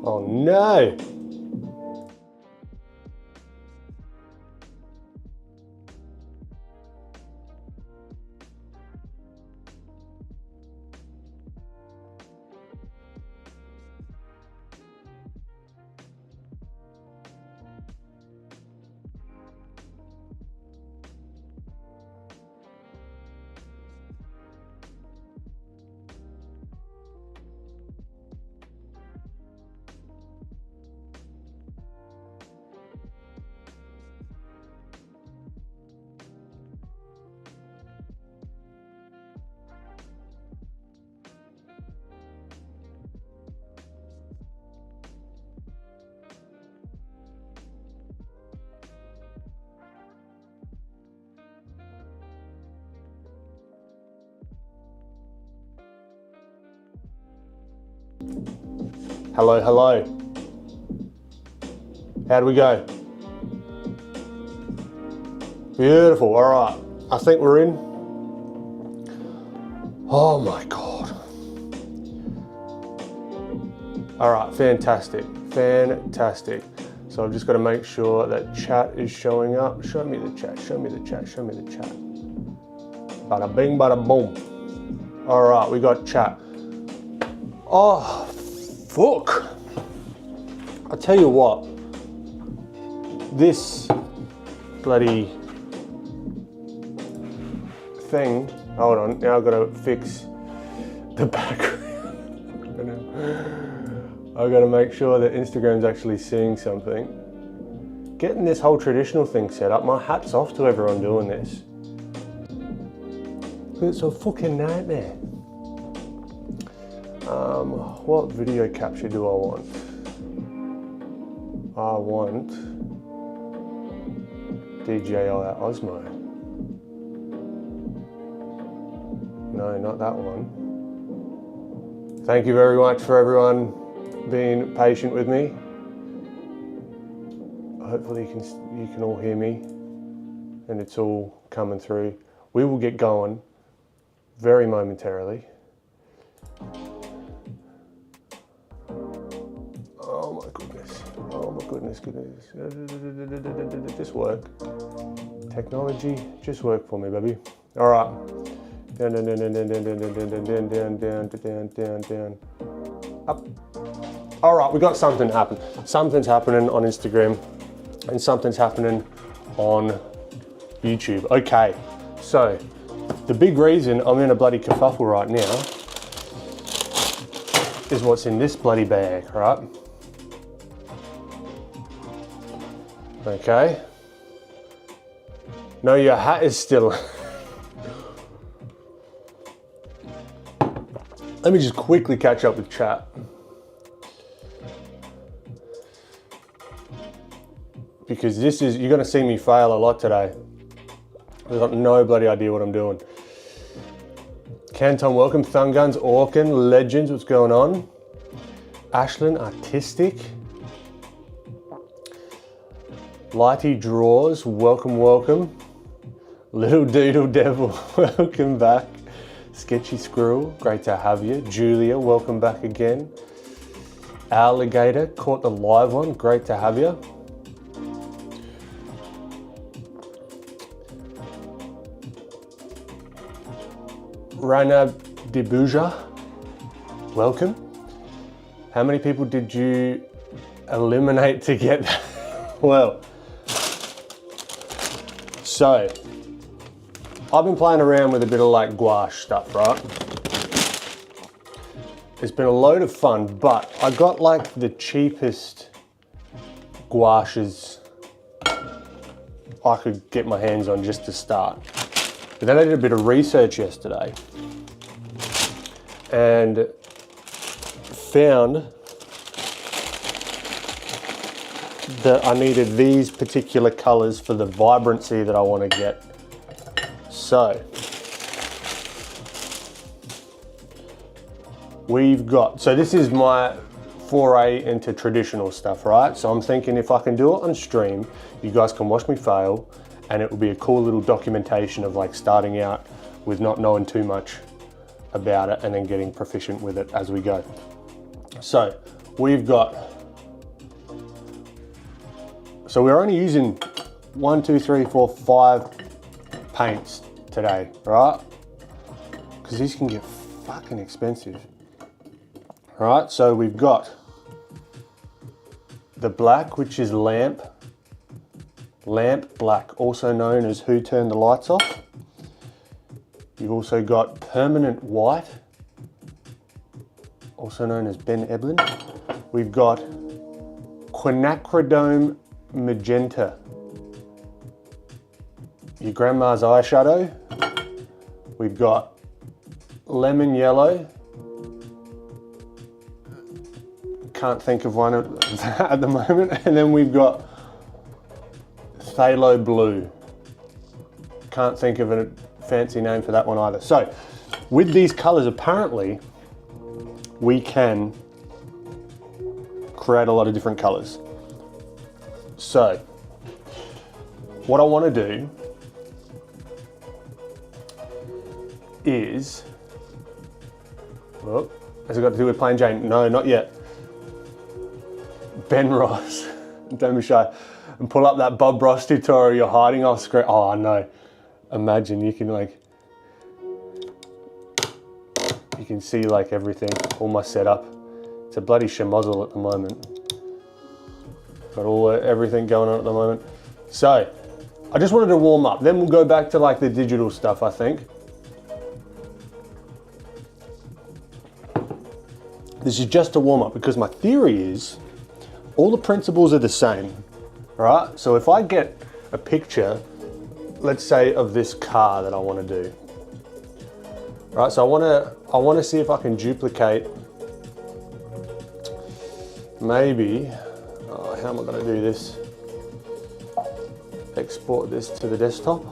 Oh no. Hello, hello. How do we go? Beautiful, all right. I think we're in. Oh my God. All right, fantastic, fantastic. So I've just got to make sure that chat is showing up. Show me the chat, show me the chat, show me the chat. Bada bing, bada boom. All right, we got chat. Oh, fuck. I tell you what, this bloody thing, hold on, now I've got to fix the background. I've got to make sure that Instagram's actually seeing something. Getting this whole traditional thing set up, my hat's off to everyone doing this. It's a fucking nightmare. What video capture do I want? I want DJI Osmo. No, not that one. Thank you very much for everyone being patient with me. Hopefully you can all hear me and it's all coming through. We will get going very momentarily. Oh my goodness. Oh my goodness. Just work. Technology, just work for me, baby. All right. Down. Up. All right, we got something happen. Something's happening on Instagram and something's happening on YouTube. Okay, so the big reason I'm in a bloody kerfuffle right now is what's in this bloody bag, right? Okay. No, your hat is still. Let me just quickly catch up with chat. Because this is, you're gonna see me fail a lot today. I've got no bloody idea what I'm doing. Canton, welcome. Thumb Guns, Orkin, Legends, what's going on? Ashlyn, Artistic. Lighty Draws, welcome, welcome. Little Doodle Devil, welcome back. Sketchy Squirrel, great to have you. Julia, welcome back again. Alligator, caught the live one, great to have you. Rana Debuja, welcome. How many people did you eliminate to get that? Well, so I've been playing around with a bit of like gouache stuff, right? It's been a load of fun, but I got like the cheapest gouaches I could get my hands on just to start. But then I did a bit of research yesterday and found that I needed these particular colors for the vibrancy that I want to get. So we've got, so this is my foray into traditional stuff, right? So I'm thinking if I can do it on stream, you guys can watch me fail and it will be a cool little documentation of like starting out with not knowing too much about it and then getting proficient with it as we go. So we've got So we're only using 1, 2, 3, 4, 5 paints today, right? Because these can get fucking expensive. All right, so we've got the black, which is lamp black, also known as Who Turned the Lights Off. You've also got permanent white, also known as Ben Eblin. We've got quinacridone magenta, your grandma's eyeshadow. We've got lemon yellow. Can't think of one at the moment. And then we've got phthalo blue. Can't think of a fancy name for that one either. So with these colors, apparently we can create a lot of different colors. So what I want to do is, well, has it got to do with Plain Jane? No, not yet. Ben Ross, don't be shy, and pull up that Bob Ross tutorial you're hiding off screen. Oh, I know. Imagine you can see like everything, all my setup. It's a bloody schmozzle at the moment. Got everything going on at the moment. So I just wanted to warm up. Then we'll go back to like the digital stuff, I think. This is just a warm up because my theory is all the principles are the same, right? So if I get a picture, let's say of this car that I want to do, right? So I want to see if I can duplicate, maybe, how am I going to do this? Export this to the desktop.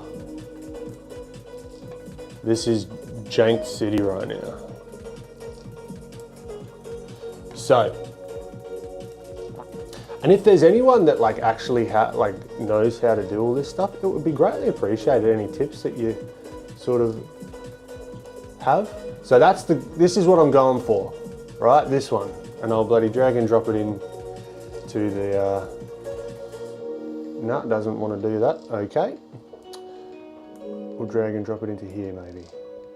This is Jank City right now. So, and if there's anyone that like actually knows how to do all this stuff, it would be greatly appreciated. Any tips that you sort of have. So this is what I'm going for, right? This one, and I'll bloody drag and drop it in to the. No, it doesn't want to do that. Okay. We'll drag and drop it into here maybe.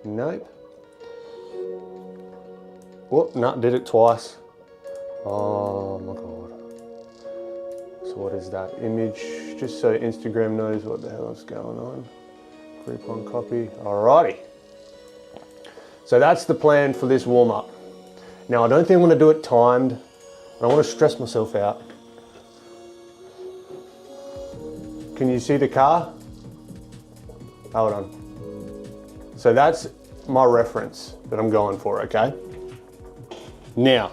Nope. Whoop, no, did it twice. Oh my God. So what is that image? Just so Instagram knows what the hell is going on. Group on copy. Alrighty. So that's the plan for this warm up. Now I don't think I'm going to do it timed. I don't want to stress myself out. Can you see the car? Hold on. So that's my reference that I'm going for, okay? Now,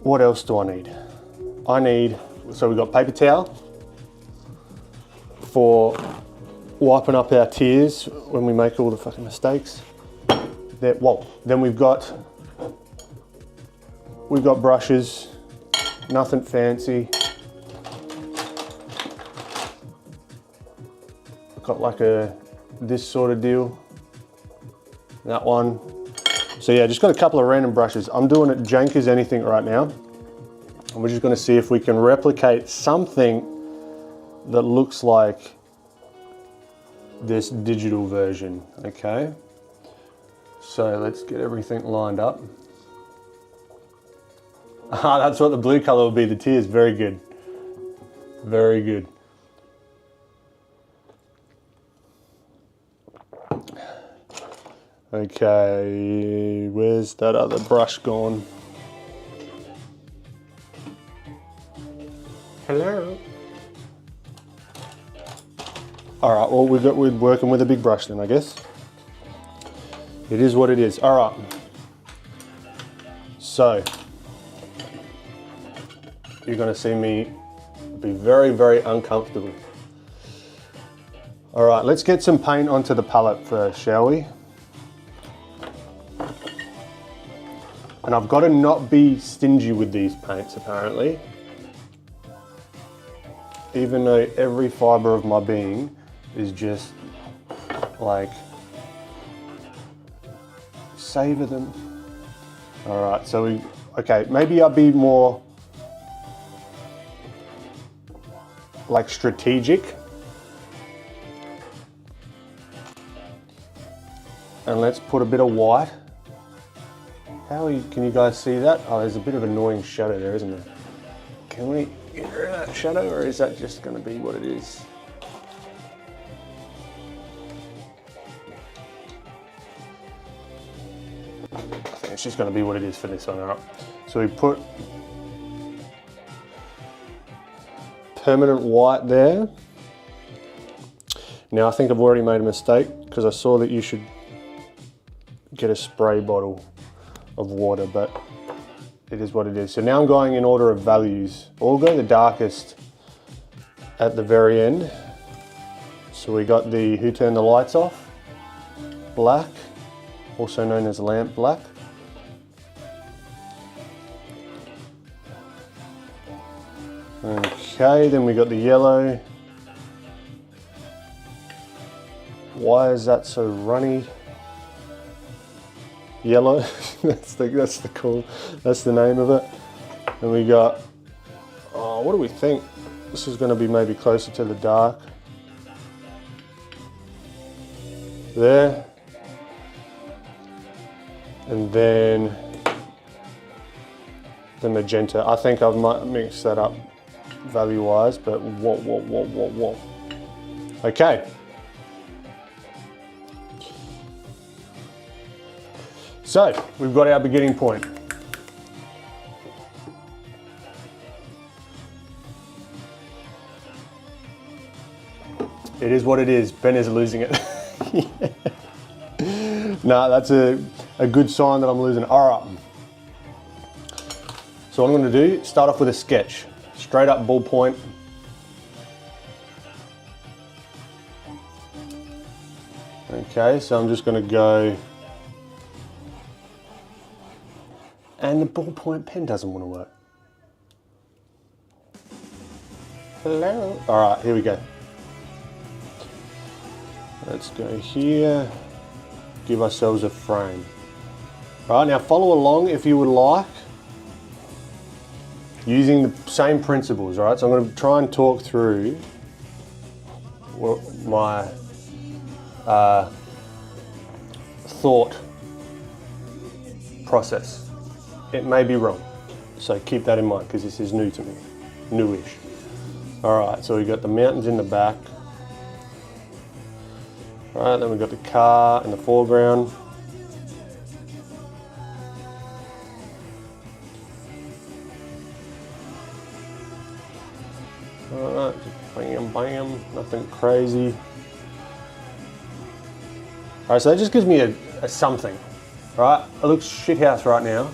what else do I need? So we've got paper towel for wiping up our tears when we make all the fucking mistakes. Then we've got brushes, nothing fancy. I've got like this sort of deal, that one. So yeah, just got a couple of random brushes. I'm doing it jank as anything right now. And we're just gonna see if we can replicate something that looks like this digital version, okay? So let's get everything lined up. Ah, that's what the blue color will be, the tears. Very good. Very good. Okay, where's that other brush gone? Hello? All right, well, we're working with a big brush then, I guess. It is what it is. All right. So, you're gonna see me be very, very uncomfortable. All right, let's get some paint onto the palette first, shall we? And I've got to not be stingy with these paints, apparently. Even though every fiber of my being is just like, savor them. All right, so okay, maybe I'll be more like strategic. And let's put a bit of white. Can you guys see that? Oh, there's a bit of annoying shadow there, isn't there? Can we get rid of that shadow, or is that just going to be what it is? I think it's just going to be what it is for this one. All right. So we put permanent white there. Now I think I've already made a mistake because I saw that you should get a spray bottle of water, but it is what it is. So now I'm going in order of values. We'll go the darkest at the very end. So we got the Who Turned the Lights Off, black, also known as lamp black. Okay, then we got the yellow. Why is that so runny? Yellow, that's the name of it. And we got, oh, what do we think? This is going to be maybe closer to the dark. There. And then the magenta. I think I might mix that up value-wise, but whoa. Okay. So, we've got our beginning point. It is what it is. Ben is losing it. No, that's a good sign that I'm losing. All right. So what I'm going to do, start off with a sketch. Straight up ballpoint. Okay, so I'm just going to go. And the ballpoint pen doesn't want to work. Hello. All right, here we go. Let's go here. Give ourselves a frame. All right, now follow along if you would like, using the same principles. All right, so I'm going to try and talk through my thought process. It may be wrong, so keep that in mind because this is new to me, newish. All right, so we got the mountains in the back. All right, then we got the car in the foreground. All right, just bam, nothing crazy. All right, so that just gives me a something. All right, it looks shithouse right now.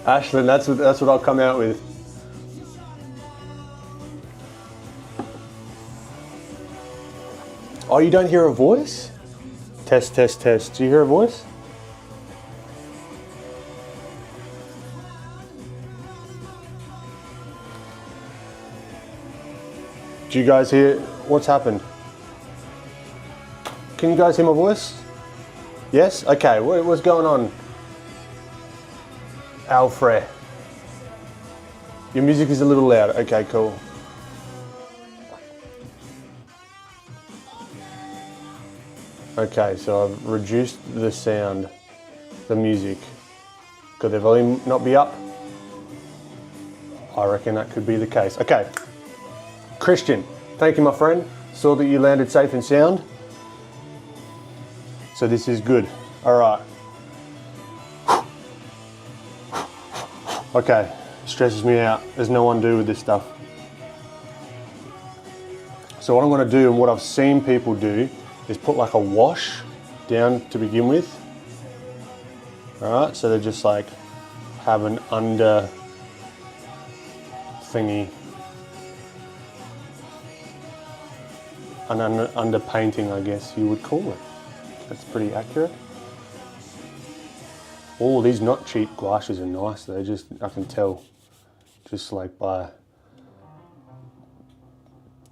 Ashlyn, that's what I'll come out with. Oh, you don't hear a voice? Test. Do you hear a voice? Do you guys hear what's happened? Can you guys hear my voice? Yes? Okay, what's going on? Alfred. Your music is a little loud. Okay, cool. Okay, so I've reduced the sound, the music. Could the volume not be up? I reckon that could be the case. Okay. Christian, thank you, my friend. Saw that you landed safe and sound. So this is good. All right. Okay, stresses me out. There's no undo with this stuff. So what I'm going to do, and what I've seen people do, is put like a wash down to begin with. All right, so they just like have an under thingy, an under painting, I guess you would call it. That's pretty accurate. Oh, these not cheap gouaches are nice though. I can tell, just like by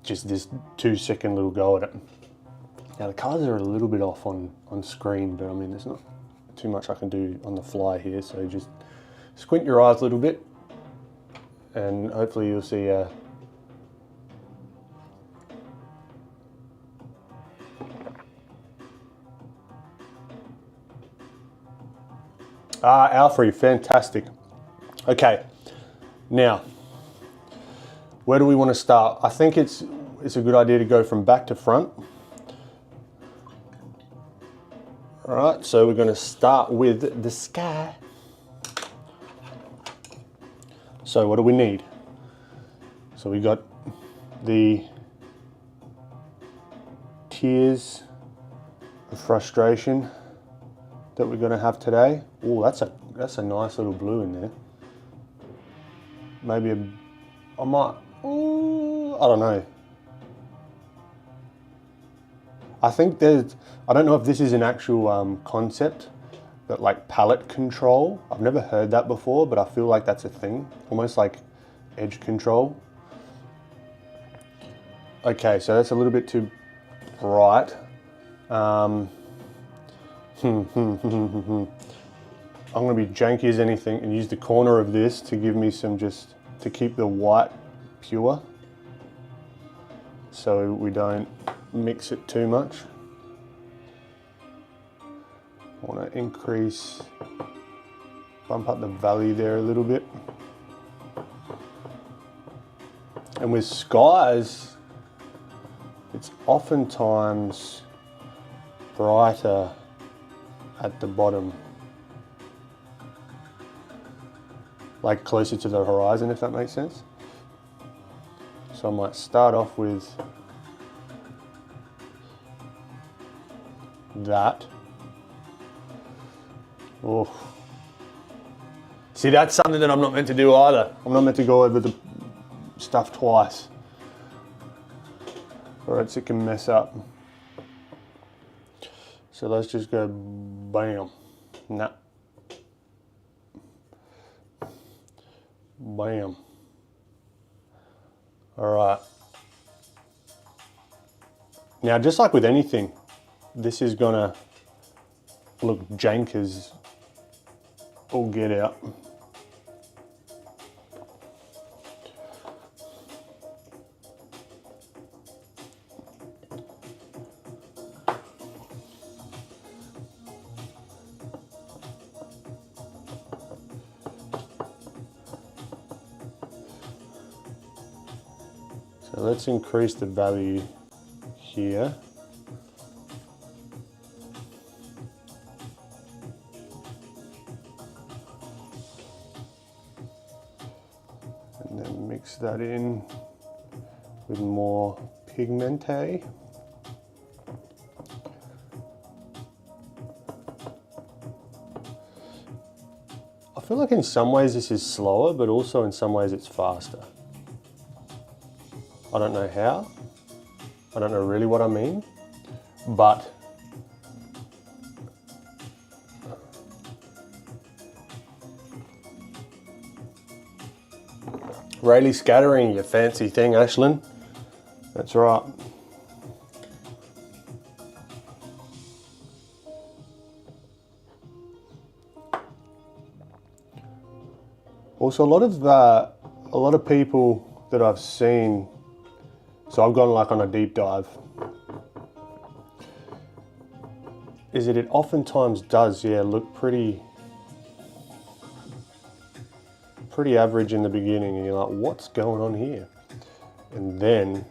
just this 2-second little go at it. Now the colours are a little bit off on screen, but I mean there's not too much I can do on the fly here, so just Squint your eyes a little bit and hopefully you'll see Alfred, fantastic. Okay, now, where do we want to start? I think it's a good idea to go from back to front. All right, so we're going to start with the sky. So what do we need? So we got the tears of frustration that we're going to have today. Oh, that's a nice little blue in there. Maybe I might, I don't know. I think I don't know if this is an actual concept, but like palette control. I've never heard that before, but I feel like that's a thing. Almost like edge control. Okay, so that's a little bit too bright. I'm gonna be janky as anything and use the corner of this to give me some, just to keep the white pure, so we don't mix it too much. I want to increase, bump up the value there a little bit. And with skies, it's oftentimes brighter at the bottom, like closer to the horizon, if that makes sense. So I might start off with that. Oh. See, that's something that I'm not meant to do either. I'm not meant to go over the stuff twice, or else it can mess up. So let's just go bam. Nah. Bam. All right. Now, just like with anything, this is gonna look jank as all get out. So let's increase the value here. And then mix that in with more pigmente. I feel like in some ways this is slower, but also in some ways it's faster. I don't know how. I don't know really what I mean, but really scattering, you fancy thing, Ashlyn. That's right. Also, a lot of people that I've seen. So I've gone like on a deep dive, is that it oftentimes does, yeah, look pretty average in the beginning, and you're like, what's going on here? And then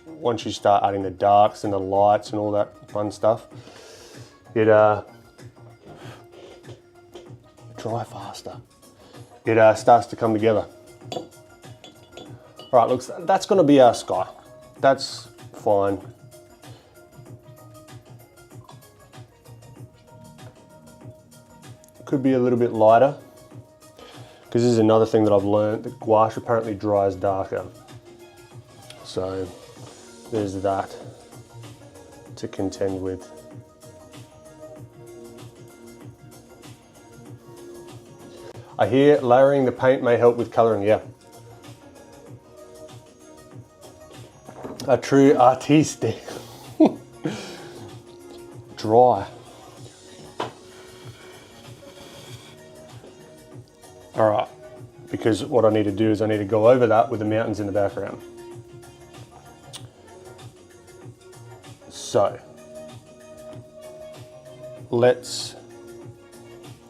once you start adding the darks and the lights and all that fun stuff, it dry faster. It starts to come together. All right, looks, that's gonna be our sky. That's fine. Could be a little bit lighter, because this is another thing that I've learned, that gouache apparently dries darker. So there's that to contend with. I hear layering the paint may help with colouring, yeah. A true artiste. Dry. All right, because what I need to do is I need to go over that with the mountains in the background. So, let's,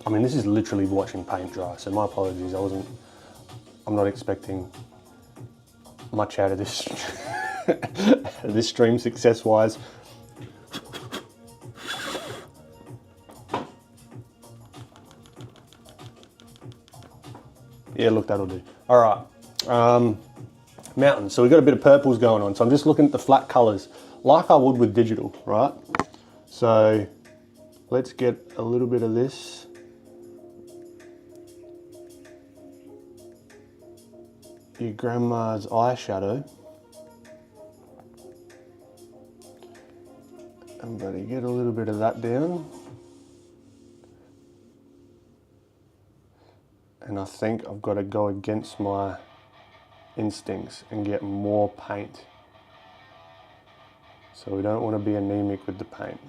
I mean, this is literally watching paint dry, so my apologies, I'm not expecting much out of this, this stream success-wise. Yeah, look, that'll do. All right, mountains. So we've got a bit of purples going on. So I'm just looking at the flat colors, like I would with digital, right? So let's get a little bit of this. Your grandma's eyeshadow. And buddy, get a little bit of that down. And I think I've got to go against my instincts and get more paint. So we don't want to be anemic with the paint.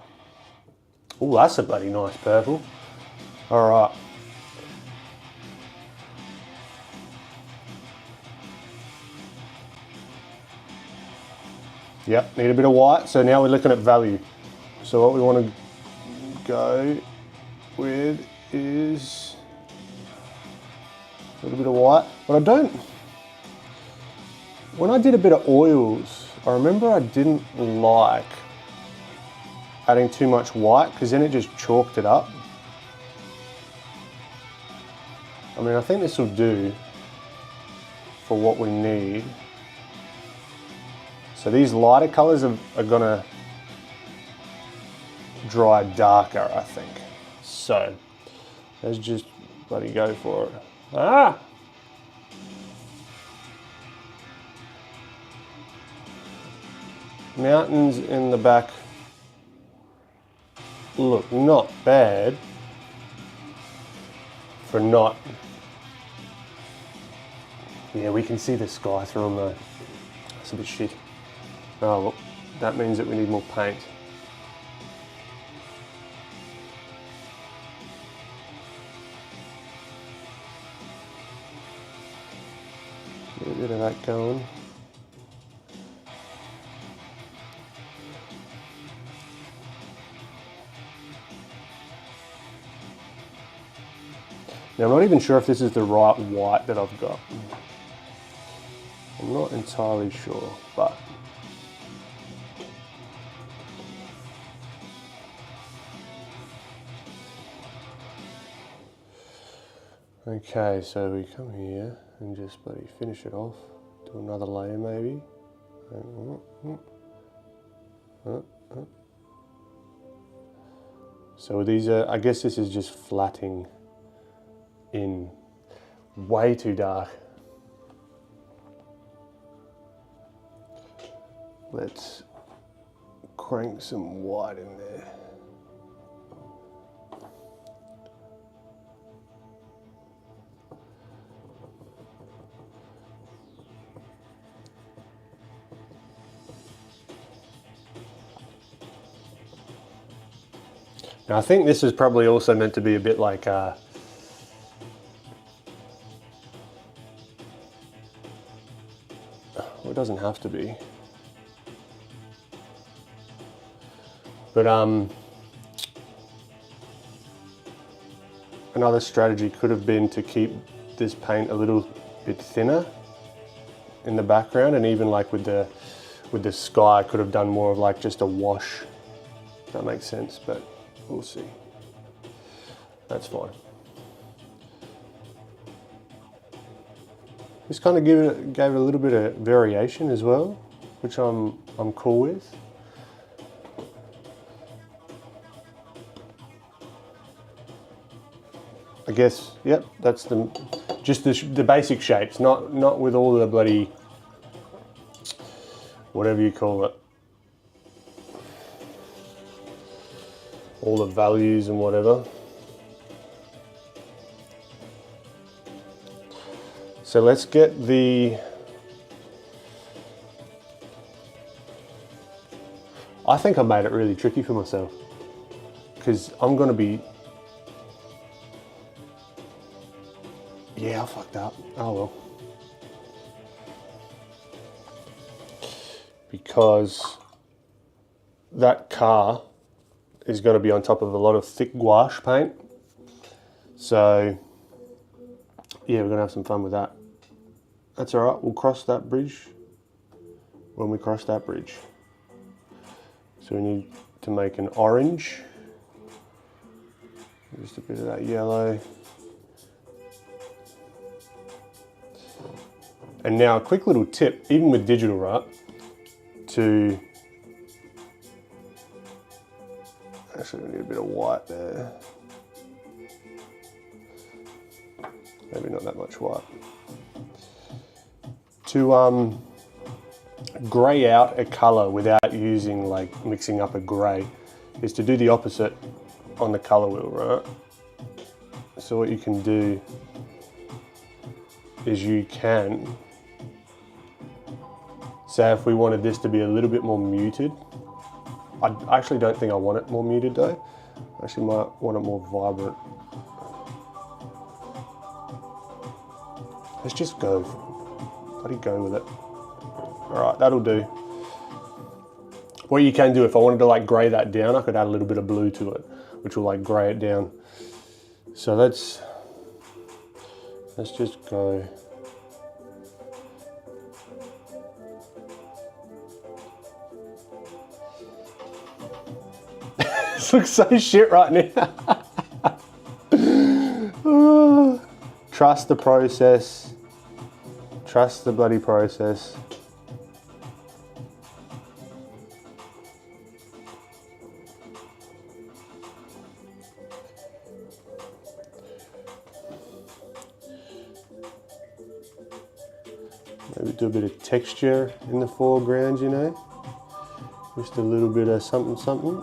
Oh, that's a bloody nice purple. All right. Yep, need a bit of white. So now we're looking at value. So what we want to go with is a little bit of white. But I don't, when I did a bit of oils, I remember I didn't like adding too much white because then it just chalked it up. I mean, I think this will do for what we need. So these lighter colors are gonna dry darker, I think. So let's just bloody go for it. Ah! Mountains in the back look not bad for not. Yeah, we can see the sky through them though. That's a bit shit. Oh, well, that means that we need more paint. Get a bit of that going. Now, I'm not even sure if this is the right white that I've got. I'm not entirely sure, but okay, so we come here and just bloody finish it off. Do another layer maybe. So these are, I guess this is just flatting in way too dark. Let's crank some white in there. Now I think this is probably also meant to be a bit like well, it doesn't have to be. But another strategy could have been to keep this paint a little bit thinner in the background, and even like with the sky, I could have done more of like just a wash. If that makes sense, but we'll see. That's fine. This kind of gave it a little bit of variation as well, which I'm cool with. I guess, yep, that's just the basic shapes, not with all the bloody, whatever you call it, all the values and whatever. So let's get the, I think I made it really tricky for myself because I'm going to be, Yeah, I fucked up. Oh well. Because that car is going to be on top of a lot of thick gouache paint. So yeah, we're going to have some fun with that. That's all right, we'll cross that bridge when we cross that bridge. So we need to make an orange. Just a bit of that yellow. And now a quick little tip, even with digital, right, to, actually we need a bit of white there. Maybe not that much white. To grey out a colour without using, like, mixing up a grey is to do the opposite on the colour wheel, right? So what you can do is you can, say if we wanted this to be a little bit more muted, I actually don't think I want it more muted though. I actually might want it more vibrant. Let's just go, bloody go with it. All right, that'll do. What you can do, if I wanted to like grey that down, I could add a little bit of blue to it, which will like grey it down. So let's just go. This looks so shit right now. Trust the process. Trust the bloody process. Maybe do a bit of texture in the foreground, you know? Just a little bit of something, something.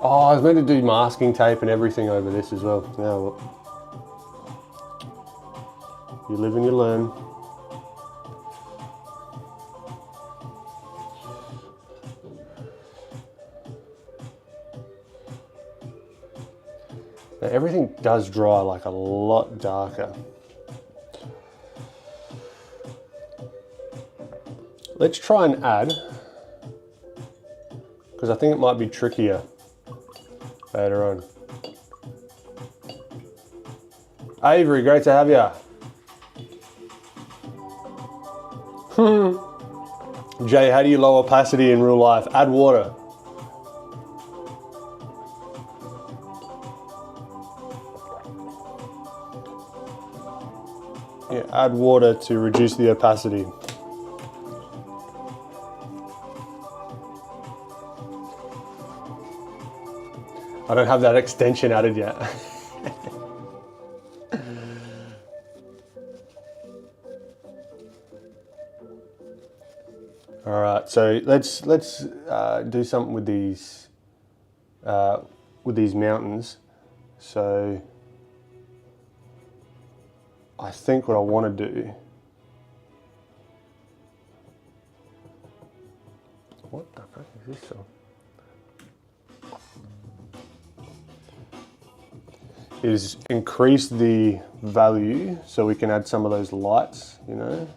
Oh, I was meant to do masking tape and everything over this as well. Now look. You live and you learn. Now everything does dry like a lot darker. Let's try and add, because I think it might be trickier later on. Avery, great to have you. Jay, how do you lower opacity in real life? Add water. Yeah, add water to reduce the opacity. I don't have that extension added yet. All right, so let's do something with these mountains. So I think what I want to do. What the fuck is this song? Is increase the value so we can add some of those lights, you know.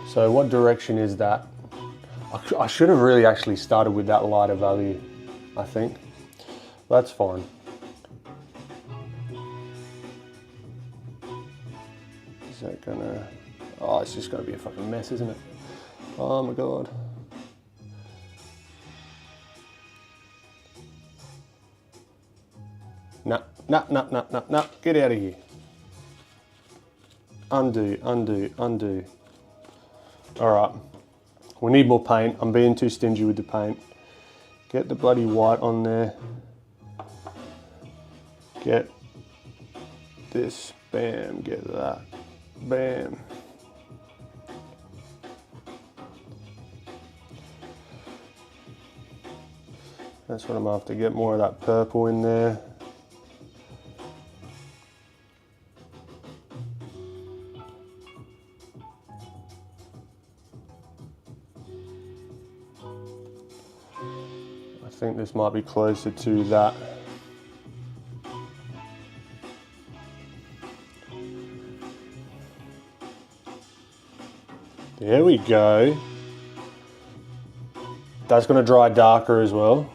So what direction is that? I should have really actually started with that lighter value, I think. That's fine. Is that gonna... Oh, it's just gonna be a fucking mess, isn't it? Oh my God. Nah, get out of here. Undo, undo, undo. All right. We need more paint. I'm being too stingy with the paint. Get the bloody white on there. Get this Bam, get that. Bam. That's what I'm after, get more of that purple in there. I think this might be closer to that. There we go. That's going to dry darker as well.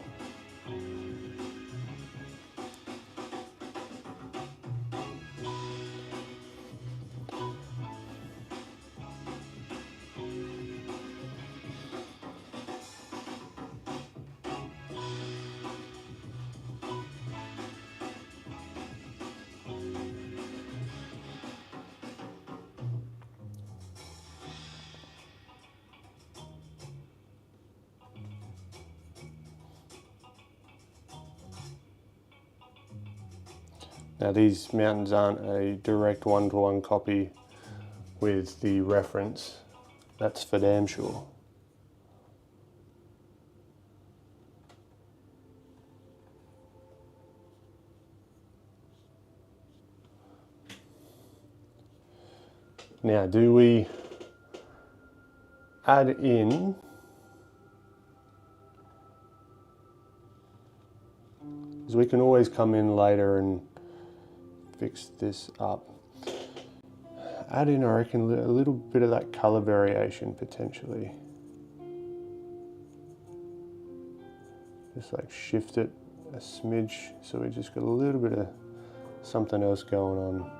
Now these mountains aren't a direct one-to-one copy with the reference, that's for damn sure. Now do we add in because we can always come in later and fix this up. Add in, I reckon, a little bit of that color variation potentially. Just like shift it a smidge so we just got a little bit of something else going on.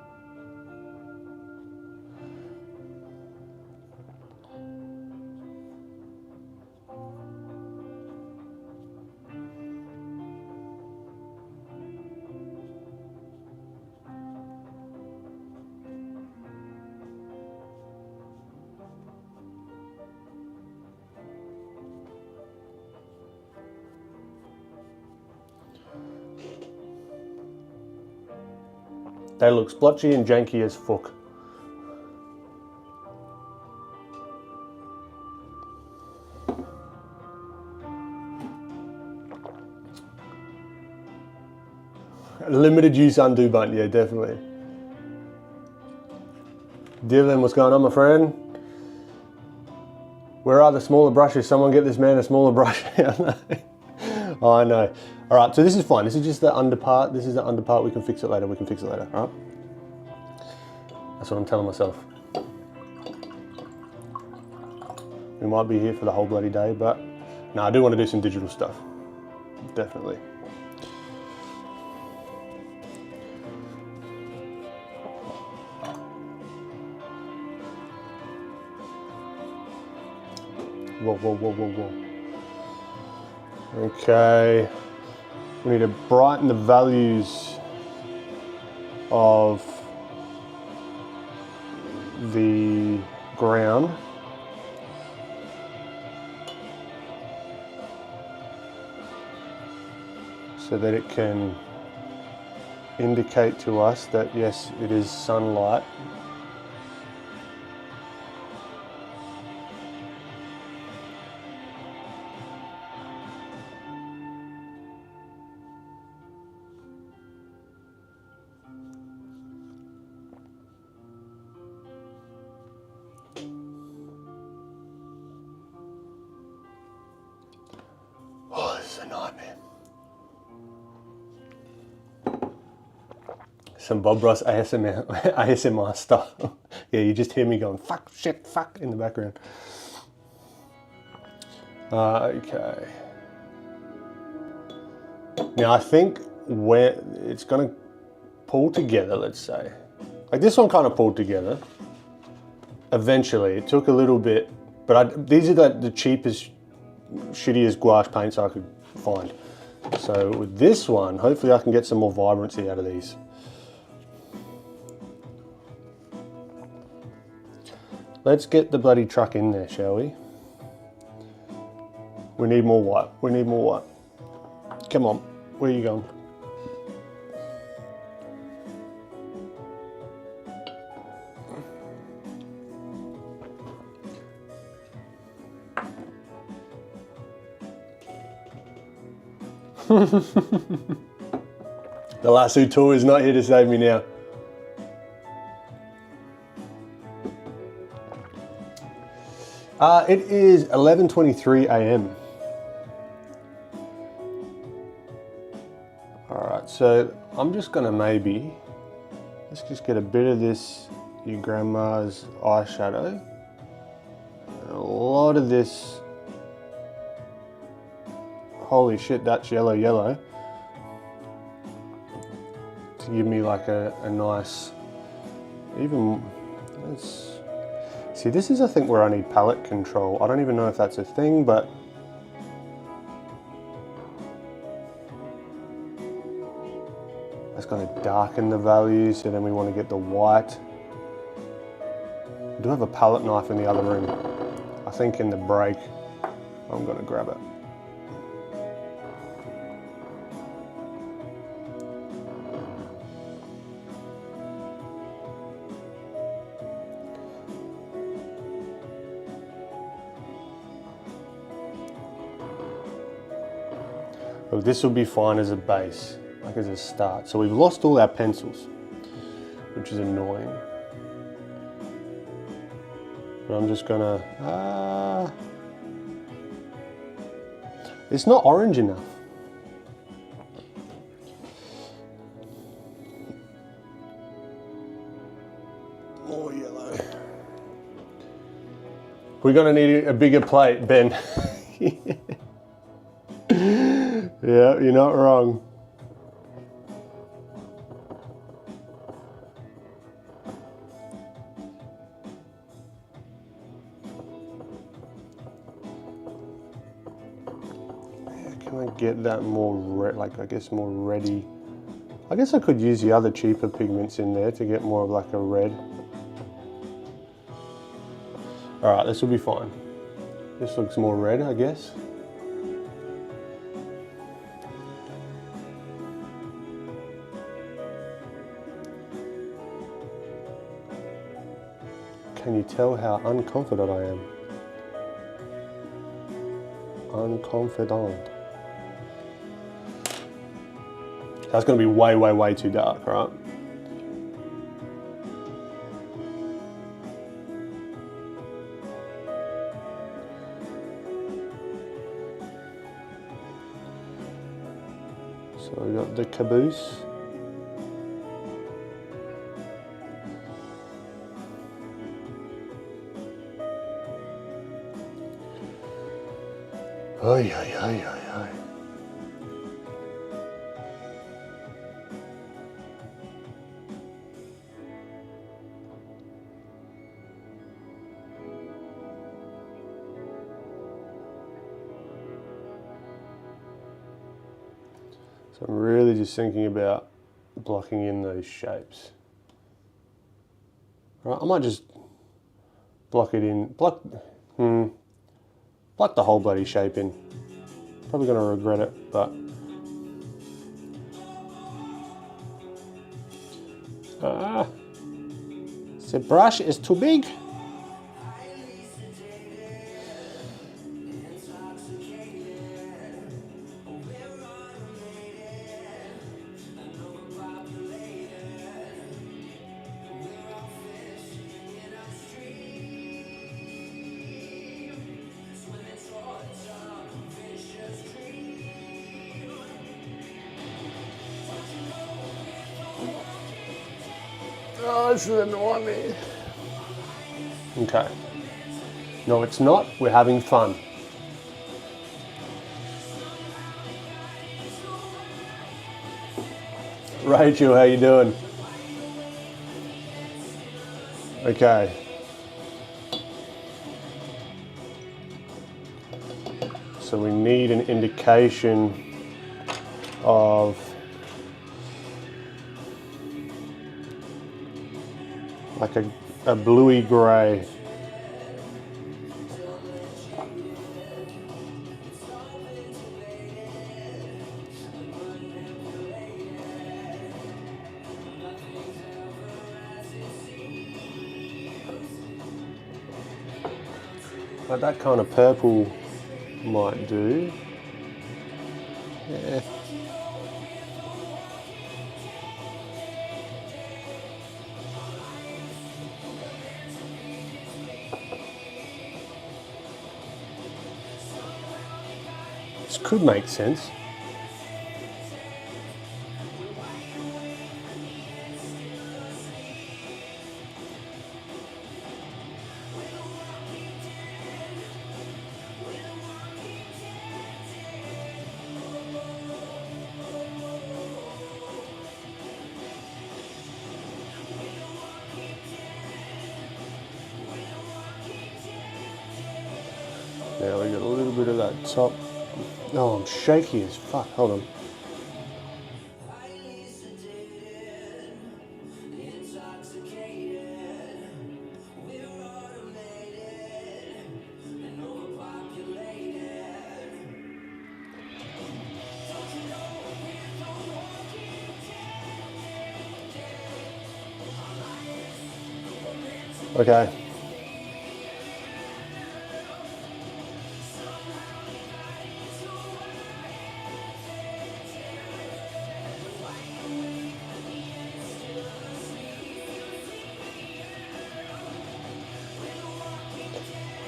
They look splotchy and janky as fuck. Limited use undo button, yeah, definitely. Dylan, what's going on, my friend? Where are the smaller brushes? Someone get this man a smaller brush. Oh, I know. All right, so this is fine. This is just the under part. This is the under part. We can fix it later. We can fix it later, all right? That's what I'm telling myself. We might be here for the whole bloody day, but no, I do want to do some digital stuff. Definitely. Whoa, whoa, whoa, whoa, whoa. Okay. We need to brighten the values of the ground. So that it can indicate to us that yes, it is sunlight. Oh, this is a nightmare. Some Bob Ross ASMR style. Yeah, you just hear me going, fuck, shit, fuck, in the background. Okay. Now I think where it's gonna pull together, let's say. Like this one kind of pulled together. Eventually, it took a little bit, but these are the cheapest, shittiest gouache paints I could find. So with this one, hopefully I can get some more vibrancy out of these. Let's get the bloody truck in there, shall we? We need more white. We need more white. Come on, where are you going? The lasso tool is not here to save me now. It is 11:23 a.m. Alright, so I'm just gonna let's just get a bit of this your grandma's eyeshadow. And a lot of this, holy shit, that's yellow, to give me like a nice, see, this is I think where I need palette control. I don't even know if that's a thing, but that's going to darken the value, so then we want to get the white. I do have a palette knife in the other room. I think in the break, I'm going to grab it. Look, this will be fine as a base, like as a start. So we've lost all our pencils, which is annoying. But I'm just gonna, it's not orange enough. More yellow. We're gonna need a bigger plate, Ben. Yeah, you're not wrong. Yeah, can I get that more like I guess more reddy? I guess I could use the other cheaper pigments in there to get more of like a red. All right, this will be fine. This looks more red, I guess. Can you tell how unconfident I am? Unconfident. That's going to be way, way, way too dark, right? So we got the caboose. Ay, ay, ay, ay, ay. So I'm really just thinking about blocking in those shapes. All right, I might just block it in, block the whole bloody shape in. Probably gonna regret it, but the brush is too big. Oh, this is annoying me. Okay. No, it's not. We're having fun. Rachel, how you doing? Okay. So we need an indication of like a bluey grey. Like that kind of purple might do. Yeah. This could make sense. Now we got a little bit of that top. Oh, I'm shaky as fuck. Hold on. Okay.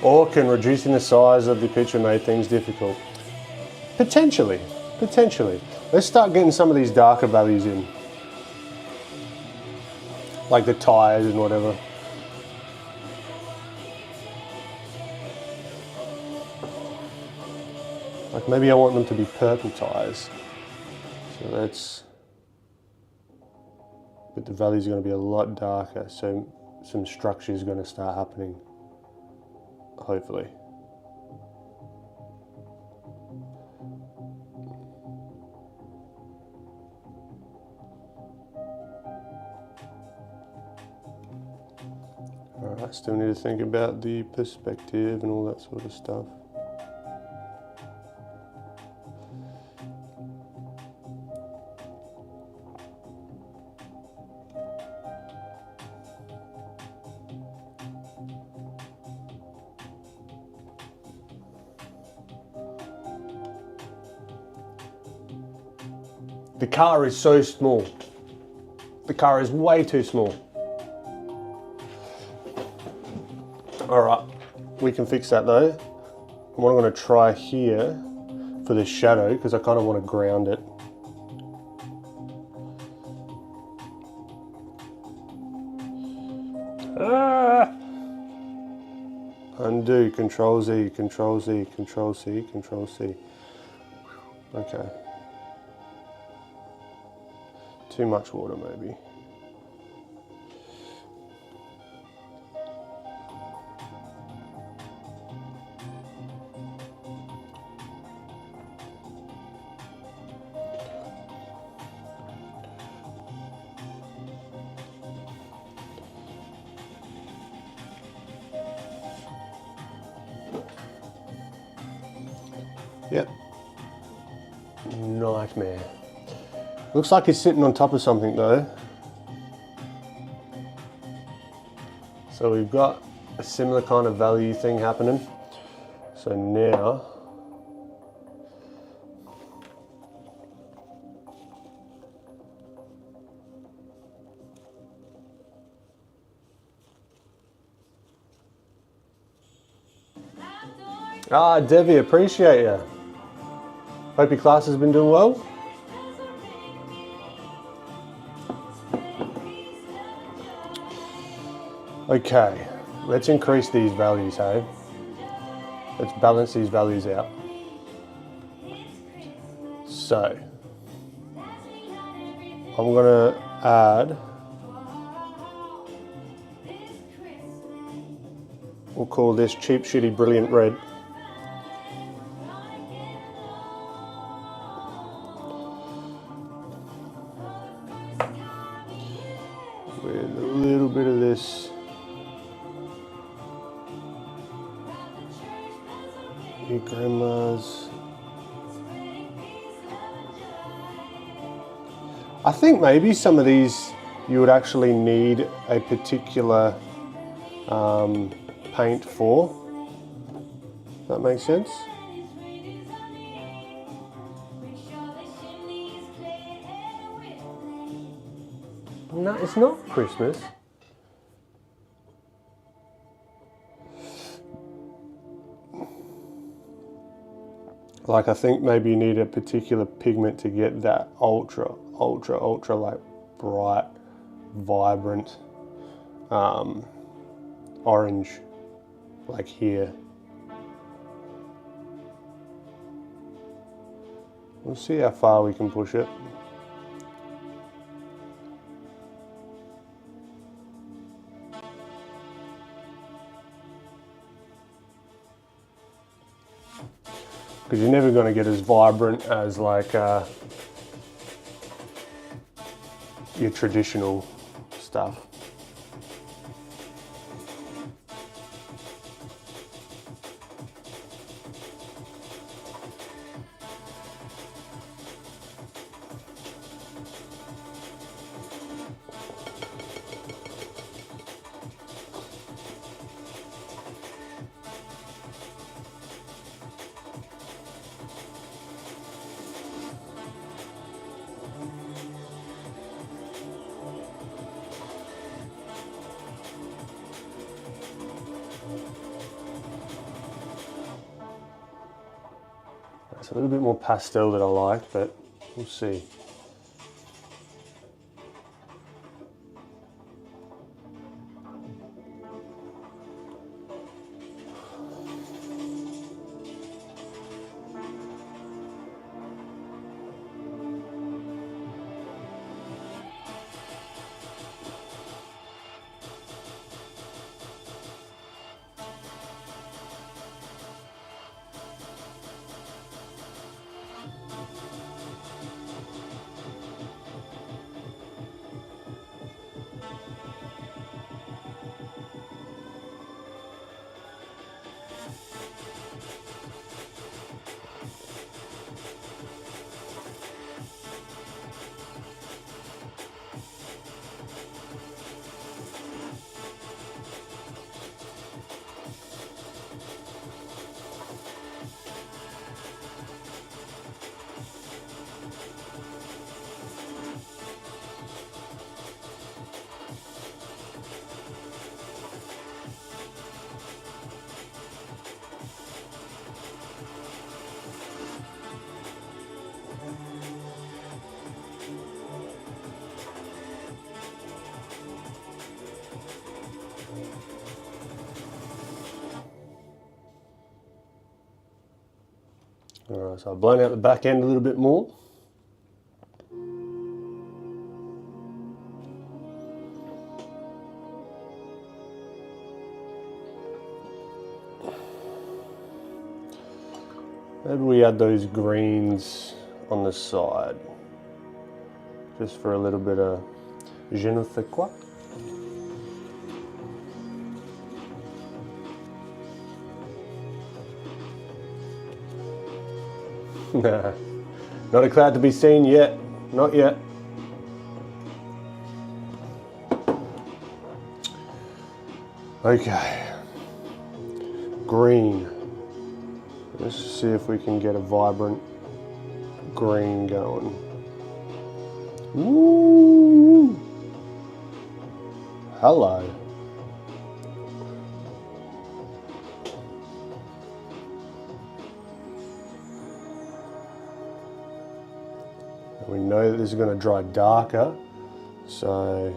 Or can reducing the size of the picture make things difficult? Potentially, potentially. Let's start getting some of these darker values in. Like the tires and whatever. Like maybe I want them to be purple tires. So that's, but the values are going to be a lot darker, so some structure is going to start happening, hopefully. Alright, still need to think about the perspective and all that sort of stuff. The car is so small. The car is way too small. All right, we can fix that though. What I'm gonna try here for the shadow, because I kind of want to ground it. Ah! Undo, Control Z, Control Z, Control C, Control C. Okay. Too much water maybe. Yep. Nightmare. Looks like he's sitting on top of something though. So we've got a similar kind of value thing happening. So now, Devi, appreciate you. Hope your class has been doing well. Okay, let's increase these values, hey? Let's balance these values out. So, I'm gonna add, we'll call this cheap, shitty, brilliant red. With a little bit of this your grandma's. I think maybe some of these you would actually need a particular paint for. That makes sense? No, it's not Christmas. Like I think maybe you need a particular pigment to get that ultra like bright, vibrant orange, like here. We'll see how far we can push it. Because you're never going to get as vibrant as like your traditional stuff. It's a little bit more pastel than I like, but we'll see. All right, so I've blown out the back end a little bit more. Maybe we add those greens on the side, just for a little bit of je ne sais quoi. Not a cloud to be seen yet, not yet. Okay, green. Let's see if we can get a vibrant green going. Woo! Hello. We know that this is going to dry darker, so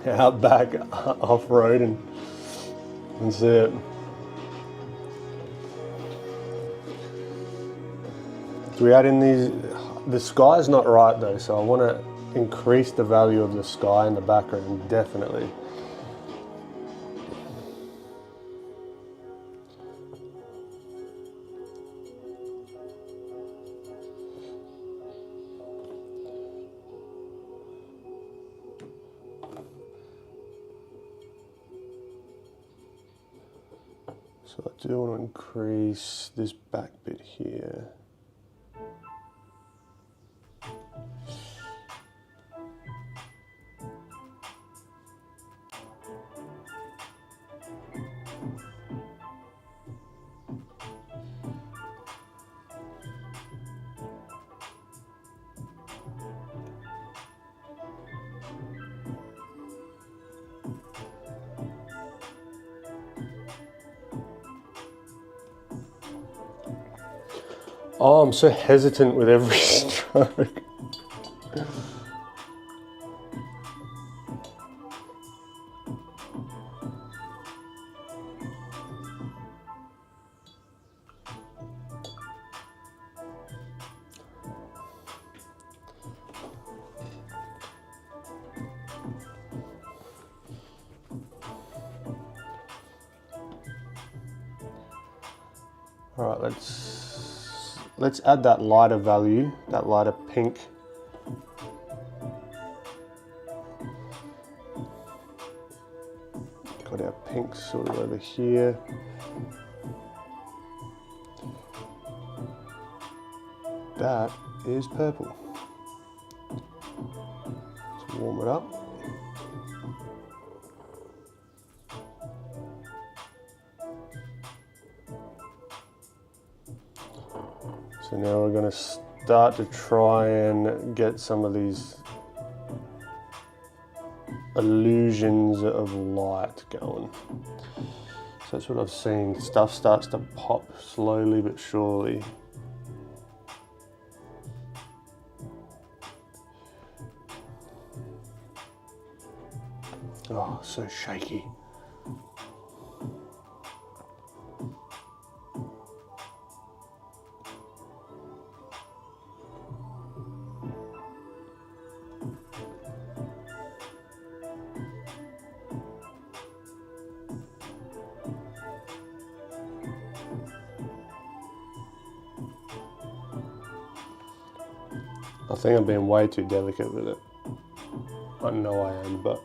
Out back, off-road, and that's it. Do we add in these? The sky's not right though, so I want to increase the value of the sky in the background, definitely. So I do want to increase this back bit here. Oh, I'm so hesitant with every stroke. All right, let's add that lighter value, that lighter pink. Got our pink sort of over here. That is purple. Let's warm it up. So now we're going to start to try and get some of these illusions of light going. So that's what I've seen. Stuff starts to pop slowly but surely. Oh, so shaky. I think I'm being way too delicate with it. I know I am, but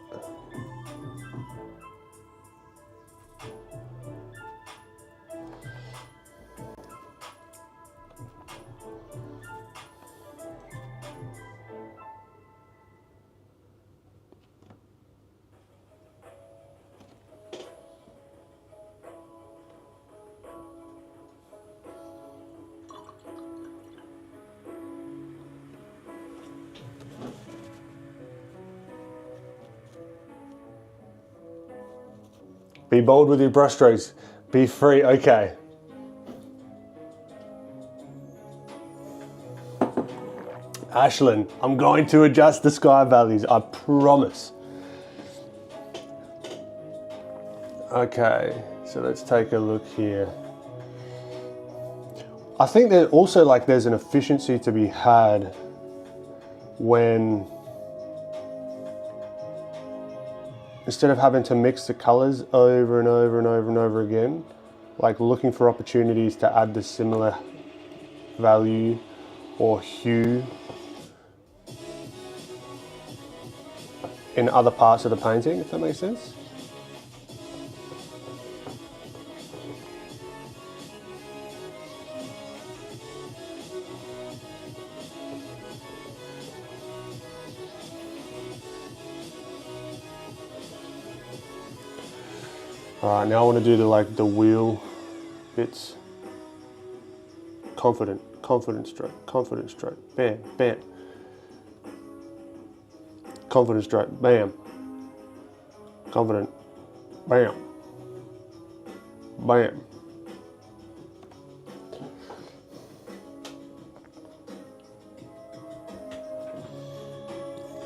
be bold with your brush strokes. Be free. Okay. Ashlyn, I'm going to adjust the sky values, I promise. Okay, so let's take a look here. I think that also there's an efficiency to be had when instead of having to mix the colors over and over and over and over again, looking for opportunities to add the similar value or hue in other parts of the painting, if that makes sense. All right, now I want to do the wheel bits. Confident stroke, bam, bam. Confident stroke, bam. Confident, bam, bam.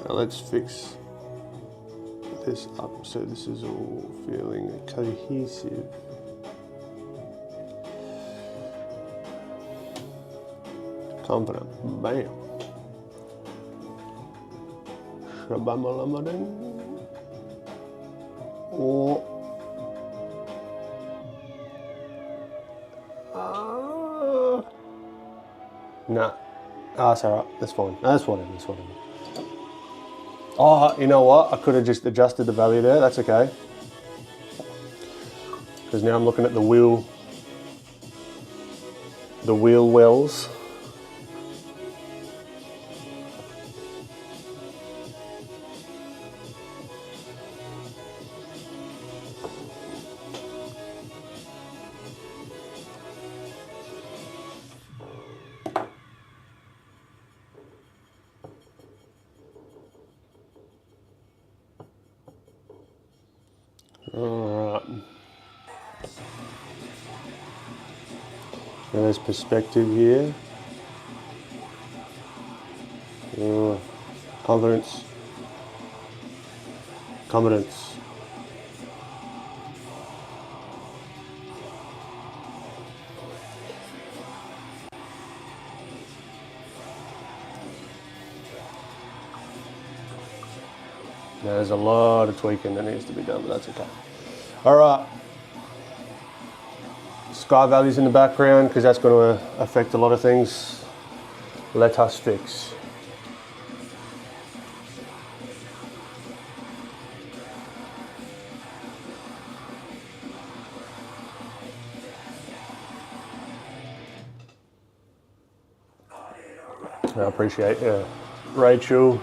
Now let's fix this up so this is all feeling cohesive. Confident. Bam. Shabamalamadin. Oh. Nah. That's alright. That's fine. That's whatever. That's whatever. Oh, you know what? I could have just adjusted the value there. That's okay. Because now I'm looking at the wheel wells. Alright. There's perspective here. Confidence. Confidence. There's a lot of tweaking that needs to be done, but that's okay. All right. Sky values in the background because that's going to affect a lot of things. Let us fix. I appreciate Rachel.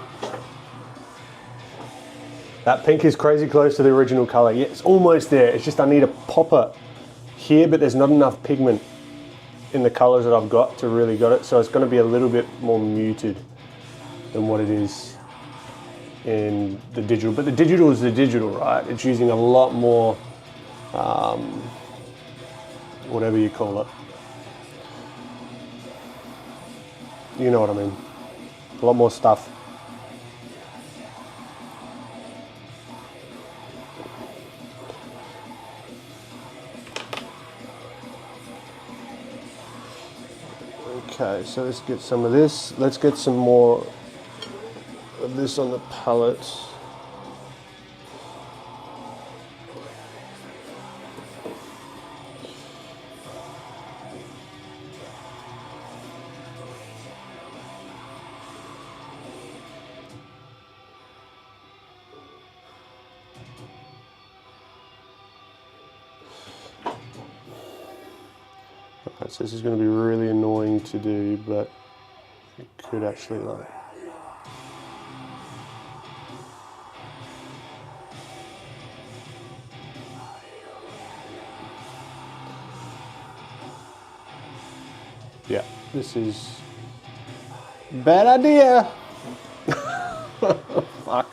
That pink is crazy close to the original color. Yeah, it's almost there. It's just I need a popper here, but there's not enough pigment in the colors that I've got to really got it. So it's going to be a little bit more muted than what it is in the digital. But the digital is the digital, right? It's using a lot more, whatever you call it. You know what I mean. A lot more stuff. Okay, so let's get some of this. Let's get some more of this on the palette. So this is going to be really annoying to do, but it could actually like... Yeah, this is bad idea. Fuck.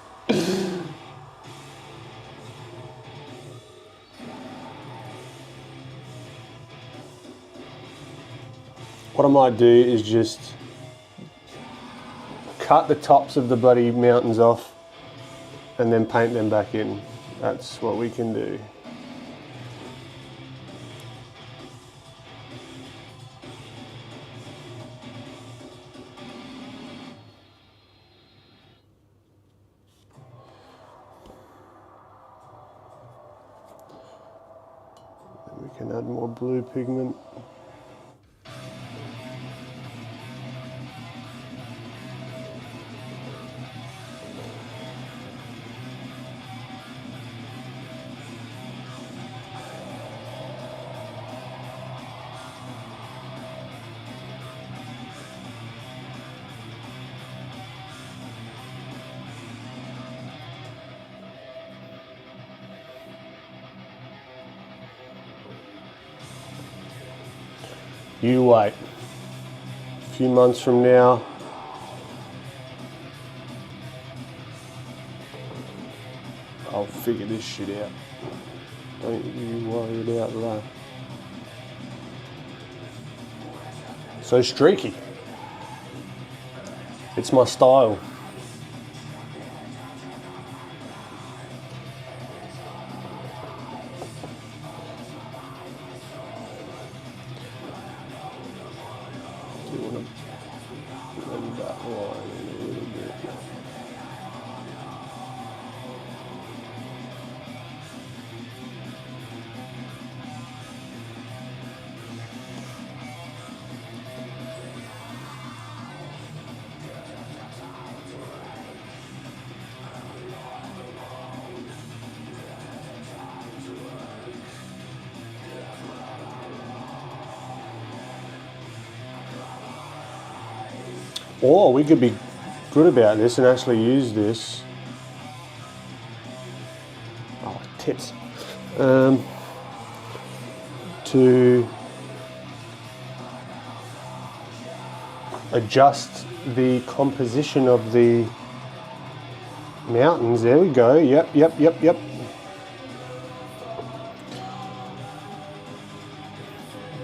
What I might do is just cut the tops of the bloody mountains off and then paint them back in. That's what we can do. And we can add more blue pigment. You wait. A few months from now, I'll figure this shit out. Don't you worry about that. So streaky. It's my style. Blend that line in a little bit. Or we could be good about this and actually use this. Oh, tits. To adjust the composition of the mountains. There we go. Yep.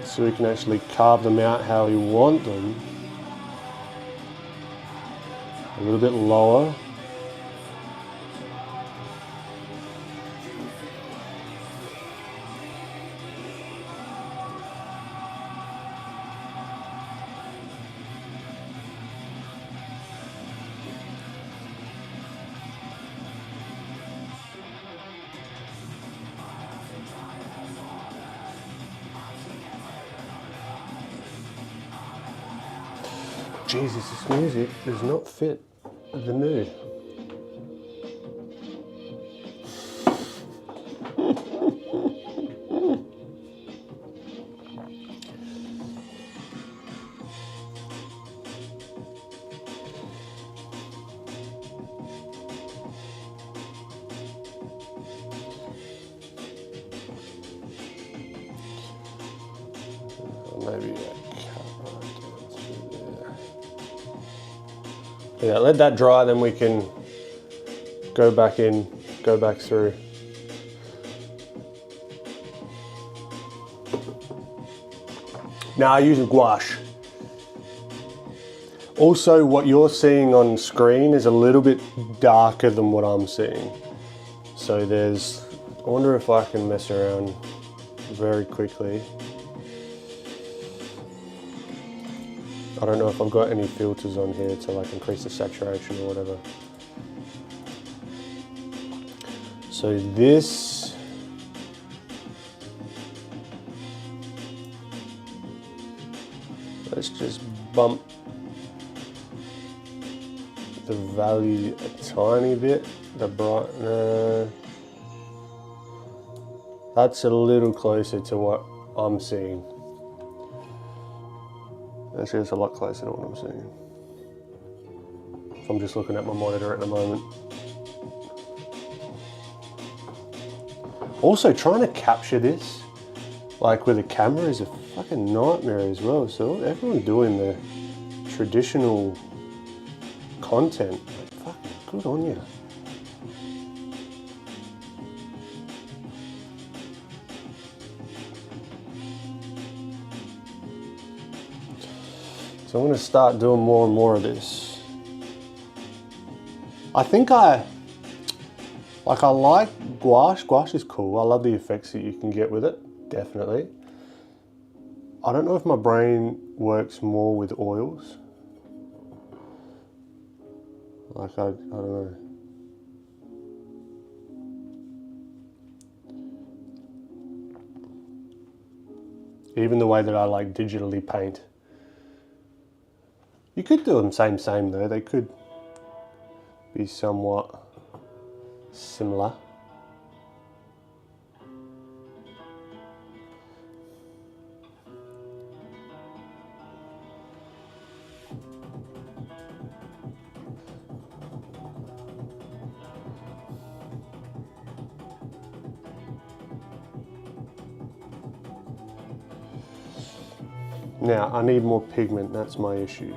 So we can actually carve them out how we want them. A little bit lower. Jesus, this music does not fit the mood. Maybe yeah, let that dry, then we can go back in, go back through. Now I use gouache. Also, what you're seeing on screen is a little bit darker than what I'm seeing. So I wonder if I can mess around very quickly. I don't know if I've got any filters on here to like increase the saturation or whatever. So this, let's just bump the value a tiny bit, the bright, that's a little closer to what I'm seeing. Actually, it's a lot closer to what I'm seeing. I'm just looking at my monitor at the moment. Also, trying to capture this, like with a camera, is a fucking nightmare as well. So everyone doing the traditional content, like, fucking good on you. So I'm going to start doing more and more of this. I think I like gouache. Gouache is cool. I love the effects that you can get with it, definitely. I don't know if my brain works more with oils. Like, I don't know. Even the way that I like digitally paint. You could do them same though. They could be somewhat similar. Now, I need more pigment, that's my issue.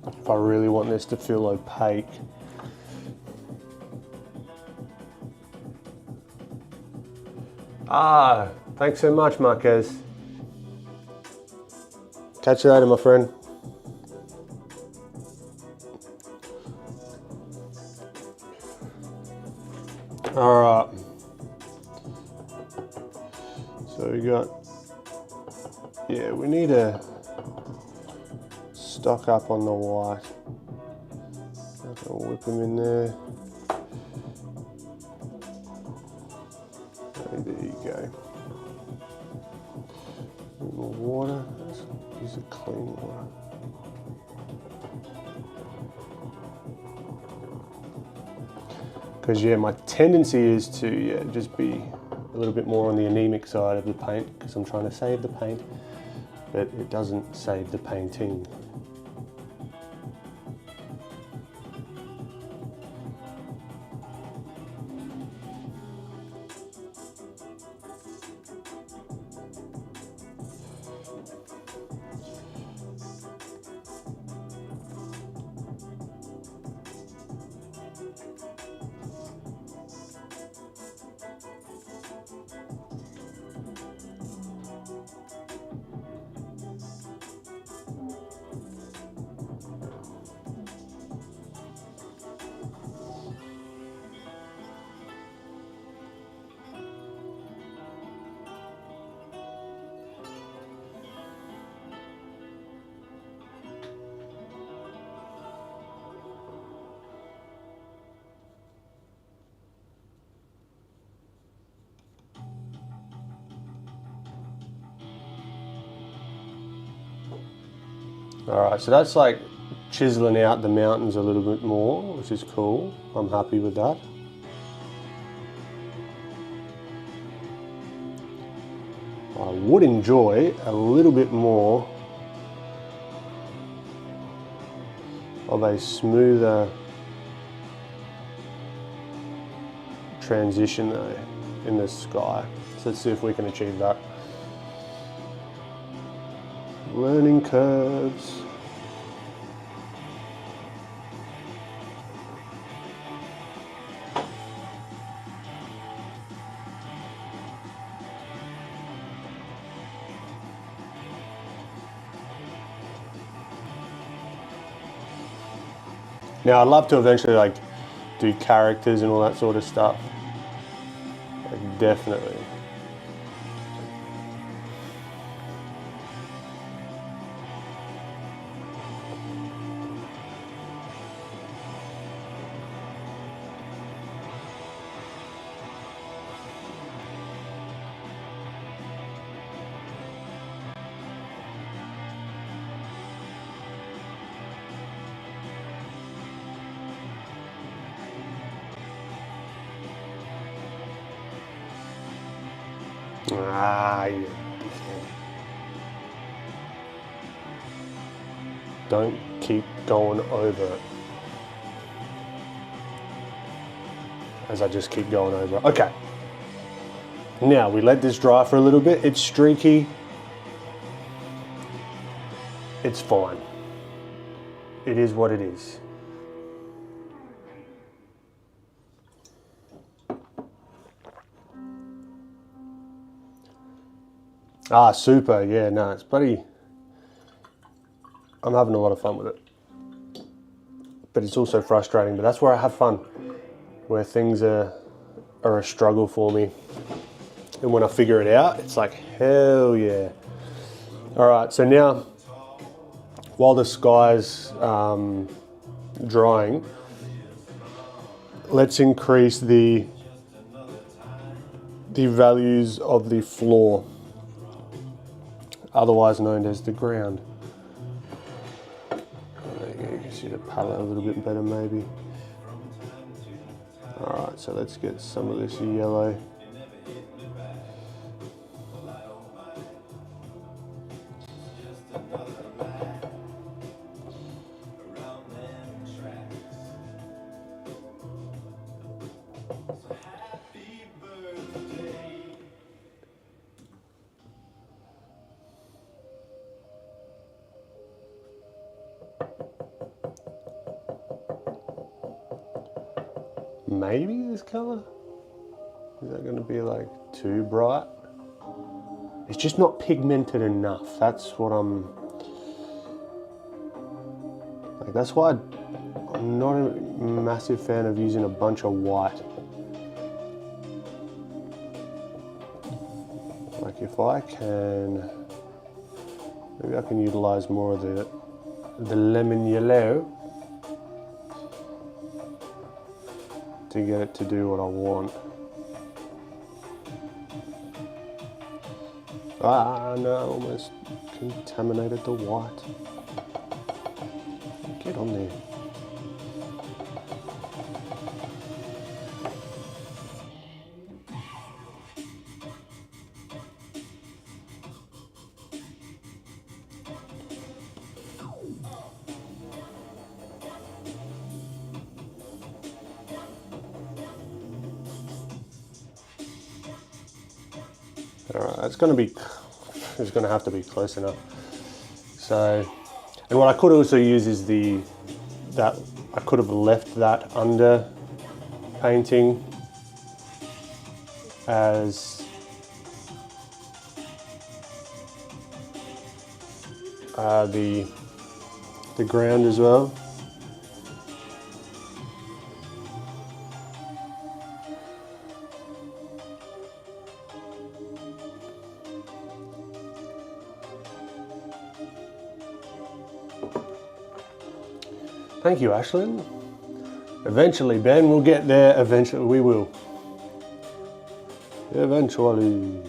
If I really want this to feel opaque. Ah, thanks so much, Marquez. Catch you later, my friend. All right. So we got, yeah, we need a stock up on the white. I'll whip them in there. Okay, there you go. A bit more water. Let's use a clean water. Because yeah, my tendency is to just be a little bit more on the anemic side of the paint because I'm trying to save the paint, but it doesn't save the painting. All right, so that's like chiseling out the mountains a little bit more, which is cool. I'm happy with that. I would enjoy a little bit more of a smoother transition though in the sky. So let's see if we can achieve that. Learning curves. Now I'd love to eventually like do characters and all that sort of stuff. Like, definitely. Ah, you dickhead. Don't keep going over it. As I just keep going over it. Okay. Now we let this dry for a little bit. It's streaky. It's fine. It is what it is. Ah, super, yeah, no, it's bloody, I'm having a lot of fun with it. But it's also frustrating, but that's where I have fun. Where things are a struggle for me. And when I figure it out, it's like, hell yeah. All right, so now, while the sky's drying, let's increase the values of the floor, otherwise known as the ground. There you go, you can see the palette a little bit better maybe. All right, so let's get some of this yellow. Maybe this color? Is that going to be like too bright? It's just not pigmented enough. That's what I'm... Like, that's why I'm not a massive fan of using a bunch of white. Like if I can... Maybe I can utilize more of the lemon yellow to get it to do what I want. Ah, no, I almost contaminated the white. Get on there. Alright, it's going to have to be close enough. So, and what I could also use is that I could have left that under painting as the ground as well. Thank you, Ashlyn. Eventually, Ben, we'll get there. Eventually, we will. Eventually.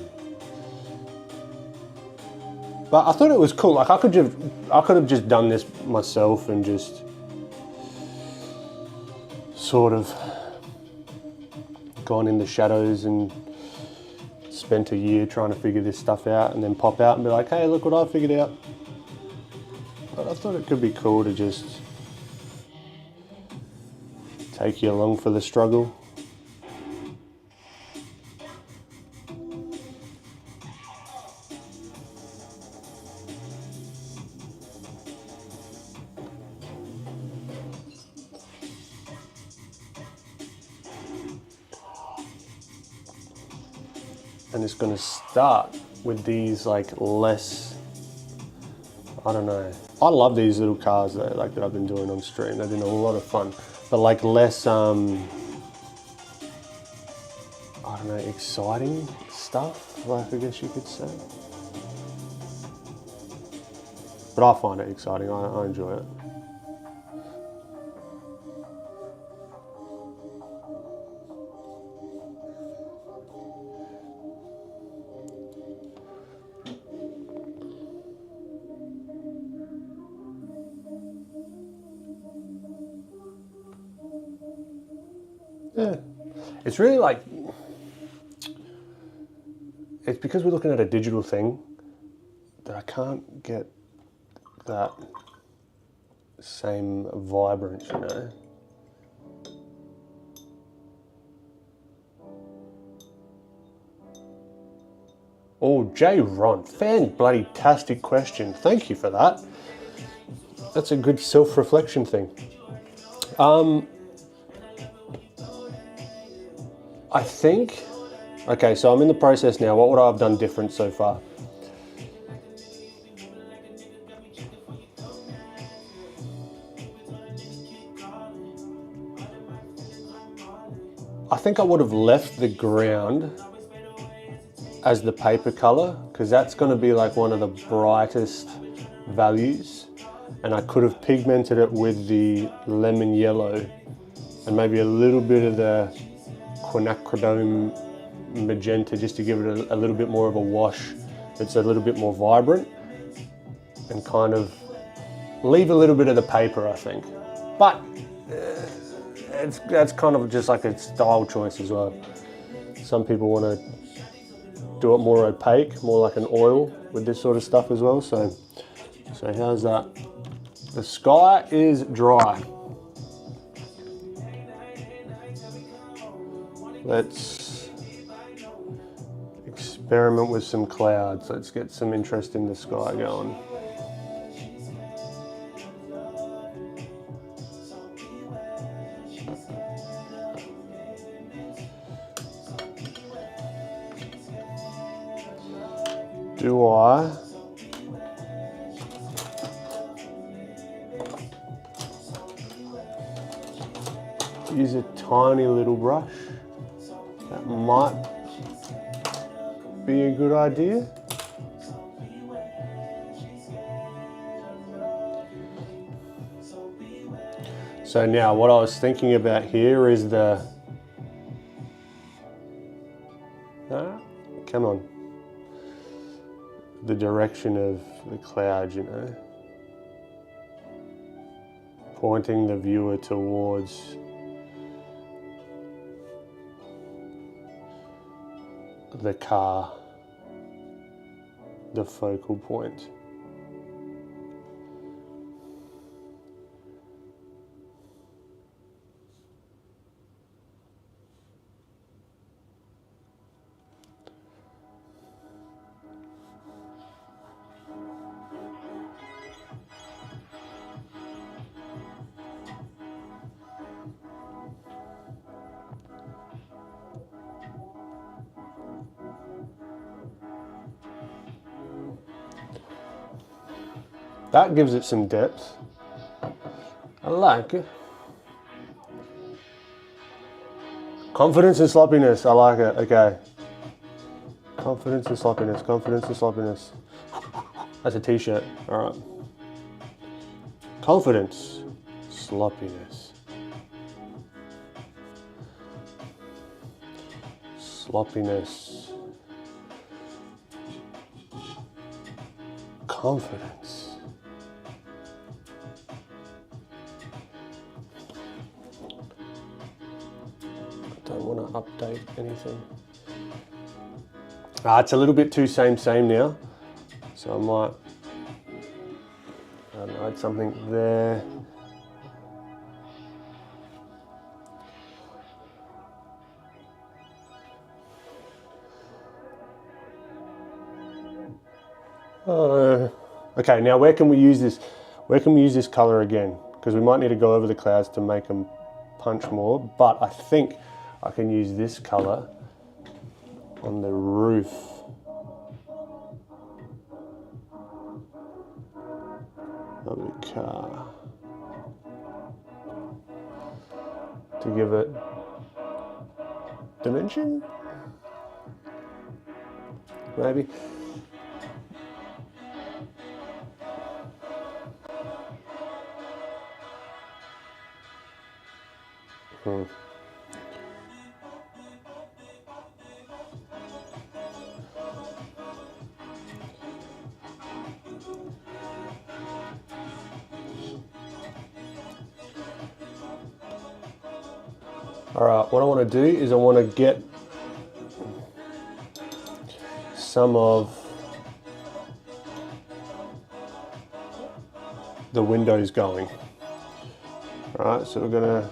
But I thought it was cool. Like I could have just done this myself and just sort of gone in the shadows and spent a year trying to figure this stuff out, and then pop out and be like, hey, look what I figured out. But I thought it could be cool to just take you along for the struggle. And it's going to start with these like less, I don't know. I love these little cars that I've been doing on stream. They've been a lot of fun, but like less, I don't know, exciting stuff, like I guess you could say. But I find it exciting. I enjoy it. Yeah, it's really like, it's because we're looking at a digital thing that I can't get that same vibrance, you know. Oh, Jay Ron, fan-bloody-tastic question. Thank you for that. That's a good self-reflection thing. I think, okay, so I'm in the process now. What would I have done different so far? I think I would have left the ground as the paper color, because that's going to be like one of the brightest values, and I could have pigmented it with the lemon yellow and maybe a little bit of the quinacridone magenta just to give it a little bit more of a wash that's a little bit more vibrant, and kind of leave a little bit of the paper, I think. But that's kind of just like a style choice as well. Some people want to do it more opaque, more like an oil with this sort of stuff as well. So how's that? The sky is dry. Let's experiment with some clouds. Let's get some interest in the sky going. Do I use a tiny little brush? That might be a good idea. So now what I was thinking about here is the, come on, the direction of the cloud, you know, pointing the viewer towards the car, the focal point. That gives it some depth. I like it. Confidence and sloppiness, I like it, okay. Confidence and sloppiness, confidence and sloppiness. That's a t-shirt, all right. Confidence, sloppiness. Sloppiness. Confidence. Don't want to update anything. It's a little bit too same now, so I might, I don't know, add something there. Okay, now where can we use this? Where can we use this color again? Because we might need to go over the clouds to make them punch more, but I think I can use this color on the roof. Of the car. To give it dimension? Maybe. All right, what I want to do is I want to get some of the windows going. All right, so we're going to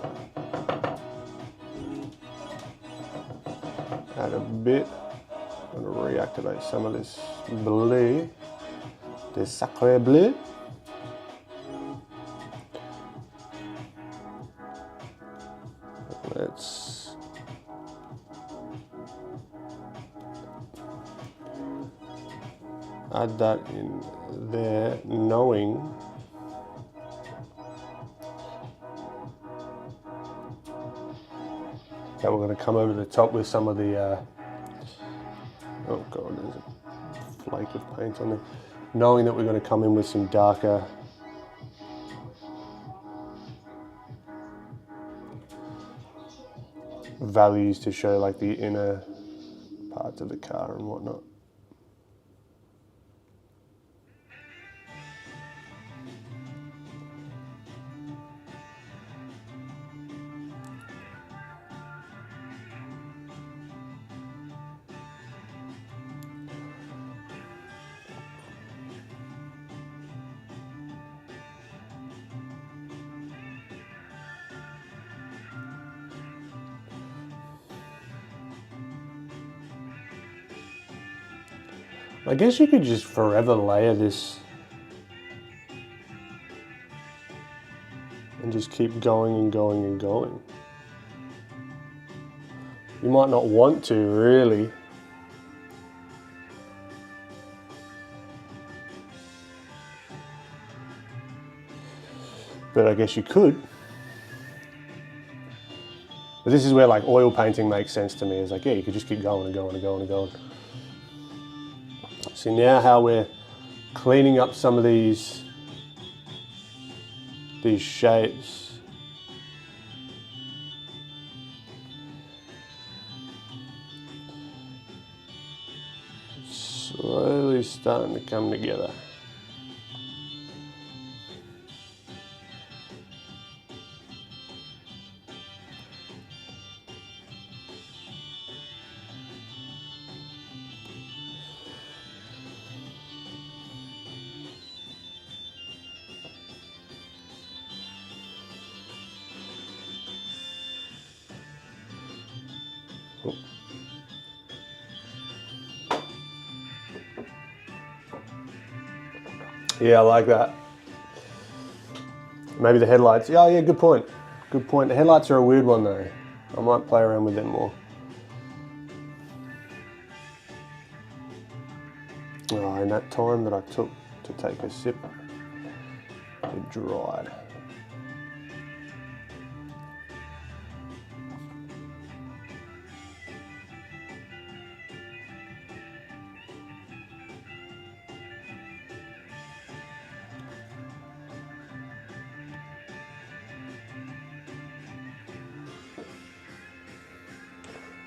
add a bit. I'm going to reactivate some of this blue, this sacre bleu. Let's add that in there, knowing that we're going to come over the top with some of the, oh God, there's a flake of paint on there. Knowing that we're going to come in with some darker values to show like the inner parts of the car and whatnot. I guess you could just forever layer this and just keep going and going and going. You might not want to, really. But I guess you could. But this is where like oil painting makes sense to me. It's like, yeah, you could just keep going and going and going and going. See now how we're cleaning up some of these shapes. slowly starting to come together. Yeah, I like that. Maybe the headlights. Oh yeah, good point. Good point. The headlights are a weird one though. I might play around with them more. Oh, and that time that I took to take a sip, it dried.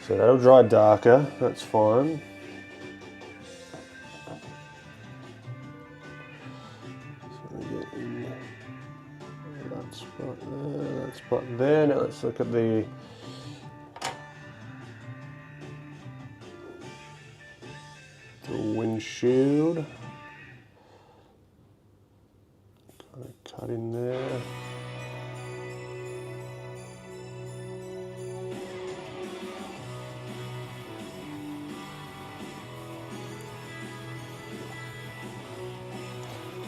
So that'll dry darker, that's fine. So we get in that spot there, that spot there. Now let's look at the windshield. Kind of cut in there.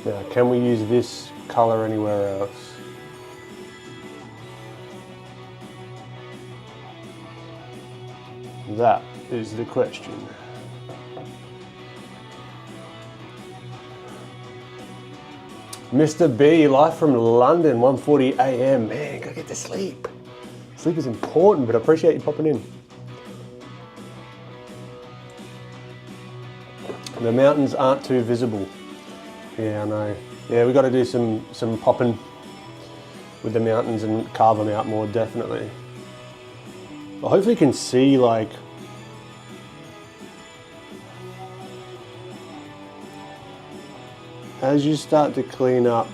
Now, can we use this colour anywhere else? That is the question. Mr. B, live from London, 1:40 AM. Man, gotta get to sleep. Sleep is important, but I appreciate you popping in. The mountains aren't too visible. Yeah, I know. Yeah, we got to do some popping with the mountains and carve them out more, definitely. Well, hopefully you can see, like, as you start to clean up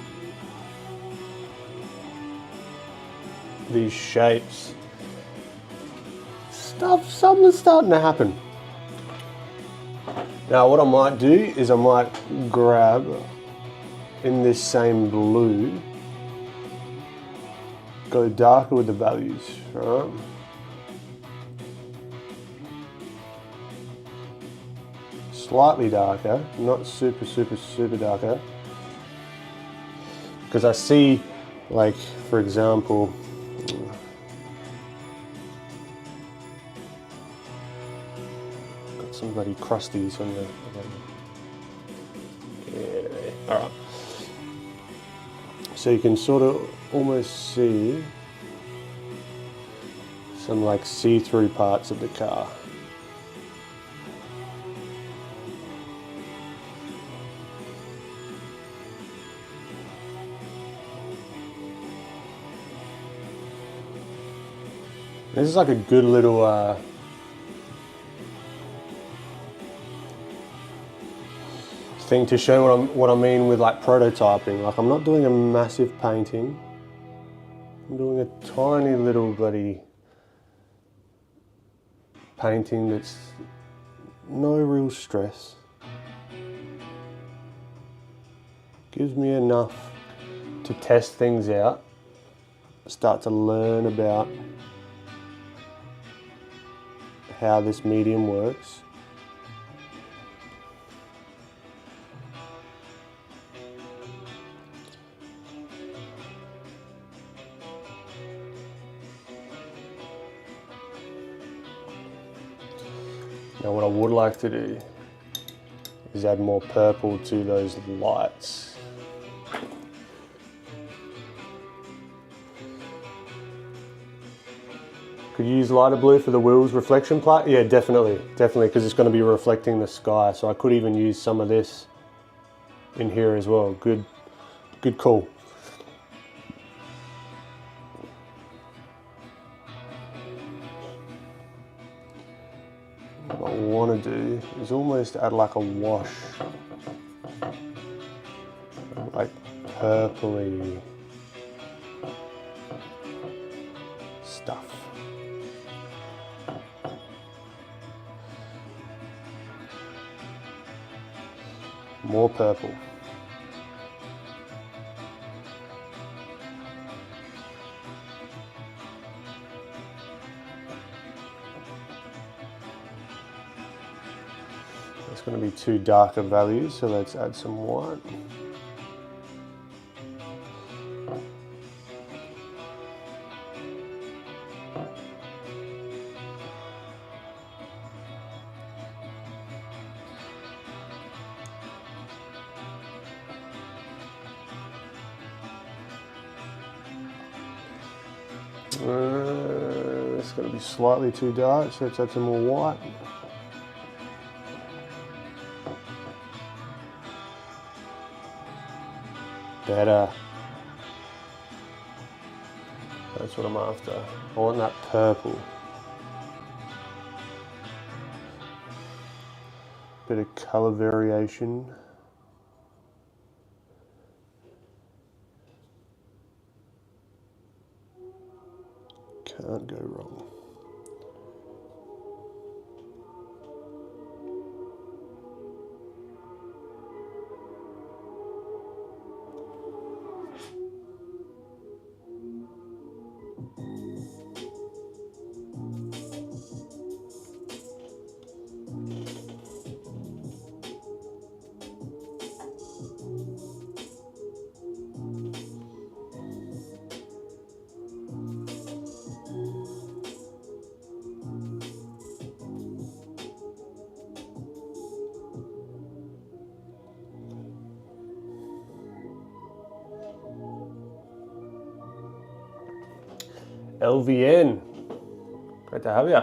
these shapes, something's starting to happen. Now what I might do is I might grab in this same blue, go darker with the values, right? Slightly darker, not super darker. Because I see, like, for example, got some bloody crusties on the, yeah, all right. So you can sort of almost see some like see-through parts of the car. This is like a good little thing to show what I mean with like prototyping. Like, I'm not doing a massive painting. I'm doing a tiny little bloody painting that's no real stress. Gives me enough to test things out, start to learn about how this medium works. Now what I would like to do is add more purple to those lights. Could you use lighter blue for the wheels reflection plate? Yeah, definitely, because it's going to be reflecting the sky. So I could even use some of this in here as well. Good call. What I want to do is almost add like a wash, like purpley stuff. More purple. It's going to be too darker values, so let's add some white. It's going to be slightly too dark, so let's add some more white. Better. That's what I'm after. I want that purple. Bit of color variation. Can't go wrong. LVN, great to have you.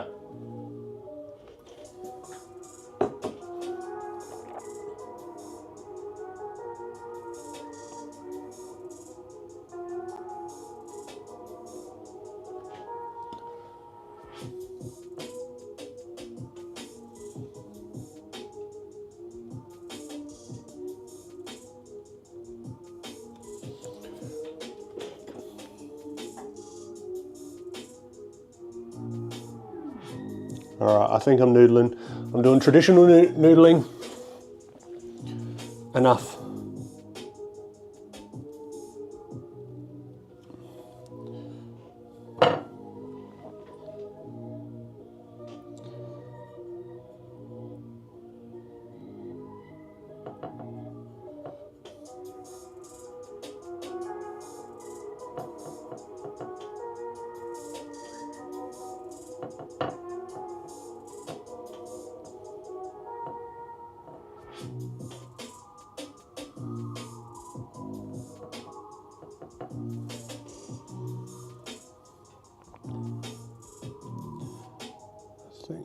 All right, I think I'm noodling. I'm doing traditional noodling. Enough.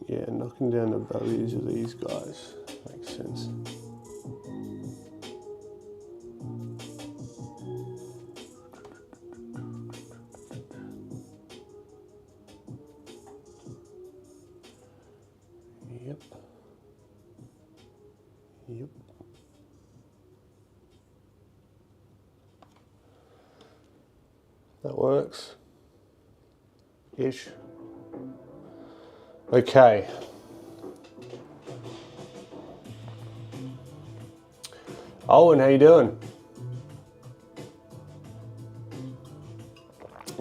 Yeah, knocking down the values of these guys makes sense. Yep. Yep. That works. Ish. Okay. Owen, how you doing?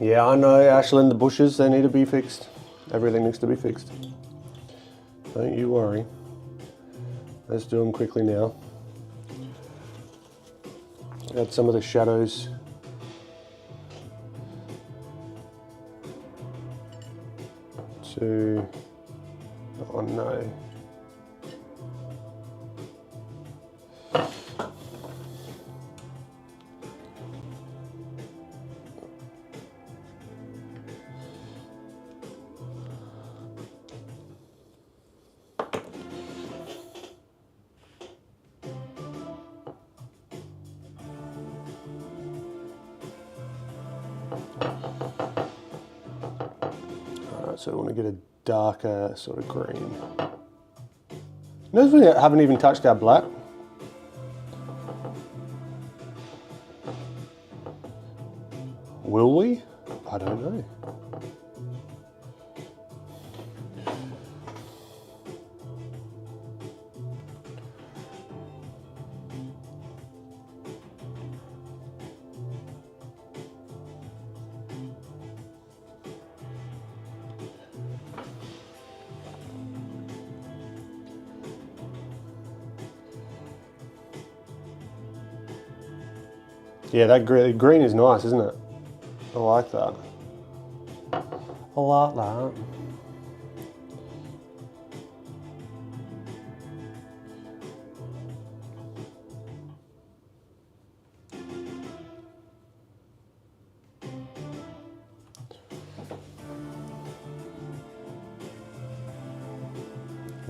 Yeah, I know, Ashland, the bushes, they need to be fixed. Everything needs to be fixed. Don't you worry. Let's do them quickly now. Add some of the shadows. To, oh no. So I want to get a darker sort of green. Notice we haven't even touched our black. Will we? I don't know. Yeah, that green is nice, isn't it? I like that. I like that.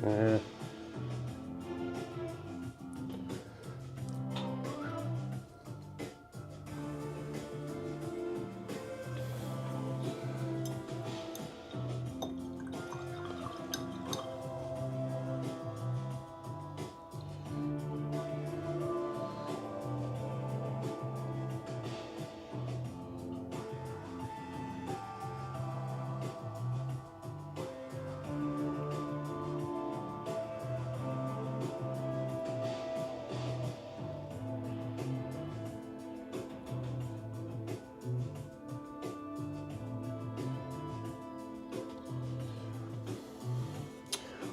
Yeah.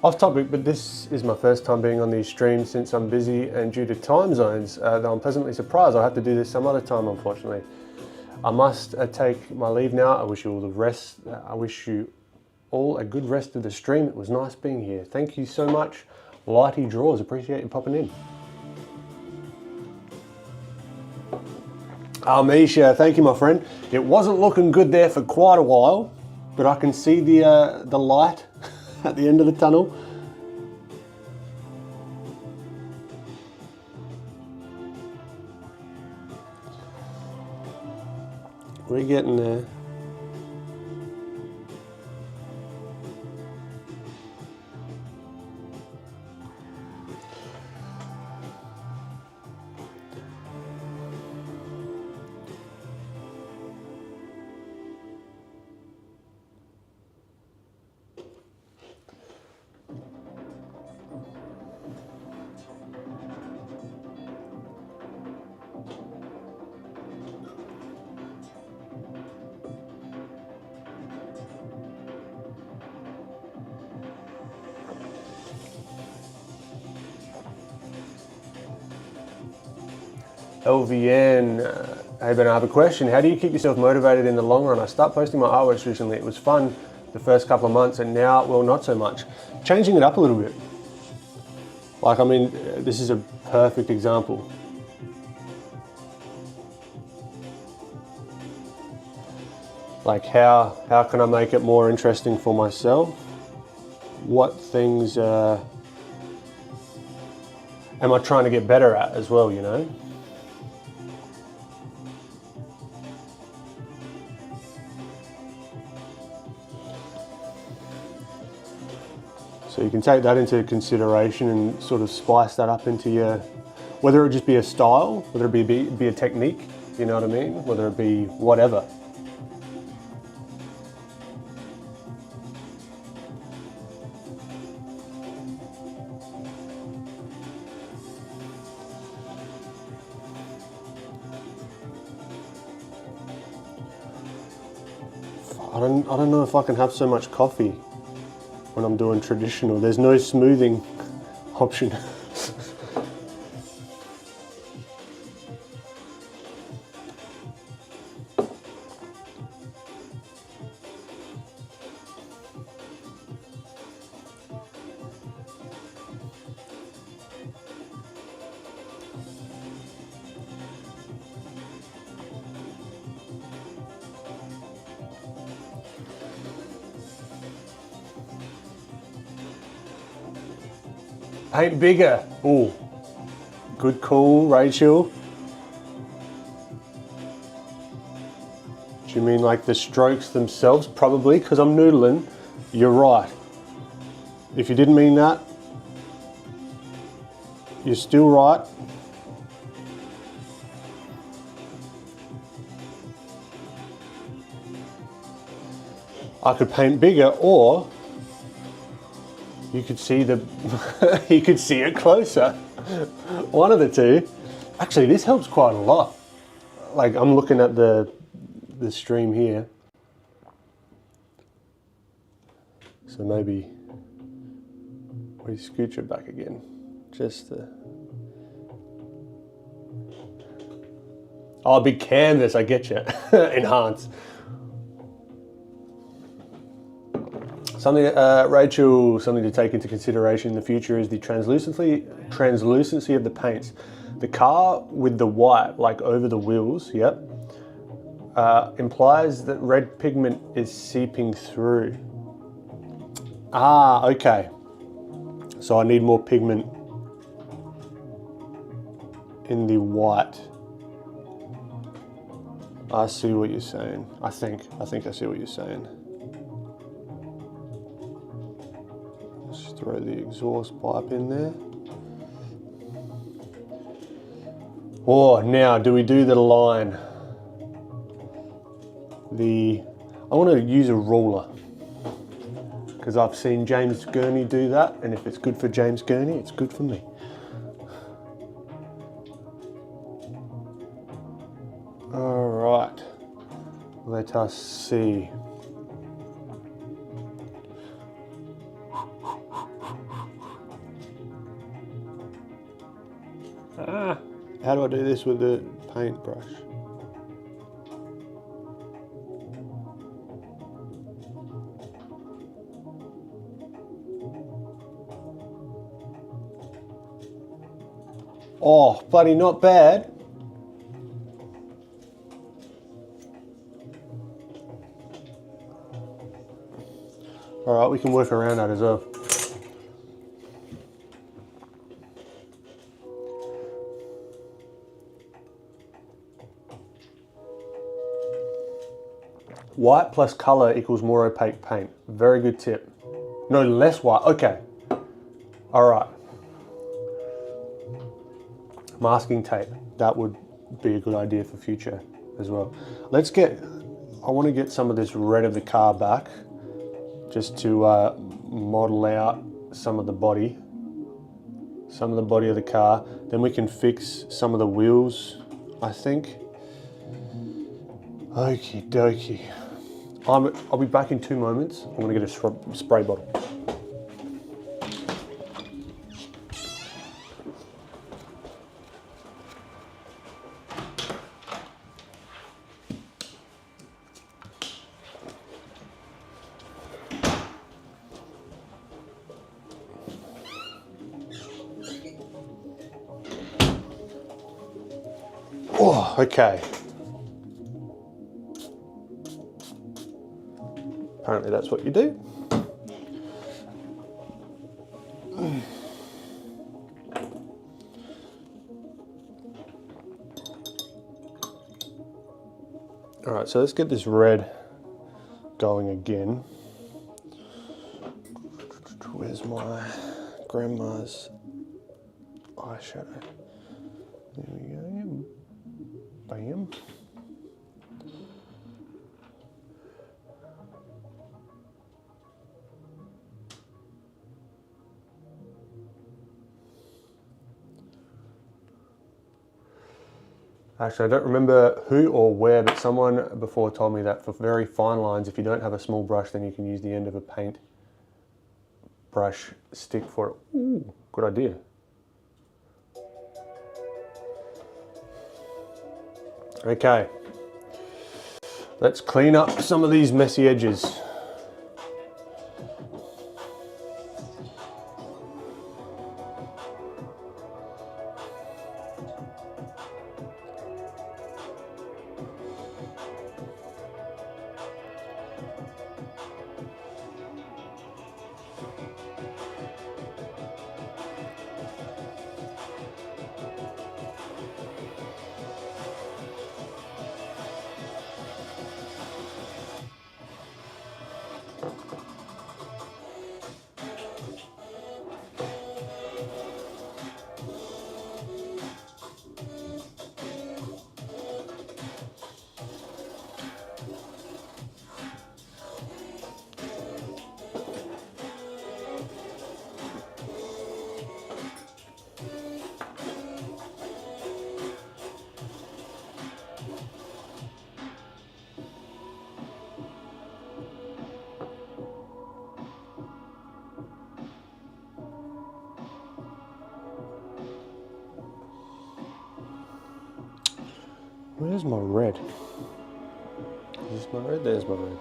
Off topic, but this is my first time being on these streams since I'm busy, and due to time zones, though I'm pleasantly surprised I'll have to do this some other time, unfortunately. I must take my leave now. I wish you all the rest. I wish you all a good rest of the stream. It was nice being here. Thank you so much. Lighty Draws, appreciate you popping in. Misha, thank you, my friend. It wasn't looking good there for quite a while, but I can see the light at the end of the tunnel. We're getting there. LVN, hey Ben, I have a question. How do you keep yourself motivated in the long run? I started posting my artworks recently. It was fun the first couple of months, and now, well, not so much. Changing it up a little bit. Like, I mean, this is a perfect example. Like, how can I make it more interesting for myself? What things am I trying to get better at as well, you know? So you can take that into consideration and sort of spice that up into your, whether it just be a style, whether it be a technique, you know what I mean? Whether it be whatever. I don't know if I can have so much coffee when I'm doing traditional. There's no smoothing option. Paint bigger. Ooh, good call, Rachel. Do you mean like the strokes themselves? Probably, because I'm noodling. You're right. If you didn't mean that, you're still right. I could paint bigger, or you could see the you could see it closer. One of the two. Actually, this helps quite a lot. Like, I'm looking at the stream here. So maybe we scooch it back again. Just to... Oh, big canvas, I get you. Enhance. Something, Rachel, something to take into consideration in the future is the translucency of the paints. The car with the white, like over the wheels, yep, implies that red pigment is seeping through. Ah, okay. So I need more pigment in the white. I see what you're saying. I think I see what you're saying. Let's throw the exhaust pipe in there. Oh, now do we do the line? I want to use a ruler, because I've seen James Gurney do that, and if it's good for James Gurney, it's good for me. All right, let us see. How do I do this with the paintbrush? Oh, bloody not bad. All right, we can work around that as well. White plus color equals more opaque paint. Very good tip. No, less white. Okay. All right. Masking tape. That would be a good idea for future as well. Let's get, I want to get some of this red of the car back, just to model out some of the body of the car. Then we can fix some of the wheels, I think. Okie dokie. I'll be back in 2 moments. I'm gonna get a spray bottle. Oh, okay. Apparently that's what you do. All right, so let's get this red going again. Where's my grandma's eyeshadow? There we go. Bam. Actually, I don't remember who or where, but someone before told me that for very fine lines, if you don't have a small brush, then you can use the end of a paint brush stick for it. Ooh, good idea. Okay, let's clean up some of these messy edges. Where's my red? Is this my red? There's my red.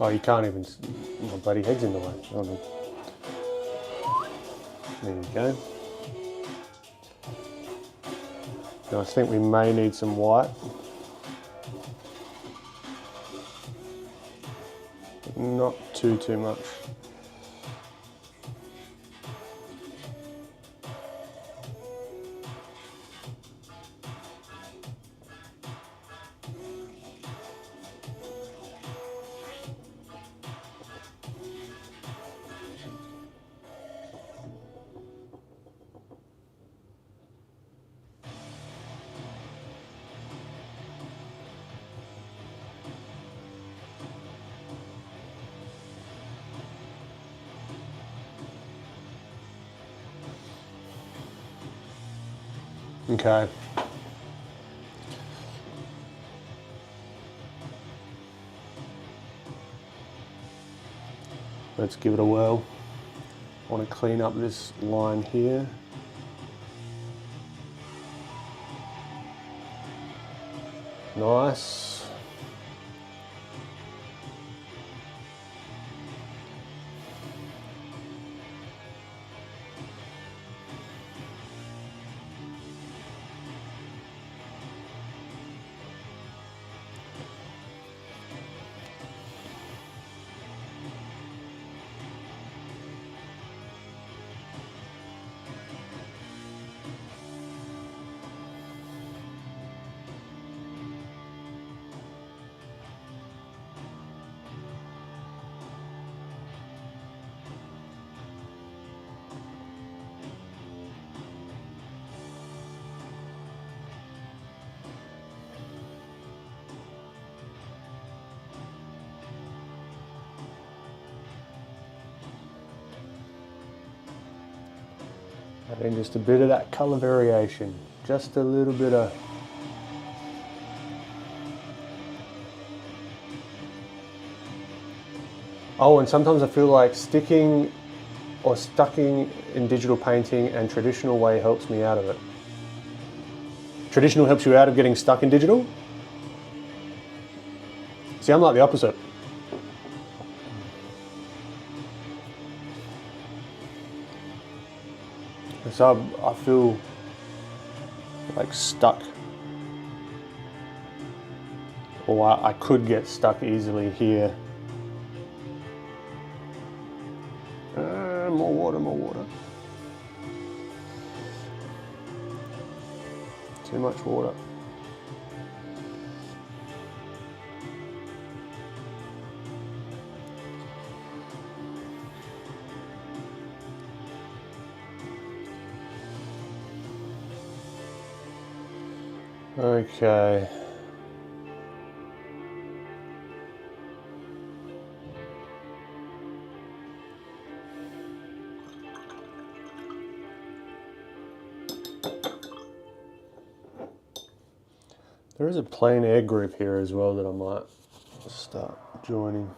Oh, you can't even, my bloody head's in the way. Oh, no. There you go. Now I think we may need some white. But not too much. Okay. Let's give it a whirl. I want to clean up this line here. Nice. And just a bit of that color variation, just a little bit of. Oh, and sometimes I feel like sticking or stucking in digital painting and traditional way helps me out of it. Traditional helps you out of getting stuck in digital? See, I'm like the opposite. So I feel like stuck, or I could get stuck easily here. More water, more water. Too much water. Okay. There is a plain air group here as well that I might start joining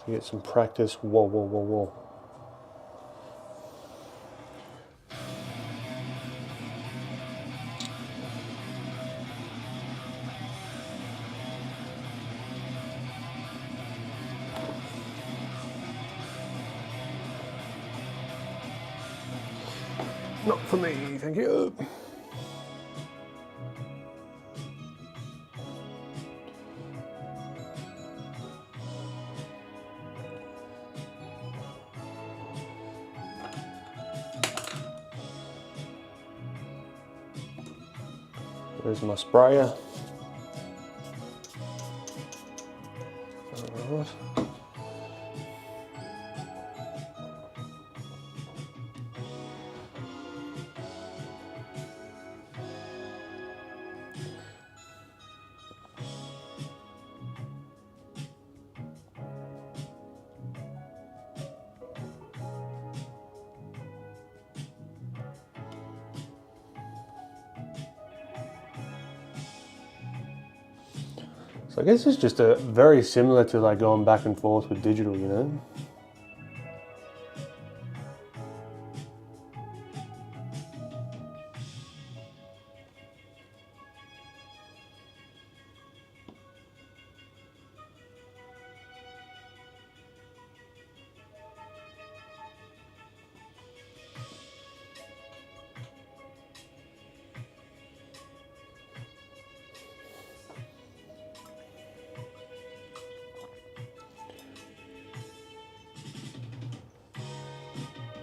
to get some practice. Whoa, whoa, whoa, whoa. Not for me, thank you. There's my sprayer. All right. So I guess it's just a very similar to like going back and forth with digital, you know?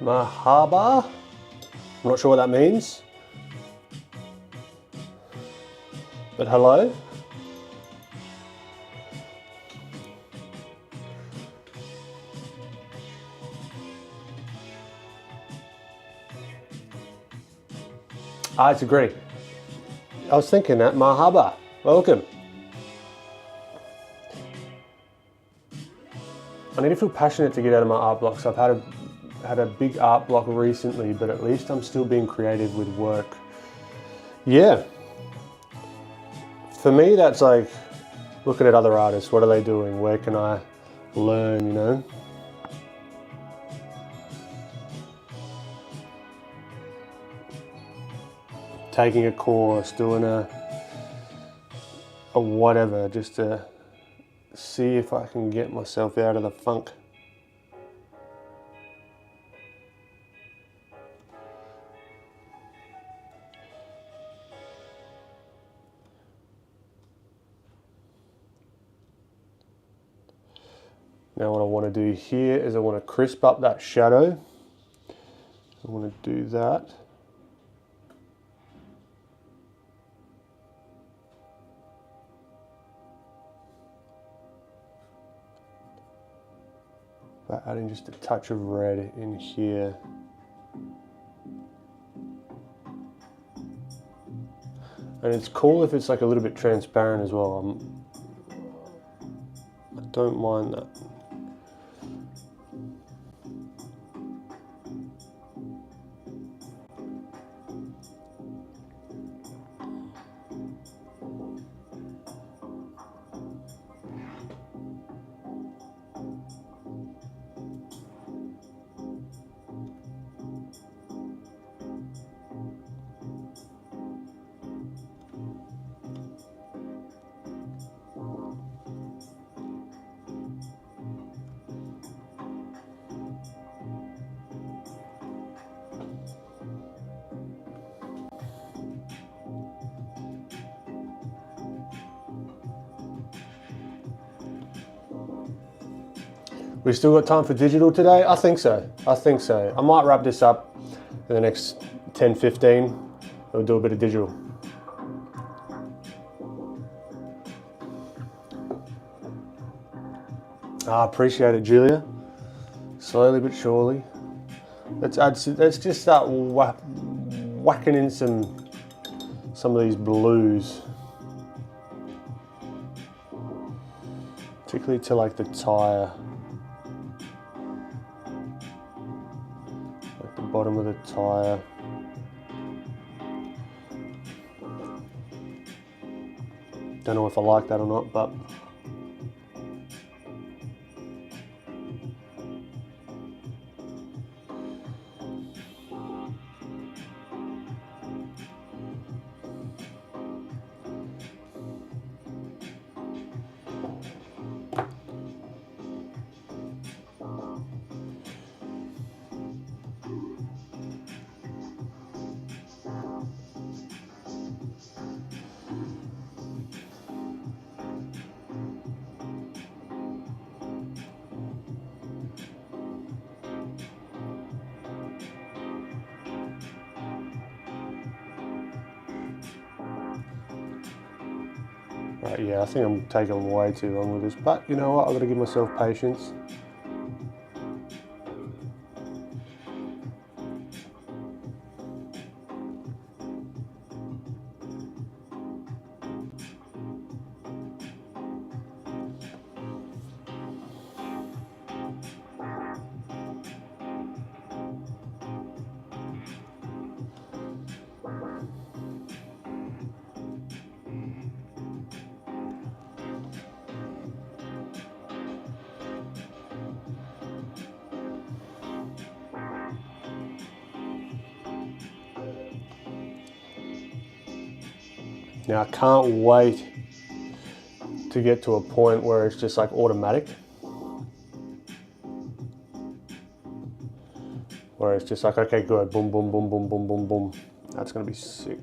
Mahaba. I'm not sure what that means, but hello. Ah, it's a Greek. I was thinking that. Mahaba. Welcome. I need to feel passionate to get out of my art blocks. I've had a big art block recently, but at least I'm still being creative with work. Yeah. For me, that's like looking at other artists. What are they doing? Where can I learn, you know? Taking a course, doing a whatever, just to see if I can get myself out of the funk. Now what I want to do here is I want to crisp up that shadow. I want to do that. By adding just a touch of red in here. And it's cool if it's like a little bit transparent as well. I don't mind that. We still got time for digital today? I think so. I think so. I might wrap this up in the next 10, 15. We'll do a bit of digital. I appreciate it, Julia. Slowly but surely. Let's just start whacking in some of these blues. Particularly to like the tire. Like the bottom of the tire. Don't know if I like that or not, but right, yeah, I think I'm taking way too long with this, but you know what, I've got to give myself patience. Now I can't wait to get to a point where it's just like automatic. Where it's just like, okay, good, boom, boom, boom, boom, boom, boom, boom. That's gonna be sick.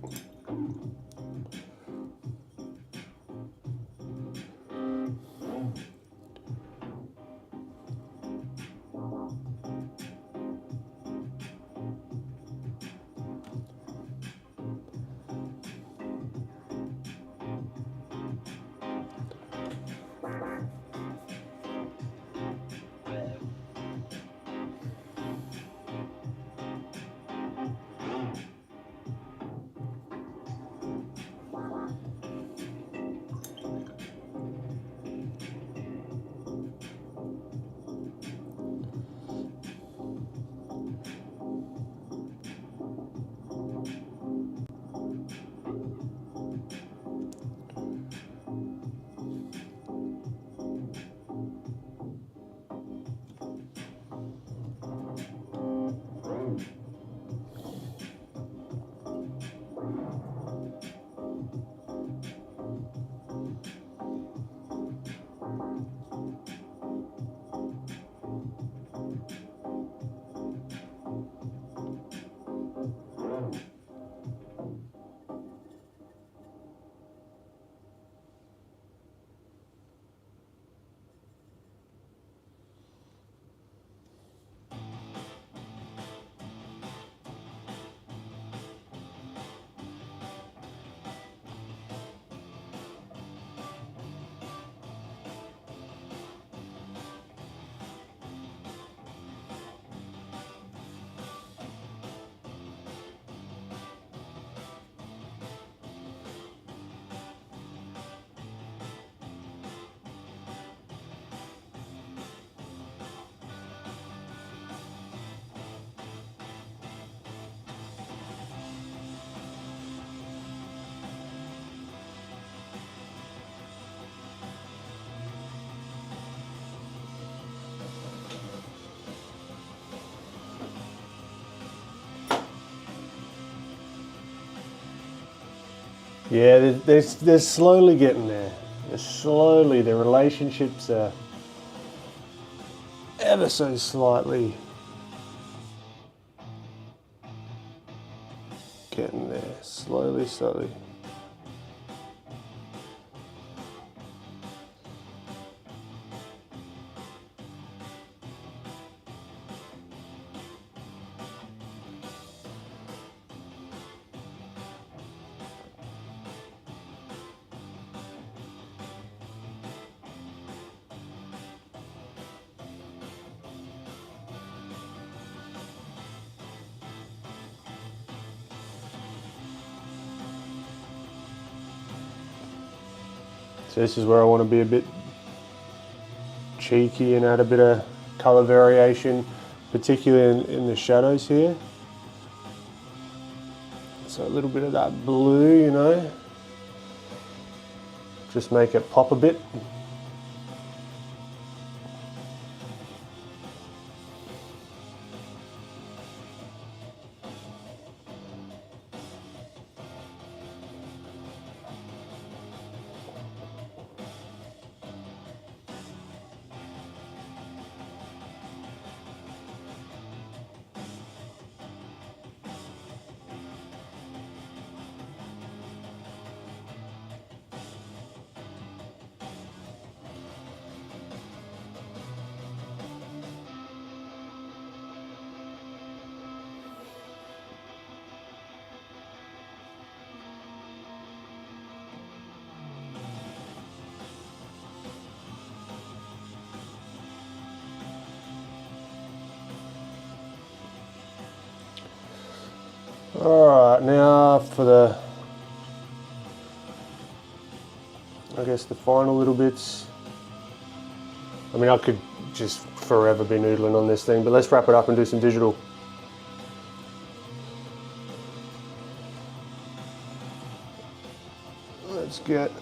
Yeah, they're slowly getting there. They're slowly, the relationships are ever so slightly getting there. Slowly, slowly. So this is where I want to be a bit cheeky and add a bit of color variation, particularly in the shadows here. So a little bit of that blue, you know, just make it pop a bit. Alright, now for the, I guess the final little bits. I mean, I could just forever be noodling on this thing, but let's wrap it up and do some digital. Let's get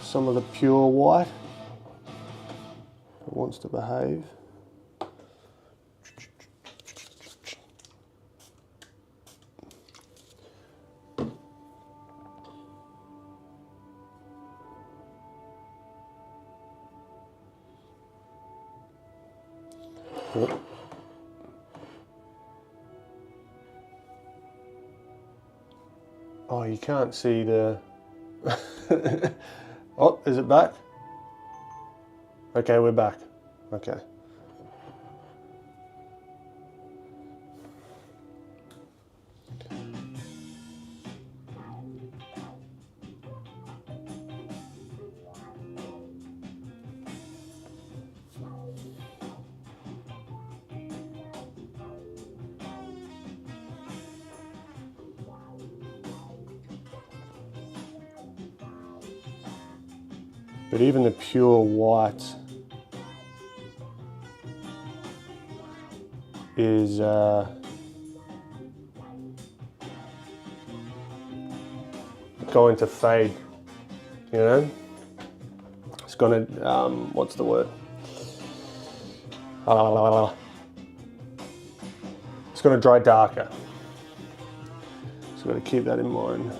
some of the pure white. It wants to behave. Oh, you can't see the... Oh, is it back? Okay, we're back. Okay. But even the pure white is going to fade, you know? It's gonna, what's the word? It's gonna dry darker. So we've got to keep that in mind.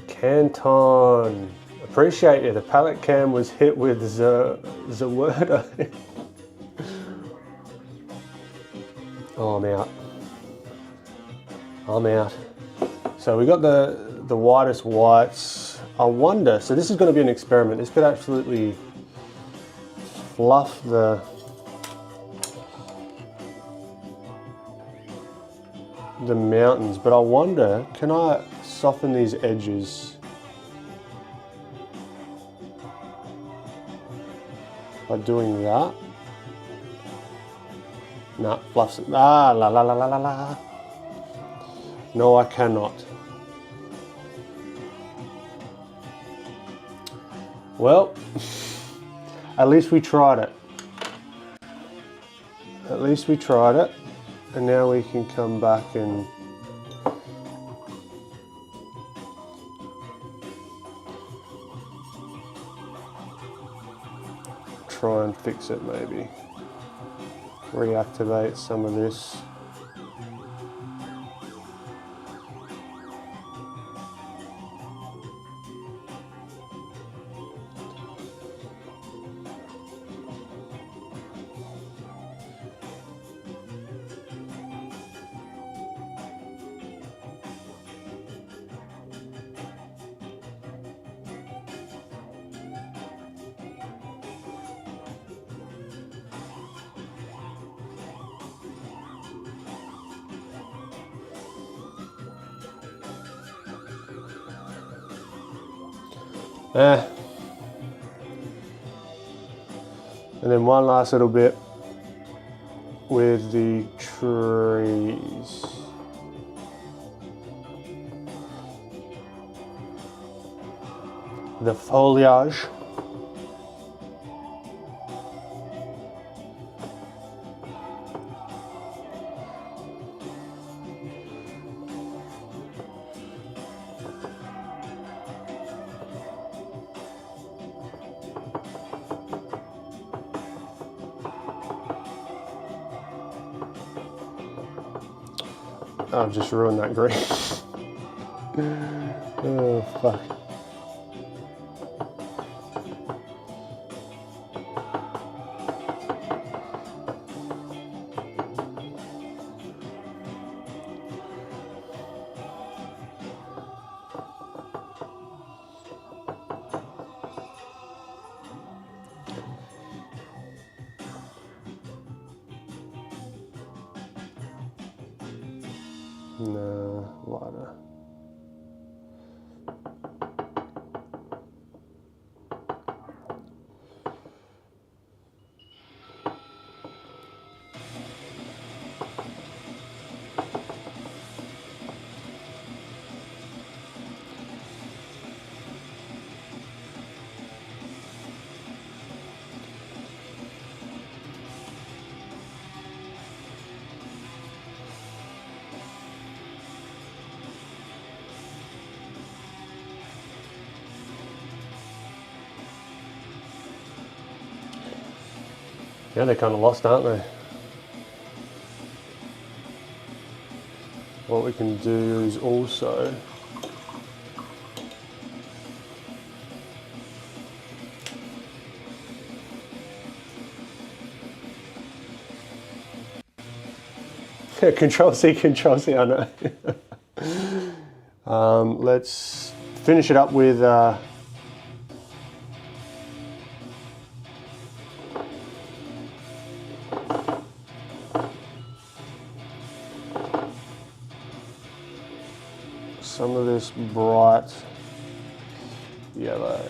Canton, appreciate you. The palette cam was hit with the word. Oh, I'm out. I'm out. So we got the whitest whites. I wonder, so this is going to be an experiment. This could absolutely fluff the mountains, but I wonder, can I soften these edges by doing that? No, fluffs it. Ah, la la la la la la. No, I cannot. Well, at least we tried it. At least we tried it. And now we can come back and try and fix it maybe. Reactivate some of this. And then one last little bit with the trees. The foliage. I've just ruined that green. Oh, fuck. No, lighter. Yeah, they're kind of lost, aren't they? What we can do is also Control C, I know. Let's finish it up with some of this bright yellow.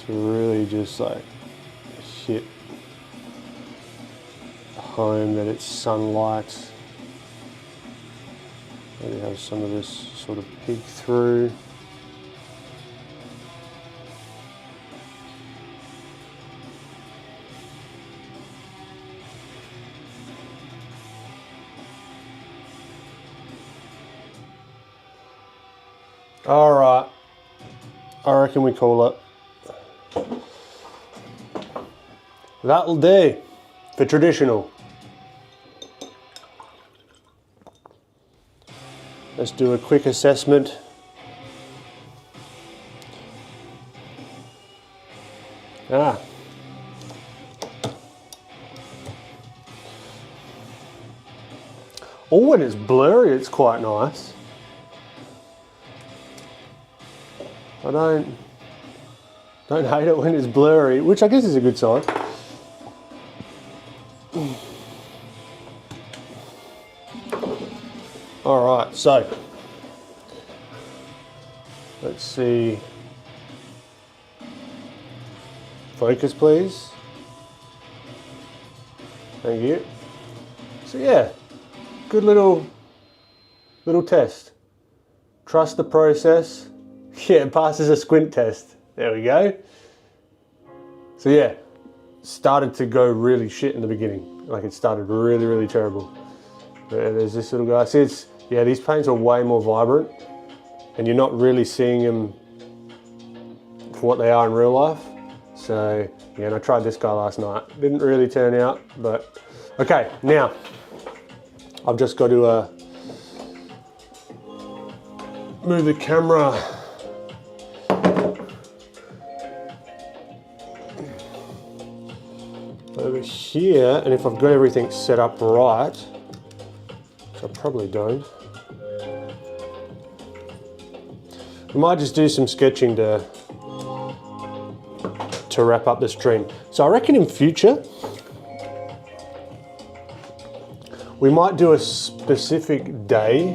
To really just like hit home that it's sunlight. Maybe have some of this sort of peek through. All right, I reckon we call it. That'll do for traditional. Let's do a quick assessment. Oh, when it's blurry, it's quite nice. I don't hate it when it's blurry, which I guess is a good sign. All right, so let's see. Focus, please. Thank you. So yeah, good little test. Trust the process. Yeah, it passes a squint test. There we go. So yeah, started to go really shit in the beginning. Like it started really, really terrible. There's this little guy. See, these paints are way more vibrant and you're not really seeing them for what they are in real life. So yeah, and I tried this guy last night. Didn't really turn out, but okay, now I've just got to move the camera over here, and if I've got everything set up right, which I probably don't, I might just do some sketching to wrap up the stream. So I reckon in future, we might do a specific day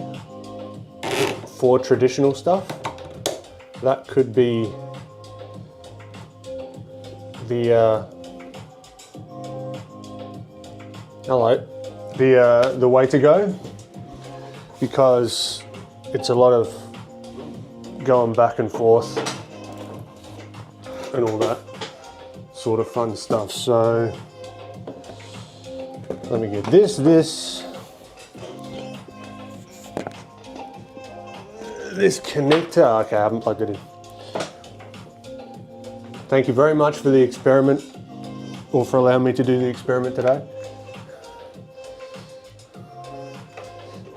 for traditional stuff. That could be the the way to go, because it's a lot of going back and forth and all that sort of fun stuff. So let me get this connector. Okay, I haven't plugged it in. Thank you very much for the experiment, or for allowing me to do the experiment today.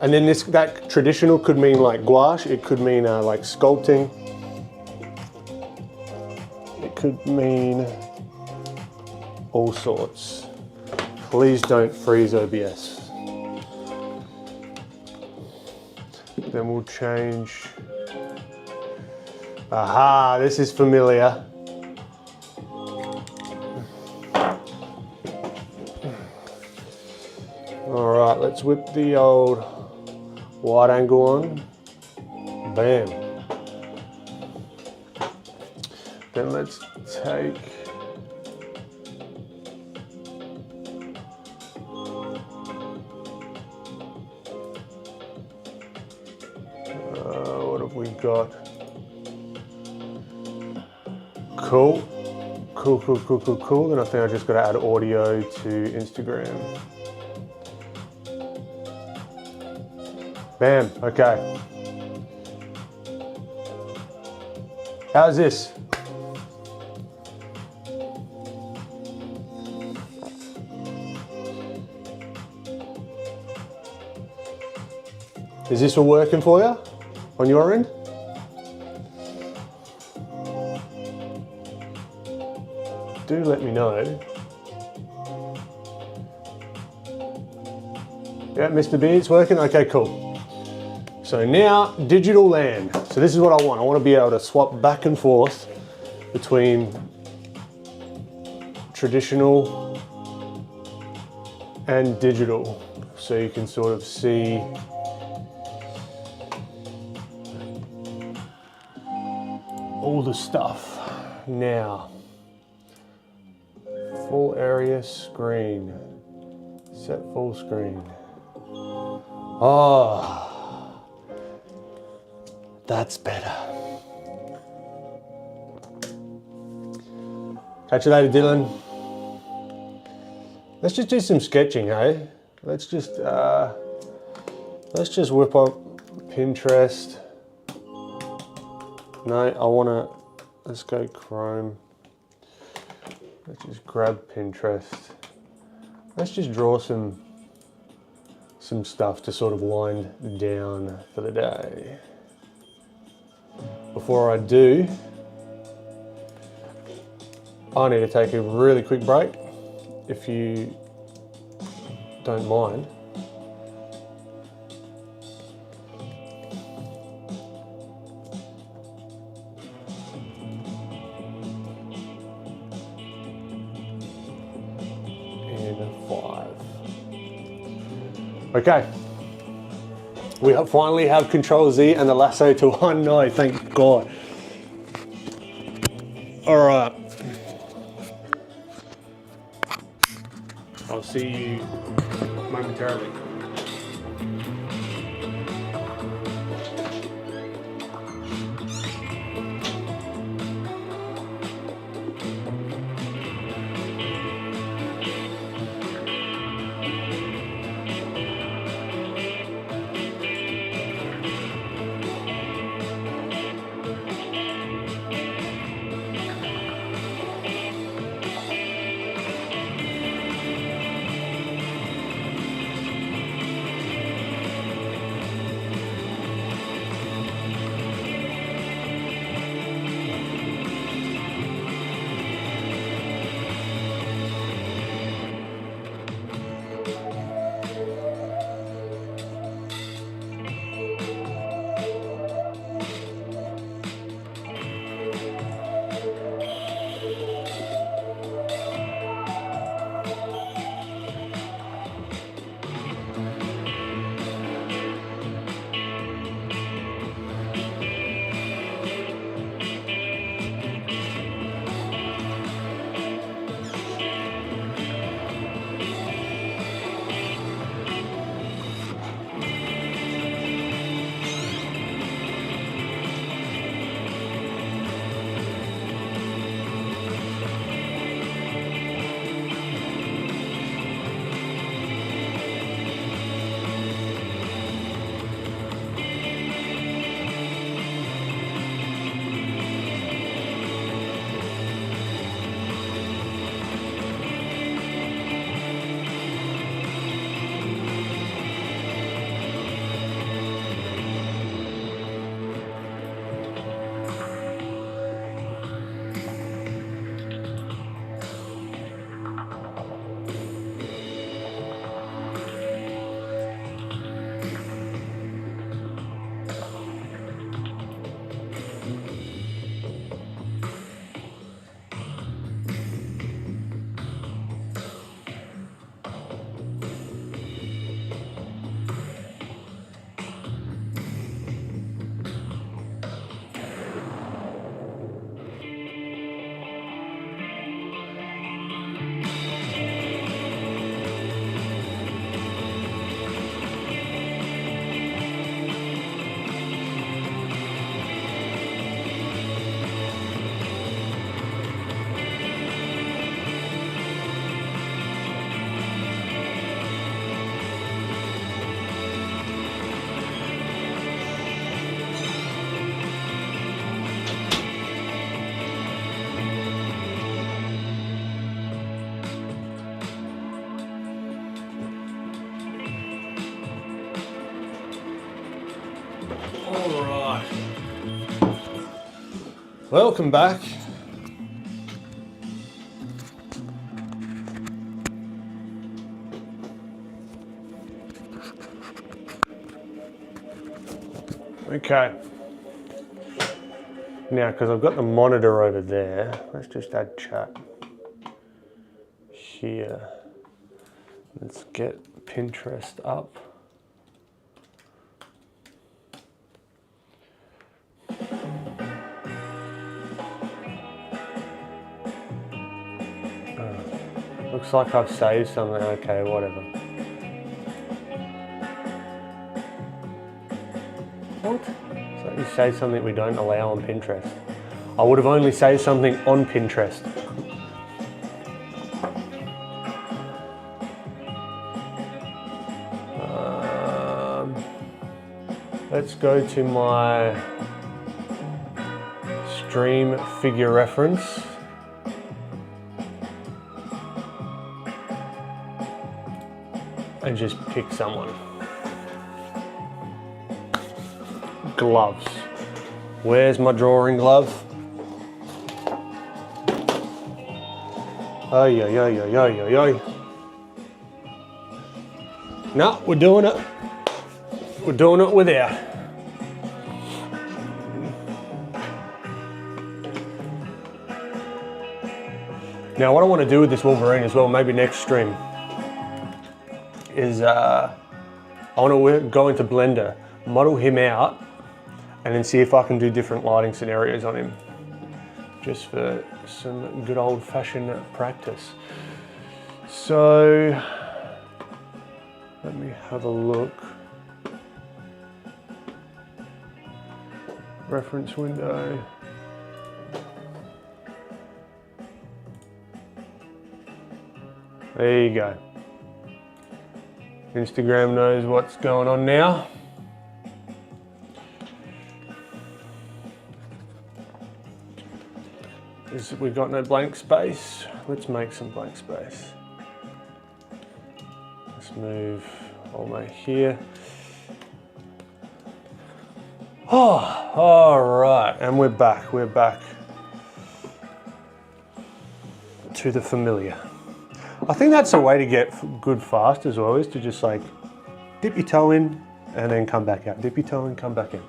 And then that traditional could mean like gouache, it could mean like sculpting, it could mean all sorts. Please don't freeze OBS. Then we'll change. Aha, this is familiar. All right, let's whip the old wide angle on. Bam. Then let's take what have we got? Cool. Cool. Then I think I just got to add audio to Instagram. Bam, okay. How's this? Is this all working for you on your end? Do let me know. Yeah, Mr. B, it's working? Okay, cool. So now, digital land. So this is what I want. I want to be able to swap back and forth between traditional and digital. So you can sort of see all the stuff. Now, full area screen, set full screen. Oh, that's better. Catch you later, Dylan. Let's just do some sketching, hey? Let's just whip up Pinterest. No, let's go Chrome. Let's just grab Pinterest. Let's just draw some stuff to sort of wind down for the day. Before I do, I need to take a really quick break, if you don't mind. Okay, we finally have Control Z and the lasso to one. No, thank God. All right, I'll see you momentarily. All right. Welcome back. Okay. Now, because I've got the monitor over there, let's just add chat here. Let's get Pinterest up. Looks like I've saved something. Okay, whatever. What? So you say something we don't allow on Pinterest. I would have only saved something on Pinterest. Let's go to my stream figure reference. And just pick someone. Gloves. Where's my drawing glove? Ay, ay, ay, ay, ay, ay, ay. No, we're doing it. We're doing it without. Now, what I want to do with this Wolverine as well, maybe next stream, is I want to go into Blender, model him out, and then see if I can do different lighting scenarios on him, just for some good old-fashioned practice. So let me have a look. Reference window. There you go. Instagram knows what's going on now. We've got no blank space. Let's make some blank space. Let's move all the way here. Oh, all right, and we're back. We're back to the familiar. I think that's a way to get good fast as well, is to just like dip your toe in and then come back out. Dip your toe in, come back in.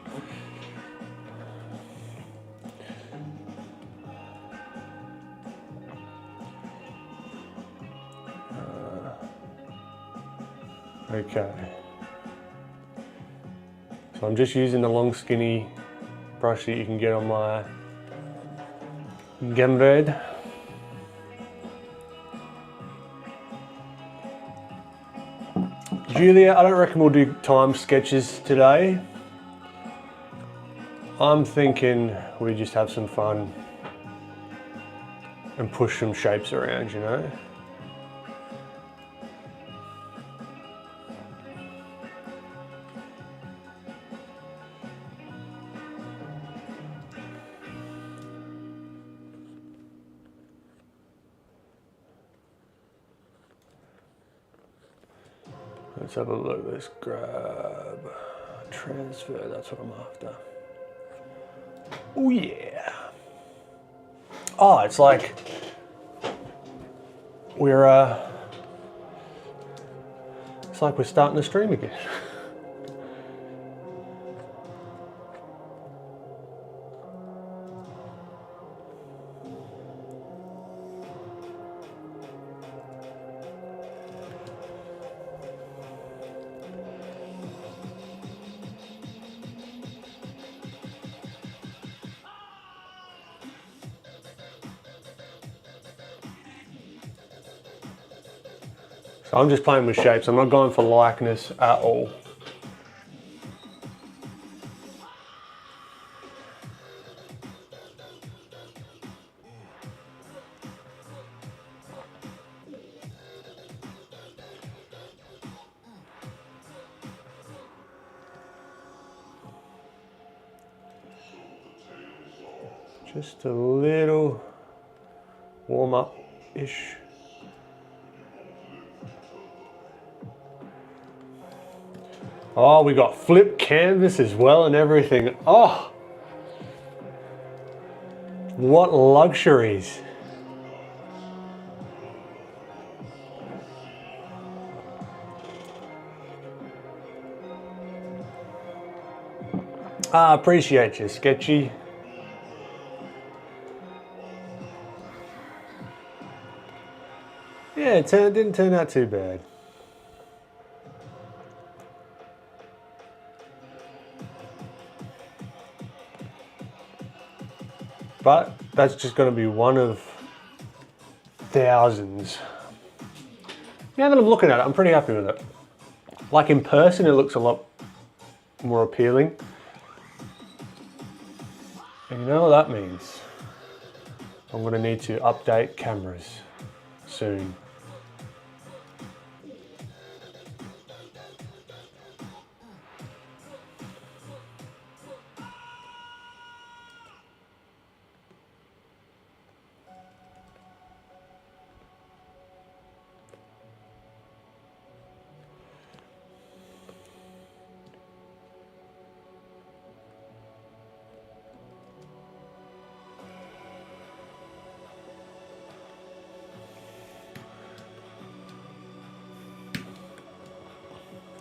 Okay. So I'm just using the long skinny brush that you can get on my Gumroad. Julia, I don't reckon we'll do time sketches today. I'm thinking we just have some fun and push some shapes around, you know? Let's have a look. Let's grab transfer. That's what I'm after. Oh yeah. Oh, it's like we're it's like we're starting to stream again. So I'm just playing with shapes. I'm not going for likeness at all. Just a little warm-up-ish. Oh, we got flip canvas as well and everything. Oh, what luxuries. I appreciate you, Sketchy. Yeah, it didn't turn out too bad. But that's just going to be one of thousands. Now that I'm looking at it, I'm pretty happy with it. Like in person, it looks a lot more appealing. And you know what that means? I'm going to need to update cameras soon.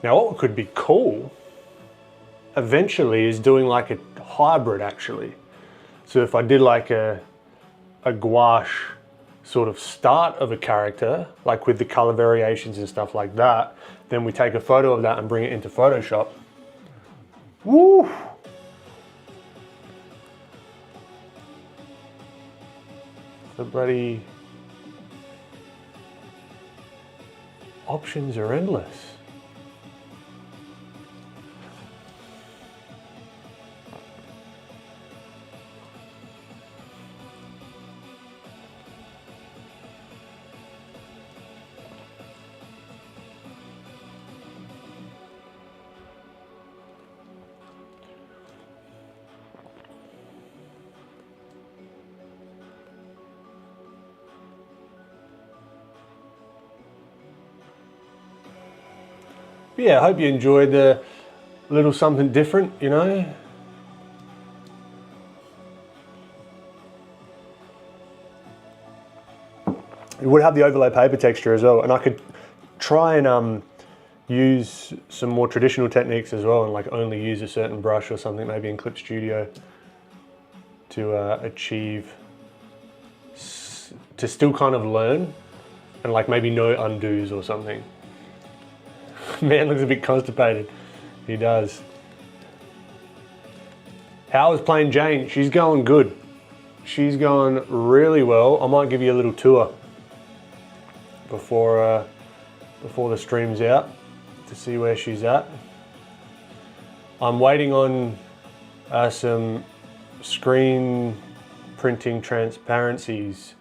Now what could be cool eventually is doing like a hybrid actually. So if I did like a gouache sort of start of a character, like with the color variations and stuff like that, then we take a photo of that and bring it into Photoshop. Woo! The bloody options are endless. Yeah, I hope you enjoyed the little something different, you know. It would have the overlay paper texture as well, and I could try and use some more traditional techniques as well, and like only use a certain brush or something, maybe in Clip Studio, to achieve, to still kind of learn, and like maybe no undos or something. Man looks a bit constipated. He does. How is playing Jane? She's going good. She's going really well. I might give you a little tour before the stream's out to see where she's at. I'm waiting on some screen printing transparencies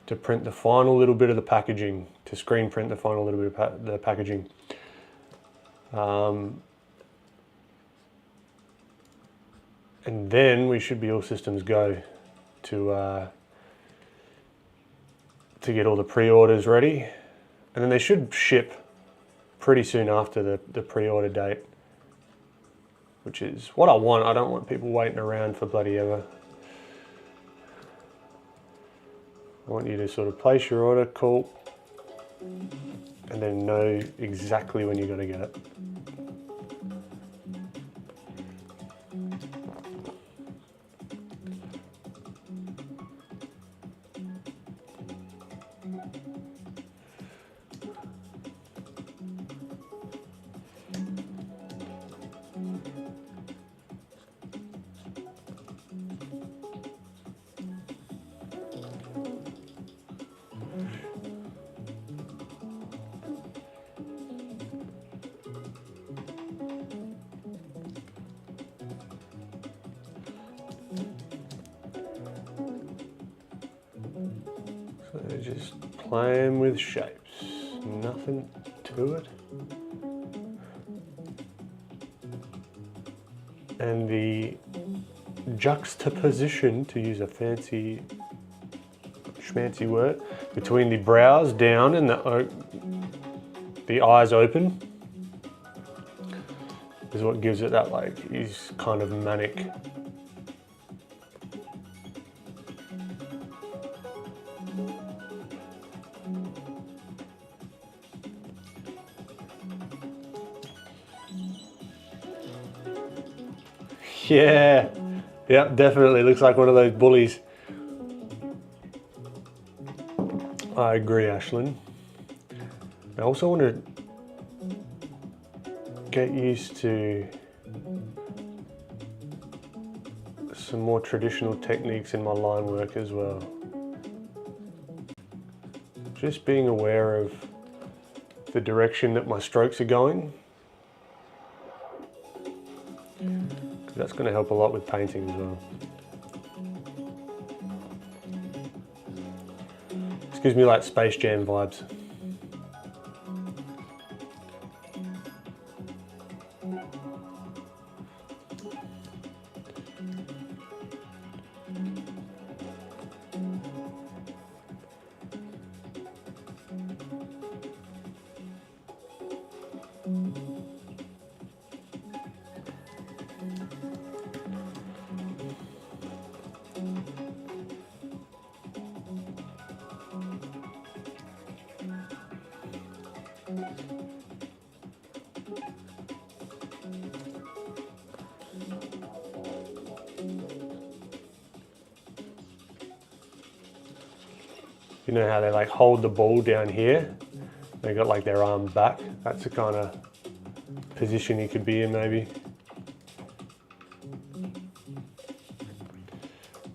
to print the final little bit of the packaging, to screen print the final little bit of the packaging. And then we should be all systems go to get all the pre-orders ready, and then they should ship pretty soon after the pre-order date, which is what I want. I don't want people waiting around for bloody ever. I want you to sort of place your order, call, and then know exactly when you're going to get it. So just playing with shapes, nothing to it. And the juxtaposition, to use a fancy schmancy word, between the brows down and the eyes open is what gives it that, like, he's kind of manic. Yeah, yeah, definitely looks like one of those bullies. I agree, Ashlyn. I also want to get used to some more traditional techniques in my line work as well. Just being aware of the direction that my strokes are going. That's going to help a lot with painting as well. This gives me like Space Jam vibes. You know how they like hold the ball down here? They got like their arm back. That's the kind of position you could be in maybe.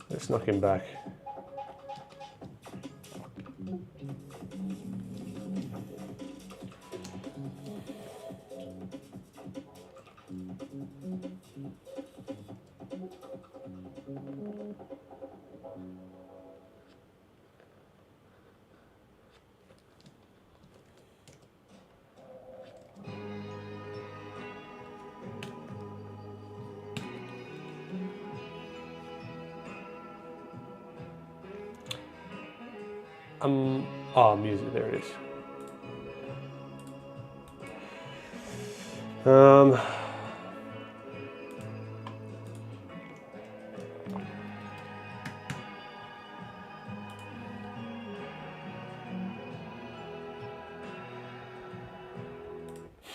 Let's knock him back. Oh, music, there it is.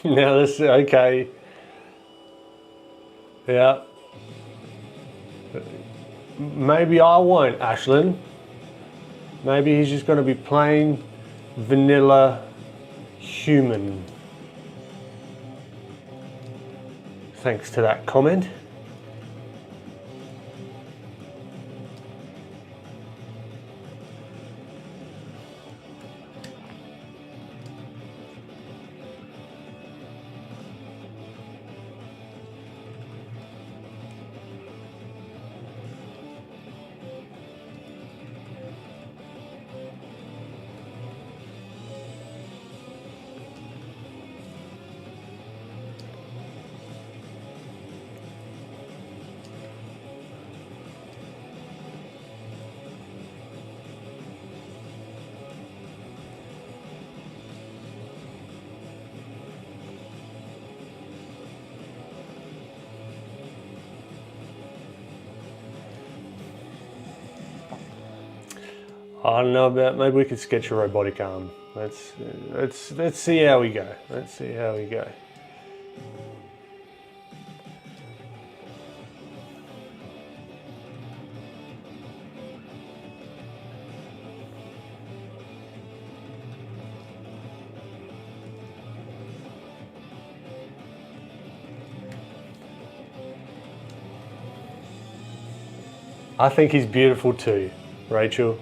Now this, okay. Yeah. Maybe I won't, Ashlyn. Maybe he's just going to be plain vanilla human. Thanks to that comment. I don't know about, maybe we could sketch a robotic arm. Let's see how we go. Let's see how we go. I think he's beautiful too, Rachel.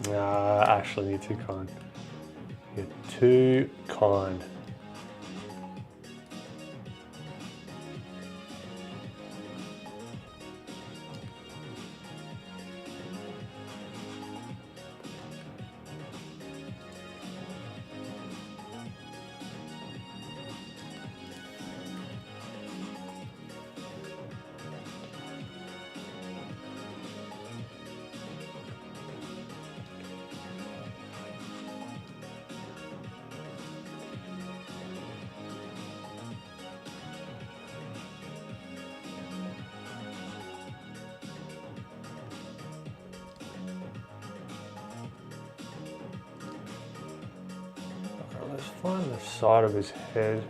Ashley, you're too kind. You're too kind. Let's find the side of his head.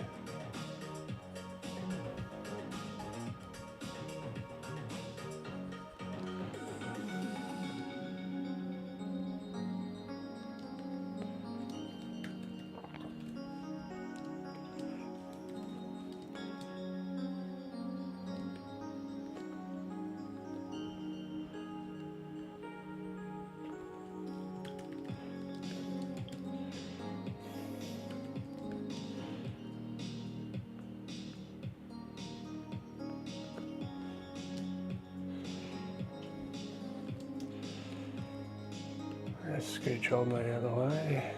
Let's scooch on that out of the way.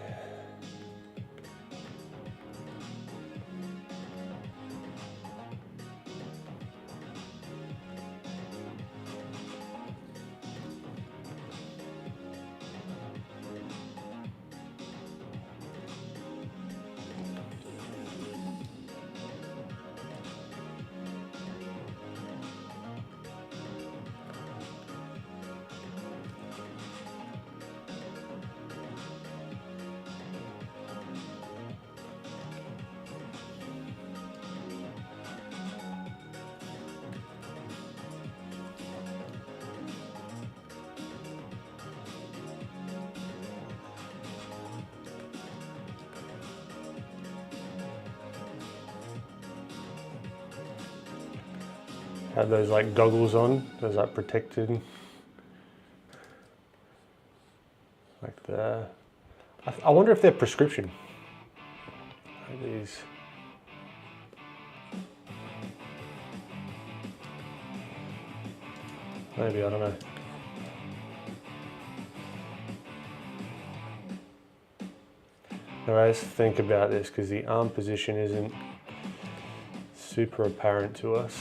Have those like goggles on, those like protected, like the. I wonder if they're prescription. These. Maybe, I don't know. Anyways, think about this because the arm position isn't super apparent to us.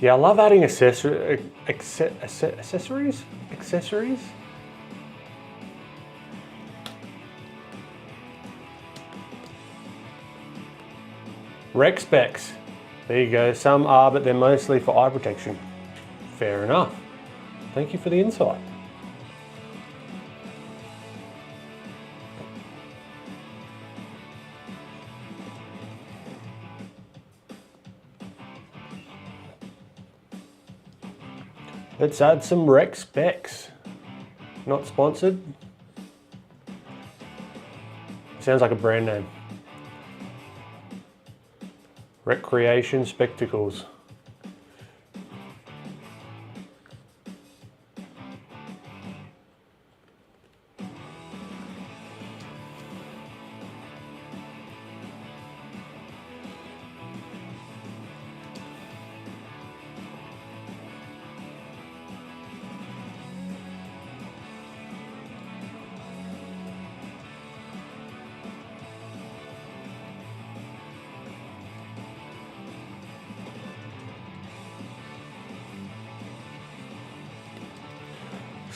Yeah, I love adding accessories. Rec specs. There you go. Some are, but they're mostly for eye protection. Fair enough. Thank you for the insight. Let's add some rec specs. Not sponsored. Sounds like a brand name. Recreation spectacles.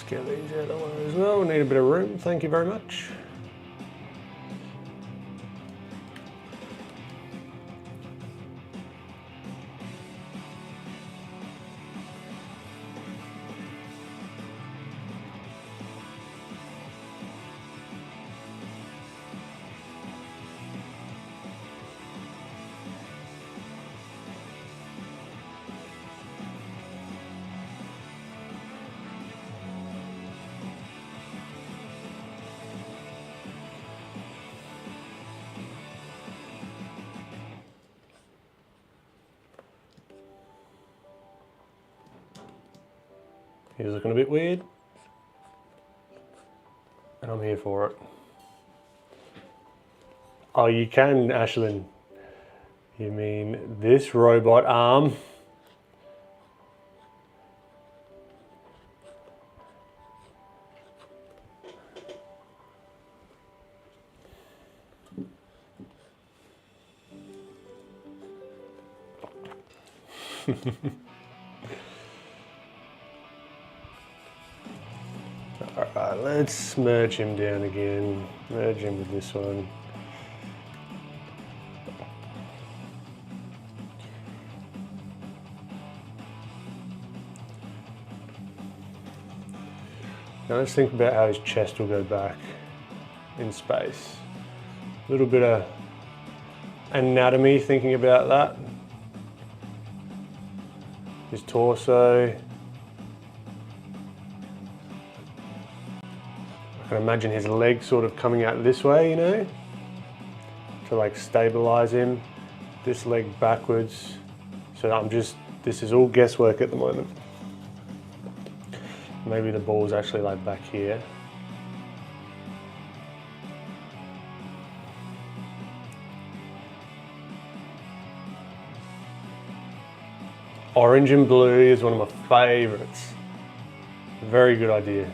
Get these out of the way as well. We need a bit of room. Thank you very much. He's looking a bit weird. And I'm here for it. Oh, you can, Ashlyn. You mean this robot arm? Alright, let's merge him down again. Merge him with this one. Now let's think about how his chest will go back in space. A little bit of anatomy thinking about that. His torso. I can imagine his legs sort of coming out this way, you know, to like stabilize him. This leg backwards. So this is all guesswork at the moment. Maybe the ball's actually like back here. Orange and blue is one of my favorites. Very good idea.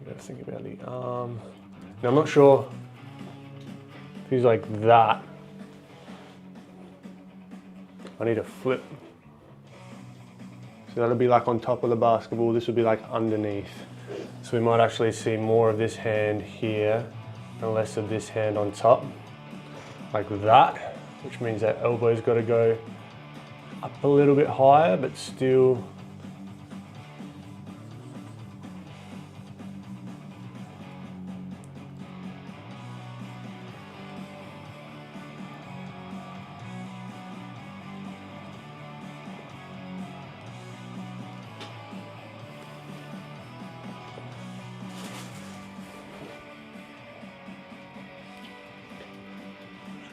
Let's think about the arm. Now I'm not sure if he's like that. I need a flip. So that'll be like on top of the basketball. This will be like underneath. So we might actually see more of this hand here and less of this hand on top. Like that, which means that elbow's got to go up a little bit higher, but still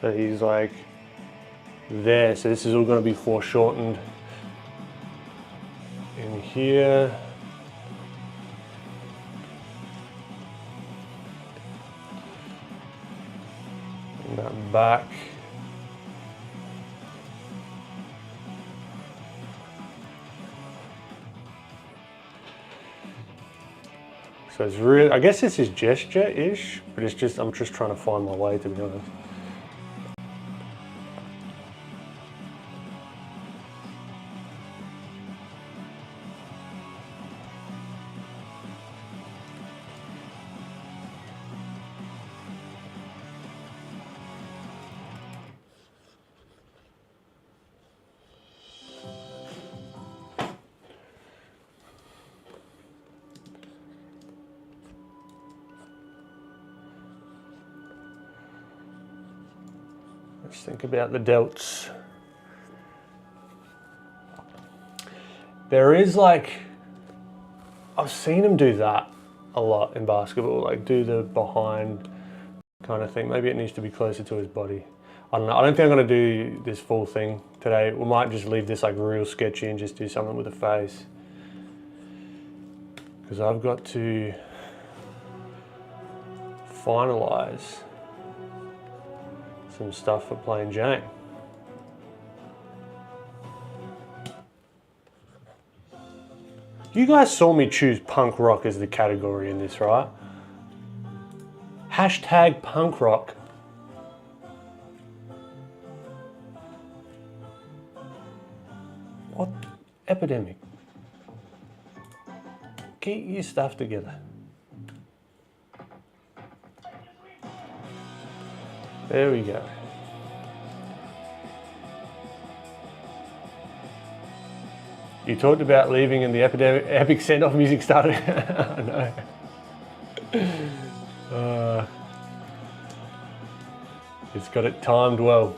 so he's like there, so this is all going to be foreshortened in here. And that back. So it's really, I guess this is gesture-ish, but it's just, I'm just trying to find my way, to be honest. Let's think about the delts. There is like, I've seen him do that a lot in basketball, like do the behind kind of thing. Maybe it needs to be closer to his body. I don't know. I don't think I'm gonna do this full thing today. We might just leave this like real sketchy and just do something with a face. Because I've got to finalize some stuff for Plain Jane. You guys saw me choose punk rock as the category in this, right? Hashtag punk rock. What epidemic? Get your stuff together. There we go. You talked about leaving and the epic send-off music started. I know. It's got it timed well.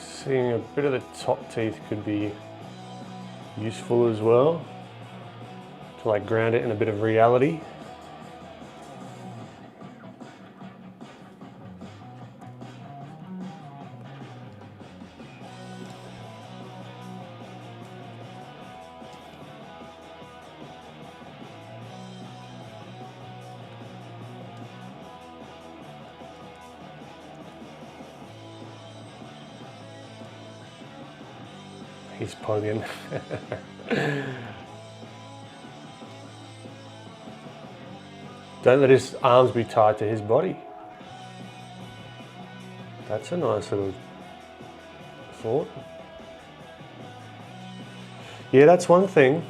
Seeing a bit of the top teeth could be useful as well, to like ground it in a bit of reality. He's pogging. Don't let his arms be tied to his body. That's a nice little thought. Yeah, that's one thing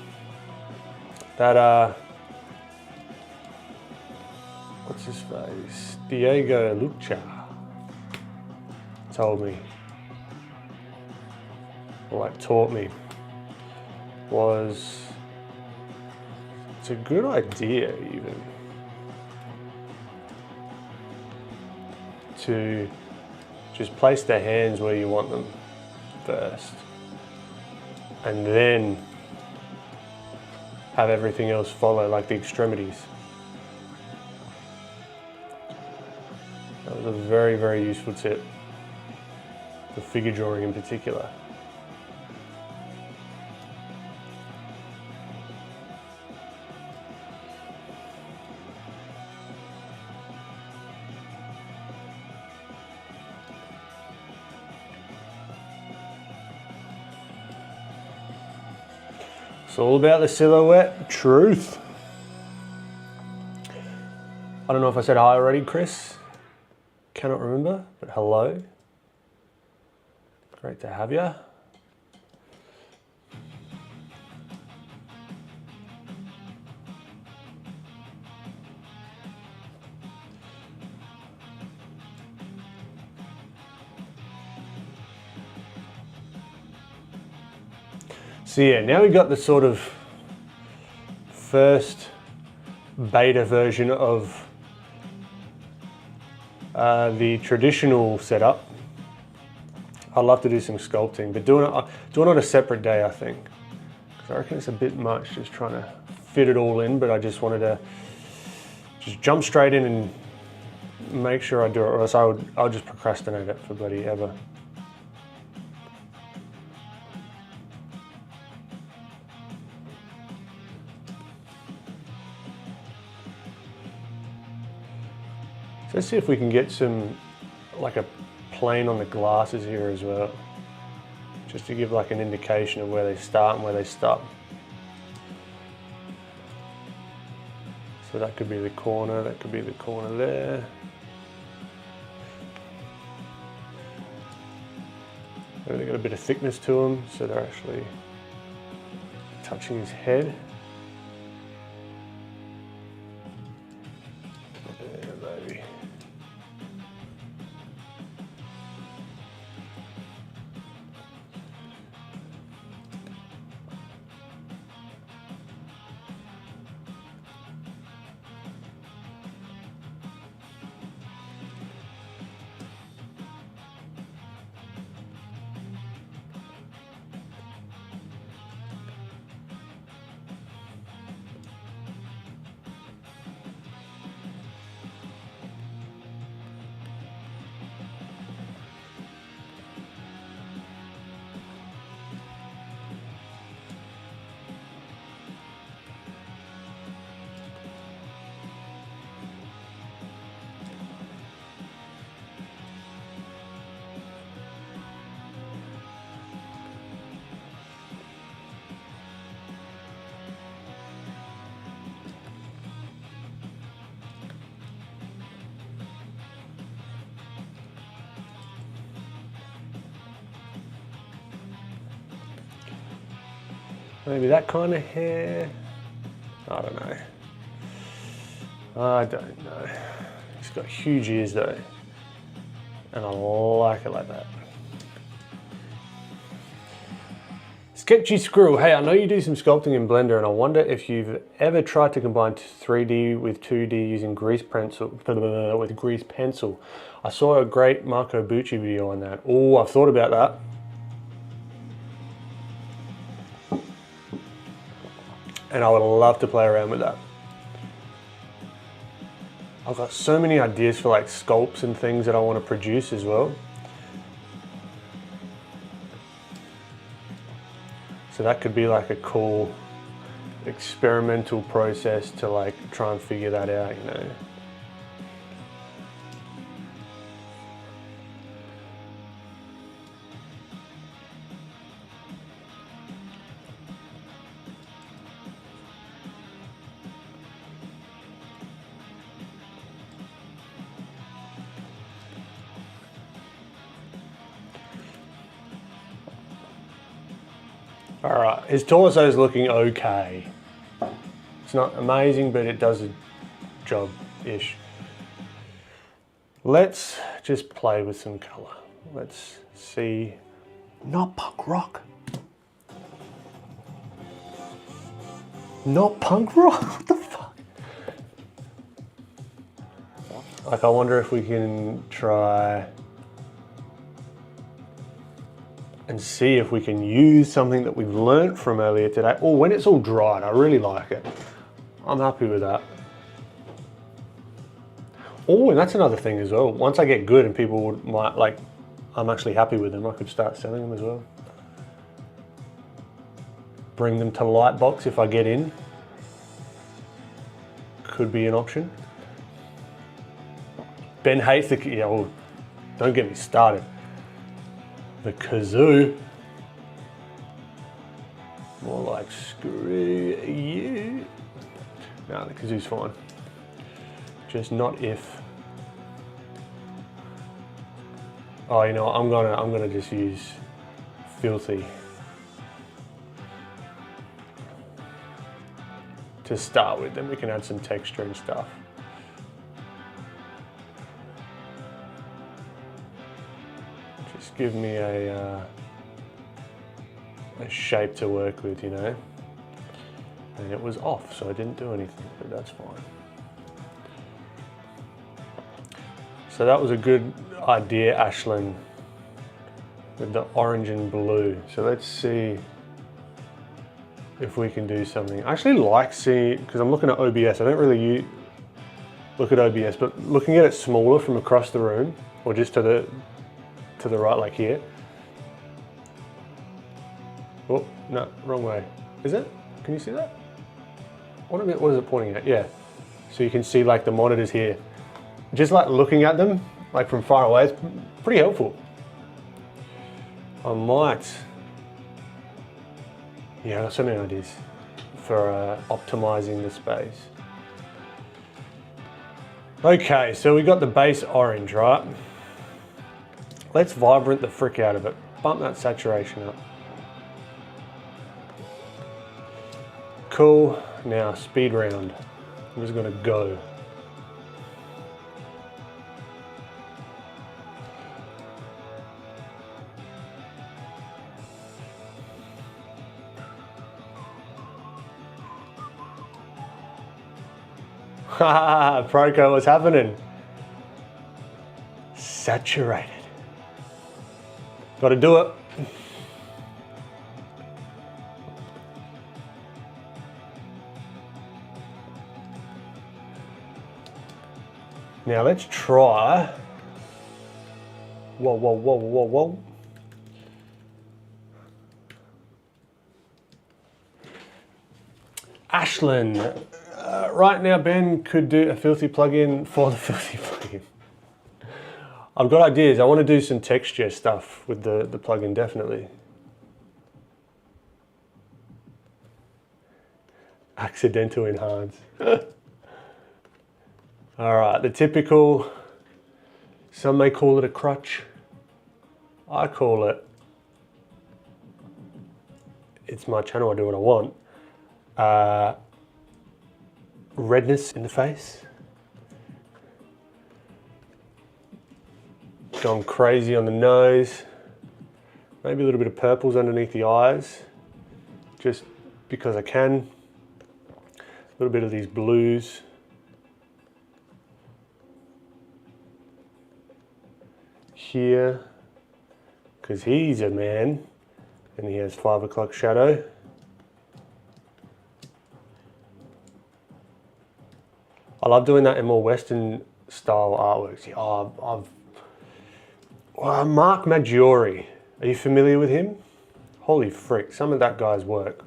that, what's his face? Diego Lucha told me, or like taught me, was it's a good idea even to just place the hands where you want them first, and then have everything else follow, like the extremities. That was a very, very useful tip for figure drawing in particular. It's all about the silhouette truth. I don't know if I said hi already, Chris. Cannot remember, but hello. Great to have you. So yeah, now we've got the sort of first beta version of the traditional setup. I'd love to do some sculpting, but doing it on a separate day, I think. Because I reckon it's a bit much just trying to fit it all in, but I just wanted to just jump straight in and make sure I do it, or else I'll just procrastinate it for bloody ever. So let's see if we can get some, like a plane on the glasses here as well, just to give like an indication of where they start and where they stop. So that could be the corner, that could be the corner there. Maybe they've got a bit of thickness to them, so they're actually touching his head. Maybe that kind of hair. I don't know. I don't know. He's got huge ears though, and I like it like that. He's Sketchy Squirrel, hey, I know you do some sculpting in Blender and I wonder if you've ever tried to combine 3D with 2D using grease pencil. I saw a great Marco Bucci video on that. Oh, I've thought about that. And I would love to play around with that. I've got so many ideas for like sculpts and things that I want to produce as well. So that could be like a cool experimental process to like try and figure that out, you know. All right, his torso is looking okay. It's not amazing, but it does a job-ish. Let's just play with some color. Let's see. Not punk rock. Not punk rock? What the fuck? Like, I wonder if we can try and see if we can use something that we've learnt from earlier today. Oh, when it's all dried, I really like it. I'm happy with that. Oh, and that's another thing as well. Once I get good and people might like, I'm actually happy with them, I could start selling them as well. Bring them to Lightbox if I get in. Could be an option. Ben hates the, yeah, well, don't get me started. The kazoo. More like screw you. No, the kazoo's fine. Just not if. Oh, you know what? I'm gonna just use filthy to start with. Then we can add some texture and stuff. Give me a shape to work with, you know. And it was off, so I didn't do anything, but that's fine. So that was a good idea, Ashlyn, with the orange and blue. So let's see if we can do something. I actually like seeing, because I'm looking at OBS, I don't really look at OBS, but looking at it smaller from across the room, or just to the right, like here. Oh, no, wrong way. Is it? Can you see that? What is it pointing at? Yeah. So you can see like the monitors here. Just like looking at them, like from far away, is pretty helpful. I might, yeah, I've got so many ideas for optimizing the space. Okay, so we got the base orange, right? Let's vibrant the frick out of it. Bump that saturation up. Cool. Now, speed round. I'm just gonna go. Haha, Proco, what's happening? Saturated. Gotta do it. Now let's try. Whoa, whoa, whoa, whoa, whoa. Ashlyn, right now Ben could do a filthy plugin for the filthy plugin. I've got ideas. I want to do some texture stuff with the plugin, definitely. Accidental enhance. All right, the typical, some may call it a crutch. I call it, it's my channel, I do what I want. Redness in the face. Gone crazy on the nose. Maybe a little bit of purples underneath the eyes. just because I can. A little bit of these blues. Here, because he's a man and he has 5 o'clock shadow. I love doing that in more Western style artworks. Yeah, Mark Maggiore, are you familiar with him? Holy frick, some of that guy's work.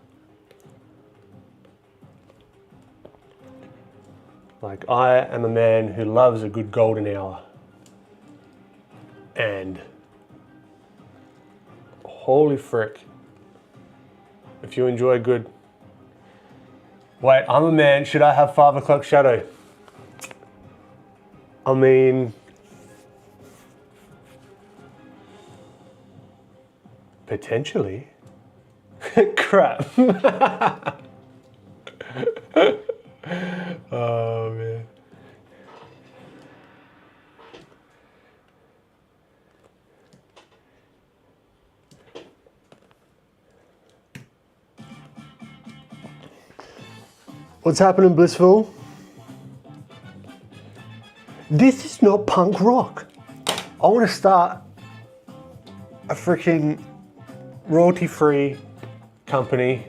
Like, I am a man who loves a good golden hour. And holy frick, if you enjoy good, wait, I'm a man, should I have 5 o'clock shadow? I mean, potentially. Crap. Oh man. What's happening, Blissful? This is not punk rock. I want to start a freaking royalty-free company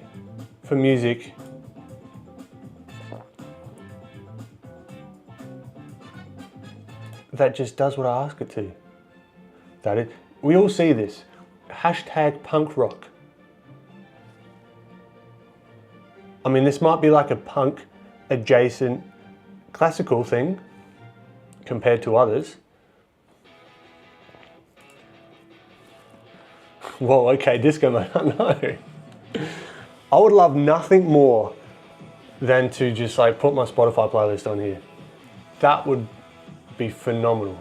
for music. That just does what I ask it to. That is, we all see this. Hashtag punk rock. I mean, this might be like a punk adjacent classical thing compared to others. Whoa, okay, disco mode, no. I would love nothing more than to just like put my Spotify playlist on here. That would be phenomenal.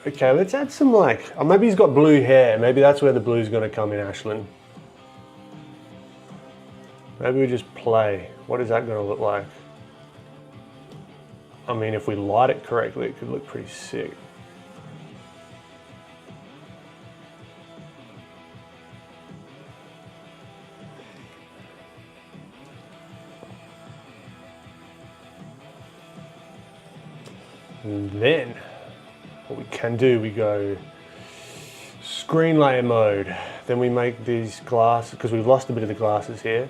Okay, let's add some like, oh, maybe he's got blue hair. Maybe that's where the blue's gonna come in, Ashlyn. Maybe we just play. What is that gonna look like? I mean, if we light it correctly, it could look pretty sick. And then, what we can do, we go screen layer mode. Then we make these glasses, because we've lost a bit of the glasses here,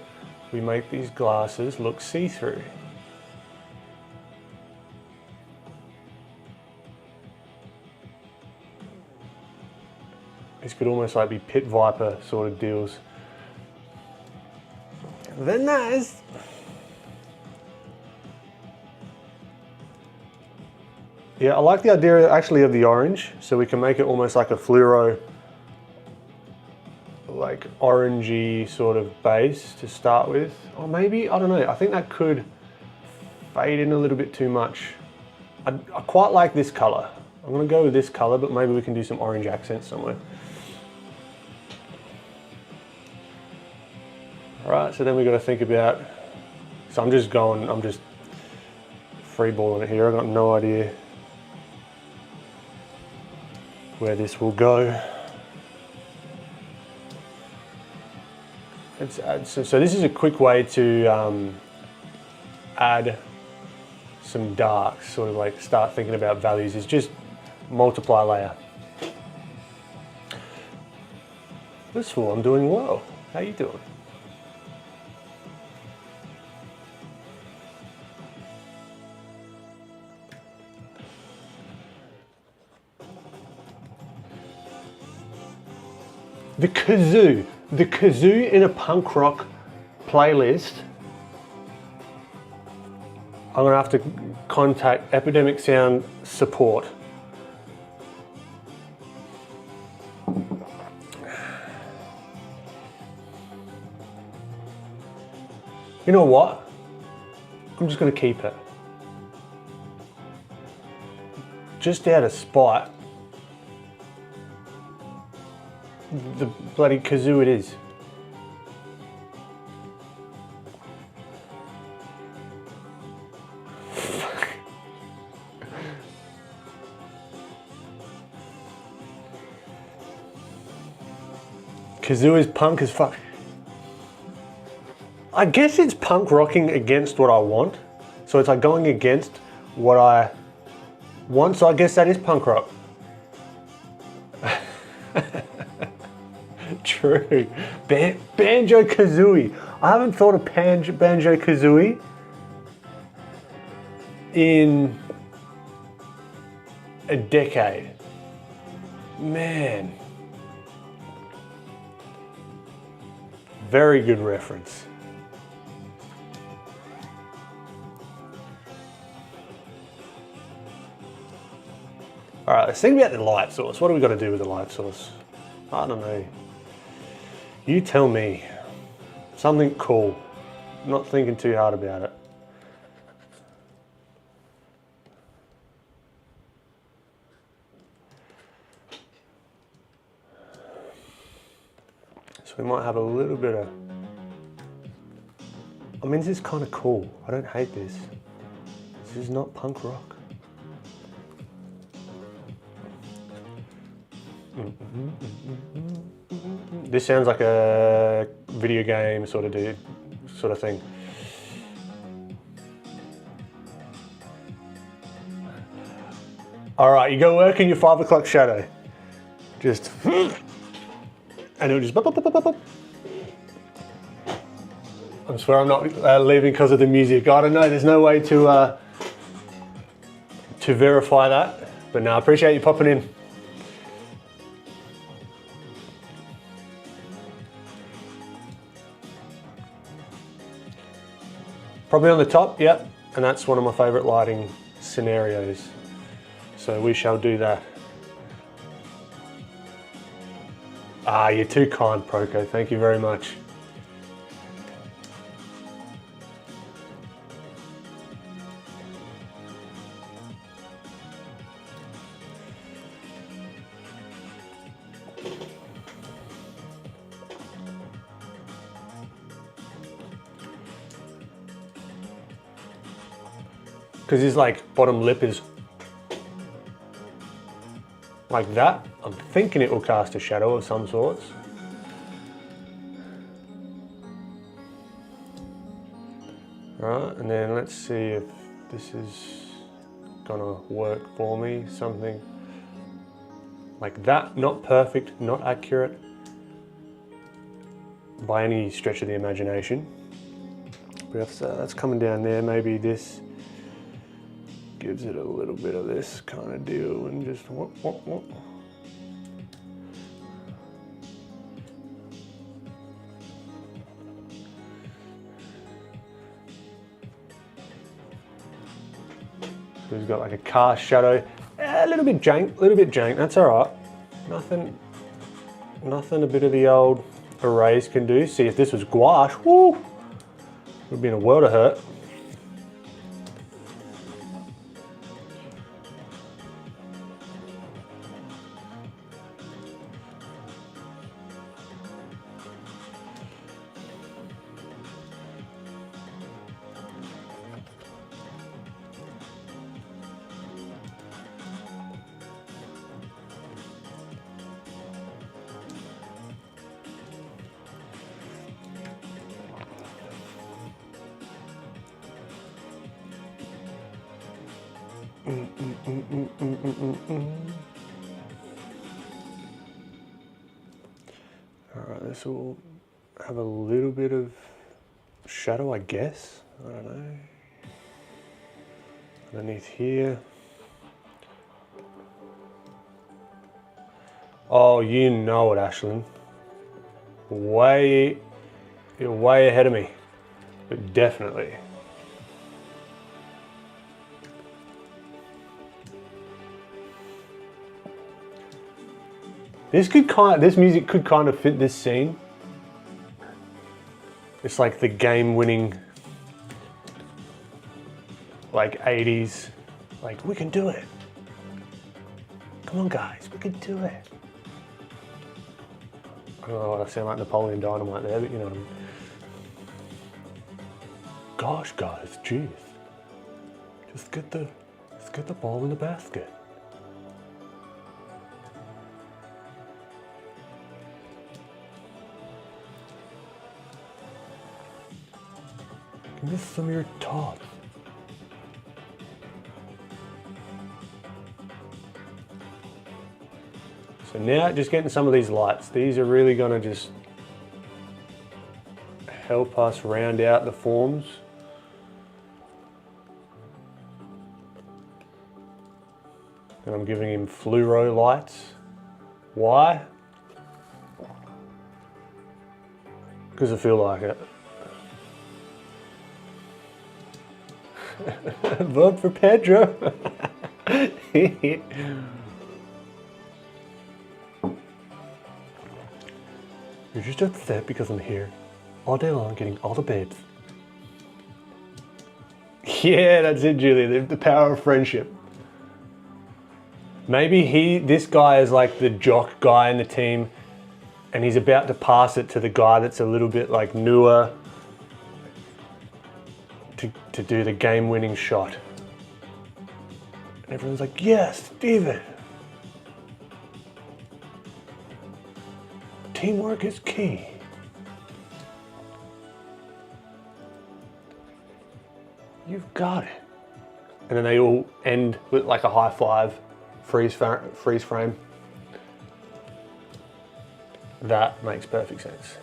we make these glasses look see-through. This could almost like be Pit Viper sort of deals. Very nice. Yeah, I like the idea actually of the orange, so we can make it almost like a fluoro, like orangey sort of base to start with. Or maybe, I don't know, I think that could fade in a little bit too much. I quite like this color. I'm gonna go with this color, but maybe we can do some orange accents somewhere. All right, so then we got to think about, so I'm just freeballing it here. I got no idea where this will go. Let's add, so this is a quick way to add some darks, sort of like start thinking about values, is just multiply layer. Blissful, I'm doing well. How you doing? The kazoo in a punk rock playlist. I'm gonna have to contact Epidemic Sound support. You know what? I'm just gonna keep it. Just out of spite. the bloody kazoo it is. Kazoo is punk as fuck. I guess it's punk rocking against what I want. So it's like going against what I want, so I guess that is punk rock. True. Banjo Kazooie. I haven't thought of Banjo Kazooie in a decade. Man. Very good reference. All right, let's think about the light source. What do we got to do with the light source? I don't know. You tell me. Something cool. I'm not thinking too hard about it. So we might have a little bit of... I mean, this is kind of cool. I don't hate this. This is not punk rock. This sounds like a video game sort of thing. All right, you go work in your 5 o'clock shadow. Just, and it'll just, I swear I'm not leaving because of the music. I don't know, there's no way to verify that. But no, I appreciate you popping in. Probably on the top, yep, and that's one of my favourite lighting scenarios. So we shall do that. Ah, you're too kind, Proco, thank you very much. Because his like bottom lip is like that. I'm thinking it will cast a shadow of some sorts. Right, and then let's see if this is gonna work for me. Something like that, not perfect, not accurate by any stretch of the imagination. But that's coming down there, maybe this gives it a little bit of this kind of deal and just whoop. So he's got like a cast shadow, a little bit jank, that's all right. Nothing a bit of the old erase can do. See, if this was gouache, woo, would be in a world of hurt. All right, this will have a little bit of shadow, I guess. I don't know. Underneath here. Oh, you know it, Ashlyn. You're way ahead of me, but definitely. This music could kind of fit this scene. It's like the game-winning, like 80s, like we can do it. Come on guys, we can do it. I don't know, I sound like Napoleon Dynamite there, but you know what I mean. Gosh, guys, jeez. Just get the ball in the basket. Give me some of your tots. So now just getting some of these lights. These are really gonna just help us round out the forms. And I'm giving him fluoro lights. Why? Because I feel like it. Vote for Pedro. You're just upset because I'm here all day long getting all the babes. Yeah, that's it, Julia. The power of friendship. Maybe this guy is like the jock guy in the team and he's about to pass it to the guy that's a little bit like newer to do the game-winning shot. And everyone's like, yes, Steven. Teamwork is key. You've got it. And then they all end with like a high five, freeze frame. That makes perfect sense.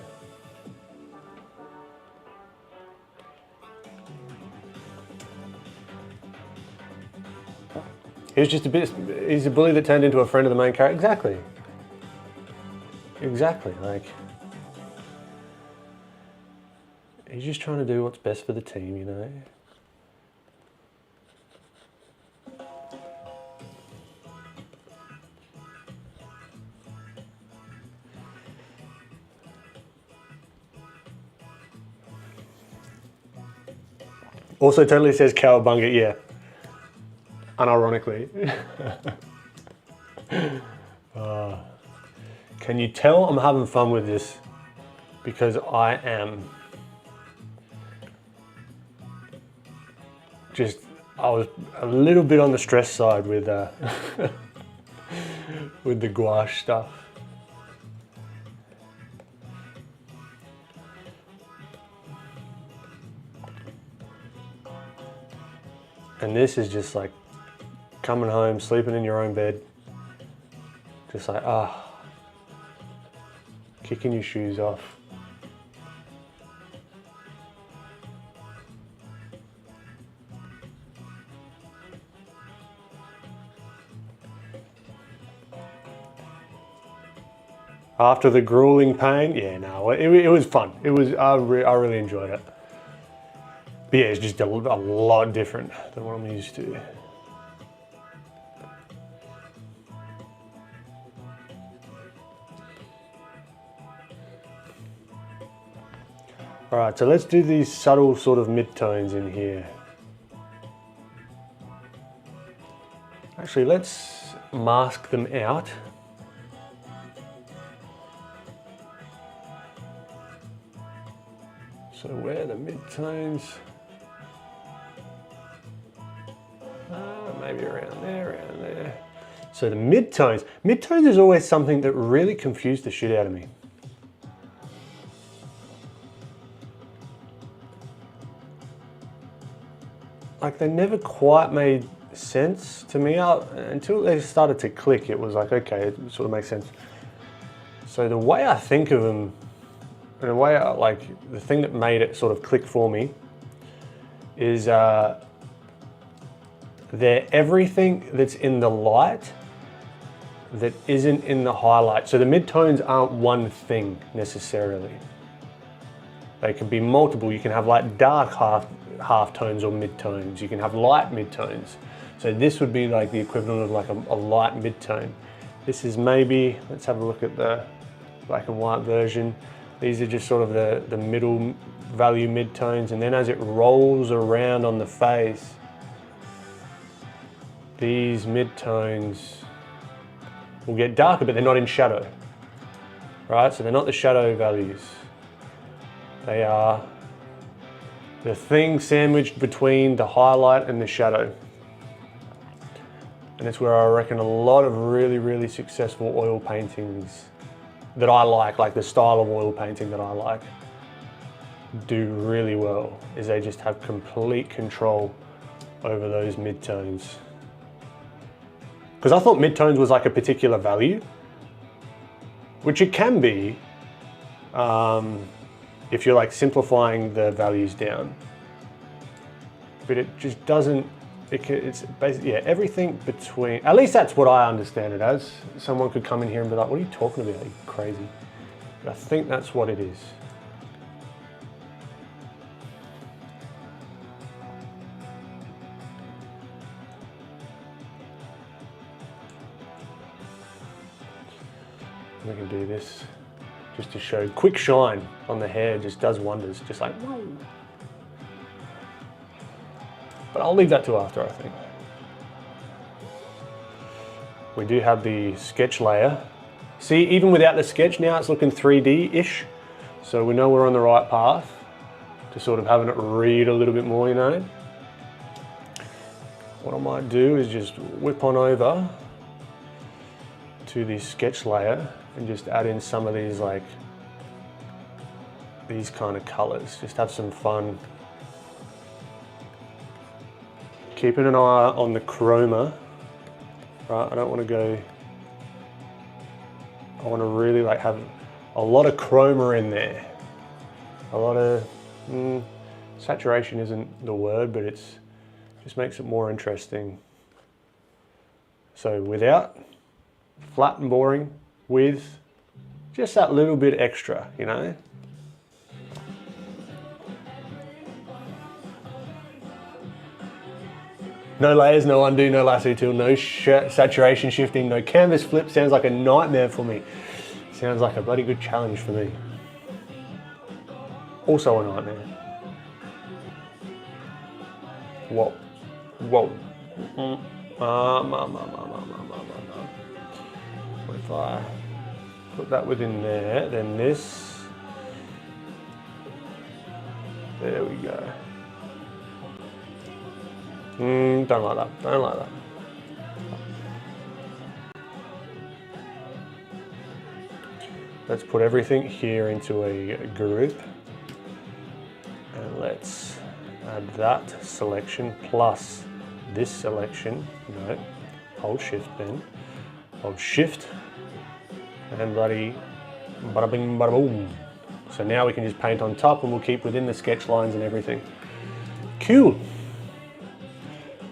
He's a bully that turned into a friend of the main character. Exactly. Exactly, like, he's just trying to do what's best for the team, you know? Also totally says cowabunga, yeah. Unironically. Can you tell I'm having fun with this? Because I am. I was a little bit on the stress side with with the gouache stuff. And this is just like coming home, sleeping in your own bed. Just like, kicking your shoes off. After the grueling pain, yeah, no, it was fun. It was, I really enjoyed it. But yeah, it's just a lot different than what I'm used to. All right, so let's do these subtle sort of mid-tones in here. Actually, let's mask them out. So where are the mid-tones? Maybe around there. So the mid-tones. Mid-tones is always something that really confused the shit out of me. Like they never quite made sense to me until they started to click. It was like, okay, it sort of makes sense. So the way I think of them, and the way the thing that made it sort of click for me is they're everything that's in the light that isn't in the highlight. So the midtones aren't one thing necessarily. They can be multiple. You can have like dark half tones or midtones. You can have light midtones. So this would be like the equivalent of like a light midtone. This is maybe, let's have a look at the black and white version. These are just sort of the middle value midtones, and then as it rolls around on the face, these midtones will get darker, but they're not in shadow, right? So they're not the shadow values. They are the thing sandwiched between the highlight and the shadow. And it's where I reckon a lot of really, really successful oil paintings that I like the style of oil painting that I like, do really well, is they just have complete control over those midtones. Because I thought midtones was like a particular value, which it can be if you're like simplifying the values down. But it just doesn't, it's basically, yeah, everything between, at least that's what I understand it as. Someone could come in here and be like, what are you talking about, you crazy? But I think that's what it is. We can do this just to show quick shine on the hair, just does wonders, just like, whoa. But I'll leave that to after, I think. We do have the sketch layer. See, even without the sketch now, it's looking 3D-ish. So we know we're on the right path to sort of having it read a little bit more, you know. What I might do is just whip on over to the sketch layer and just add in some of these, like, these kind of colors. Just have some fun. Keeping an eye on the chroma, right? I don't want to go, I want to really like have a lot of chroma in there. A lot of, saturation isn't the word, but it's just makes it more interesting. So without, flat and boring, with just that little bit extra, you know? No layers, no undo, no lasso tool, no saturation shifting, no canvas flip. Sounds like a nightmare for me. Sounds like a bloody good challenge for me. Also a nightmare. Whoa. Whoa. What if I put that within there, then this. There we go. Don't like that, don't like that. Let's put everything here into a group. And let's add that selection plus this selection. No, hold shift then. Hold shift and bloody bada bing bada boom. So now we can just paint on top and we'll keep within the sketch lines and everything. Cool.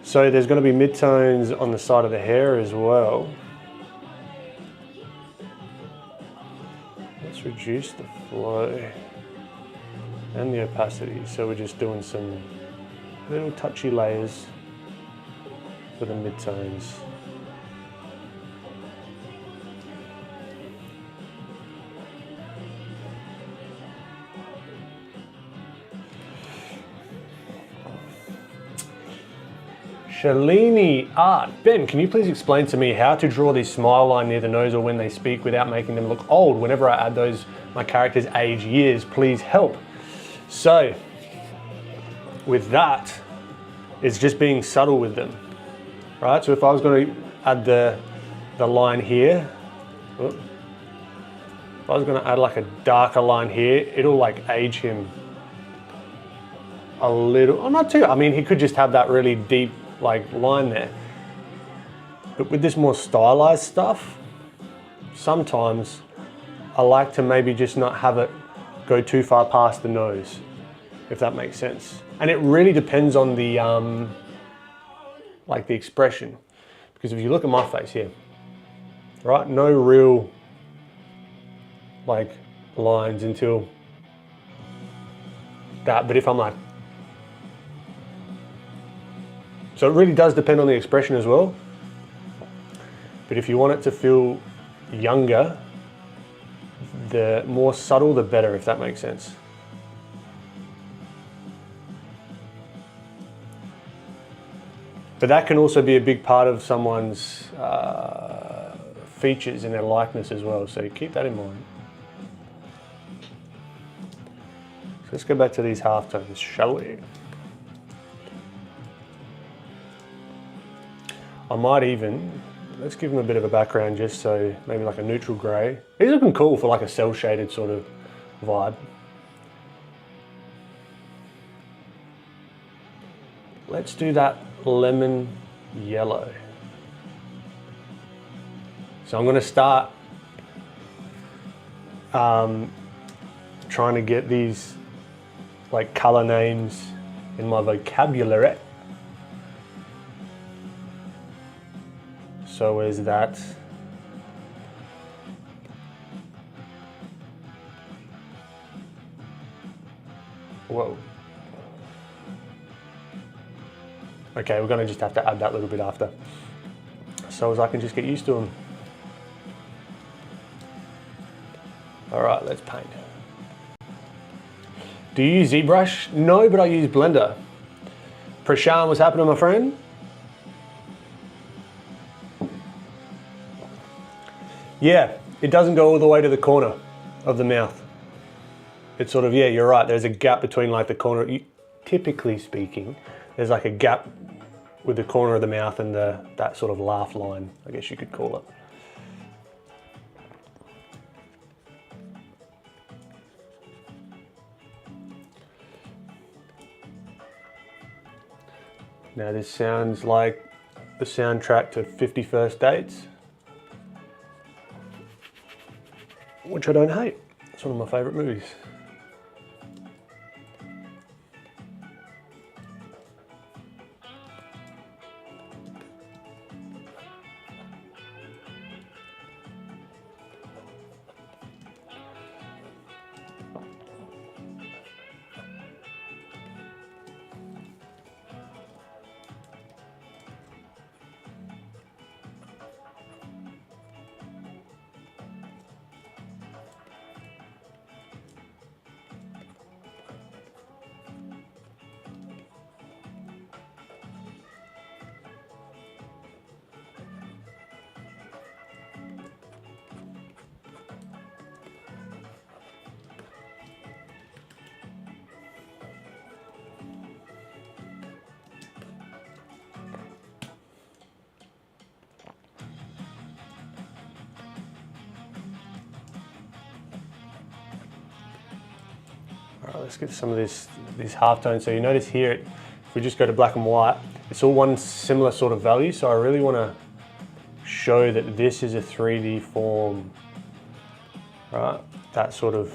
So there's going to be midtones on the side of the hair as well. Let's reduce the flow and the opacity. So we're just doing some little touchy layers for the midtones. Shalini Art. Ben, can you please explain to me how to draw the smile line near the nose or when they speak without making them look old? Whenever I add those, my characters age years. Please help. So, with that, it's just being subtle with them, right? So if I was going to add the line here, if I was going to add like a darker line here, it'll like age him a little, oh, not too, I mean, he could just have that really deep like line there. But with this more stylized stuff, sometimes I like to maybe just not have it go too far past the nose, if that makes sense. And it really depends on the like the expression. Because if you look at my face here, right, no real like lines until that, but if I'm like, so it really does depend on the expression as well. But if you want it to feel younger, the more subtle, the better, if that makes sense. But that can also be a big part of someone's features in their likeness as well. So keep that in mind. So let's go back to these halftones, shall we? I might even, let's give them a bit of a background just so maybe like a neutral grey. These are looking cool for like a cell shaded sort of vibe. Let's do that lemon yellow. So I'm going to start trying to get these like color names in my vocabulary. So is that whoa. Okay, we're going to just have to add that little bit after. So as I can just get used to them. All right, let's paint. Do you use ZBrush? No, but I use Blender. Prashant, what's happening, my friend? Yeah, it doesn't go all the way to the corner of the mouth. It's sort of, yeah, you're right. There's a gap between like the corner. Typically speaking, there's like a gap with the corner of the mouth and that sort of laugh line, I guess you could call it. Now this sounds like the soundtrack to 50 First Dates, which I don't hate. It's one of my favourite movies. All right, let's get some of these halftones. So you notice here, if we just go to black and white, it's all one similar sort of value. So I really want to show that this is a 3D form, right? That sort of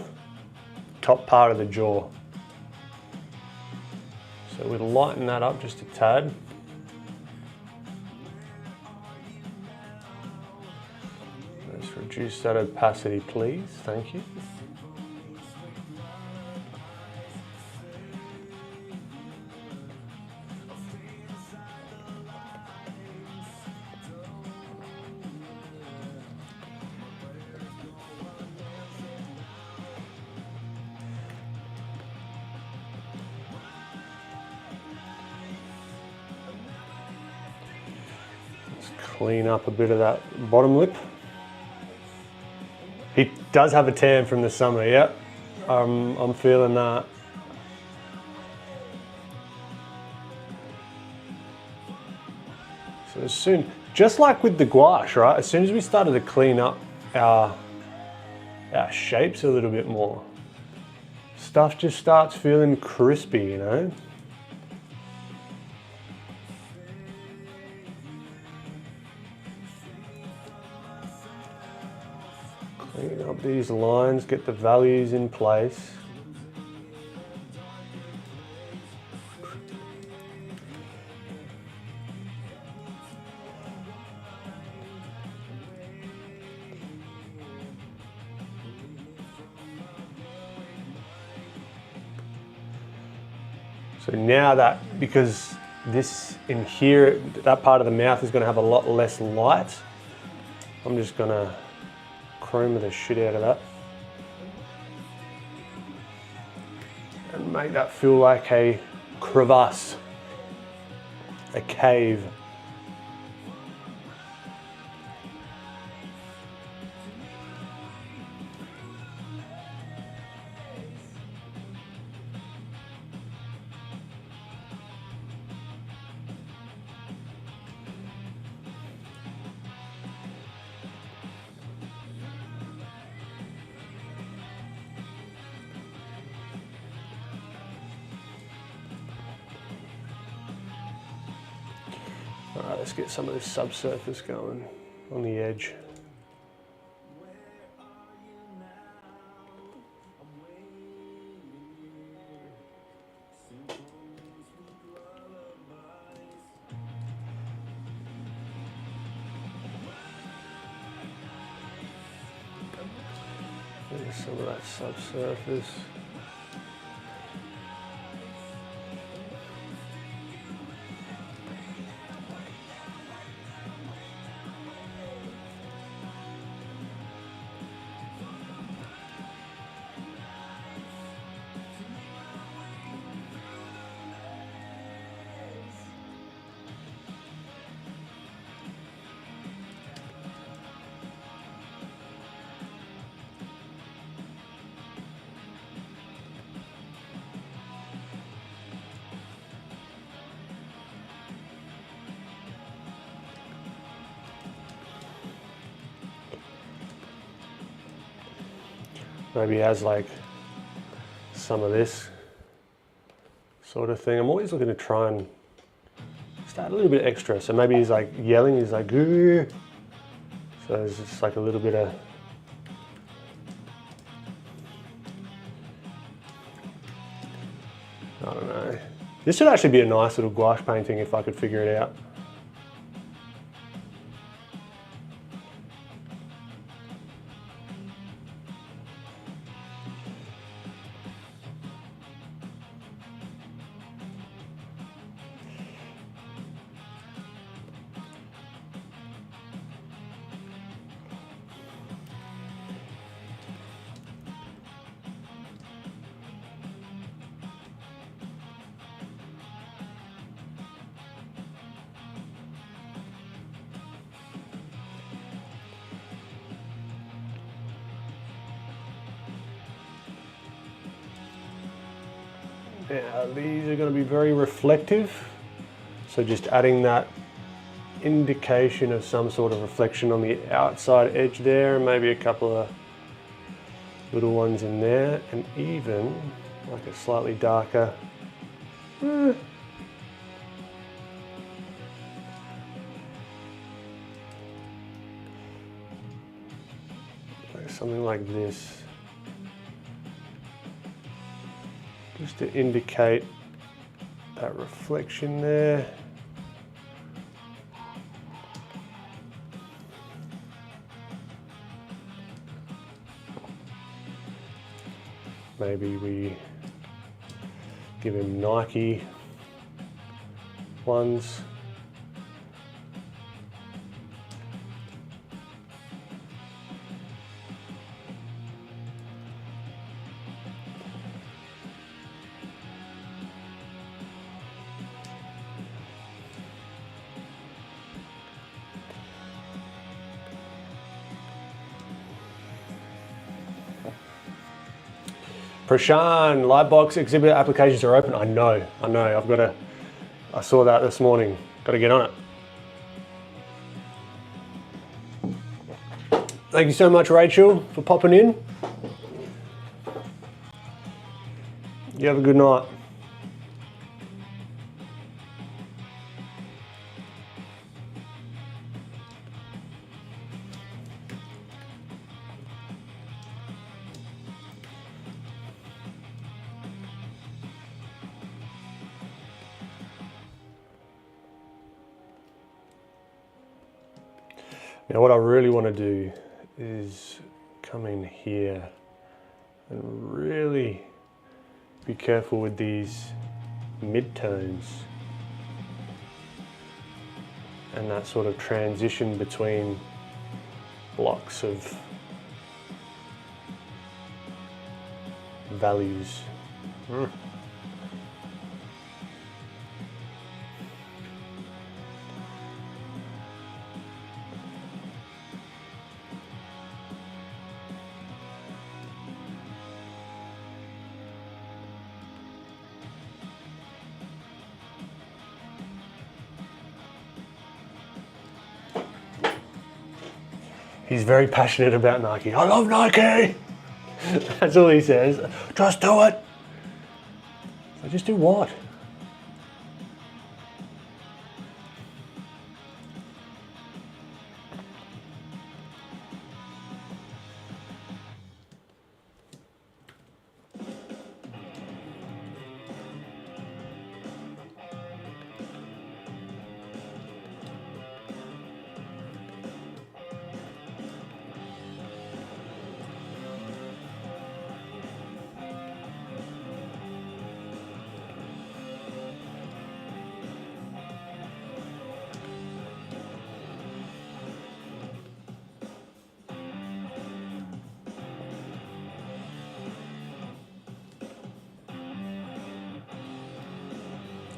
top part of the jaw. So we'll lighten that up just a tad. Let's reduce that opacity, please. Thank you. Clean up a bit of that bottom lip. He does have a tan from the summer, yeah. I'm feeling that. So as soon, just like with the gouache, right? As soon as we started to clean up our shapes a little bit more, stuff just starts feeling crispy, you know? Clean up these lines, get the values in place. So now that, because this in here, that part of the mouth is going to have a lot less light, I'm just going to chroma the shit out of that and make that feel like a crevasse, a cave. let's get some of this subsurface going on the edge. There's some of that subsurface. Maybe he has like some of this sort of thing. I'm always looking to try and start a little bit extra. So maybe he's like yelling, he's like, "Grr." So there's just like a little bit of, I don't know. This should actually be a nice little gouache painting if I could figure it out. Now these are going to be very reflective, so just adding that indication of some sort of reflection on the outside edge there, and maybe a couple of little ones in there, and even like a slightly darker like something like this. Just to indicate that reflection there. Maybe we give him Nike ones. Prashan, Lightbox exhibit applications are open. I know, I saw that this morning. Got to get on it. Thank you so much, Rachel, for popping in. You have a good night. Now what I really want to do is come in here and really be careful with these midtones and that sort of transition between blocks of values. He's very passionate about Nike. I love Nike! That's all he says. Just do it! So just do what?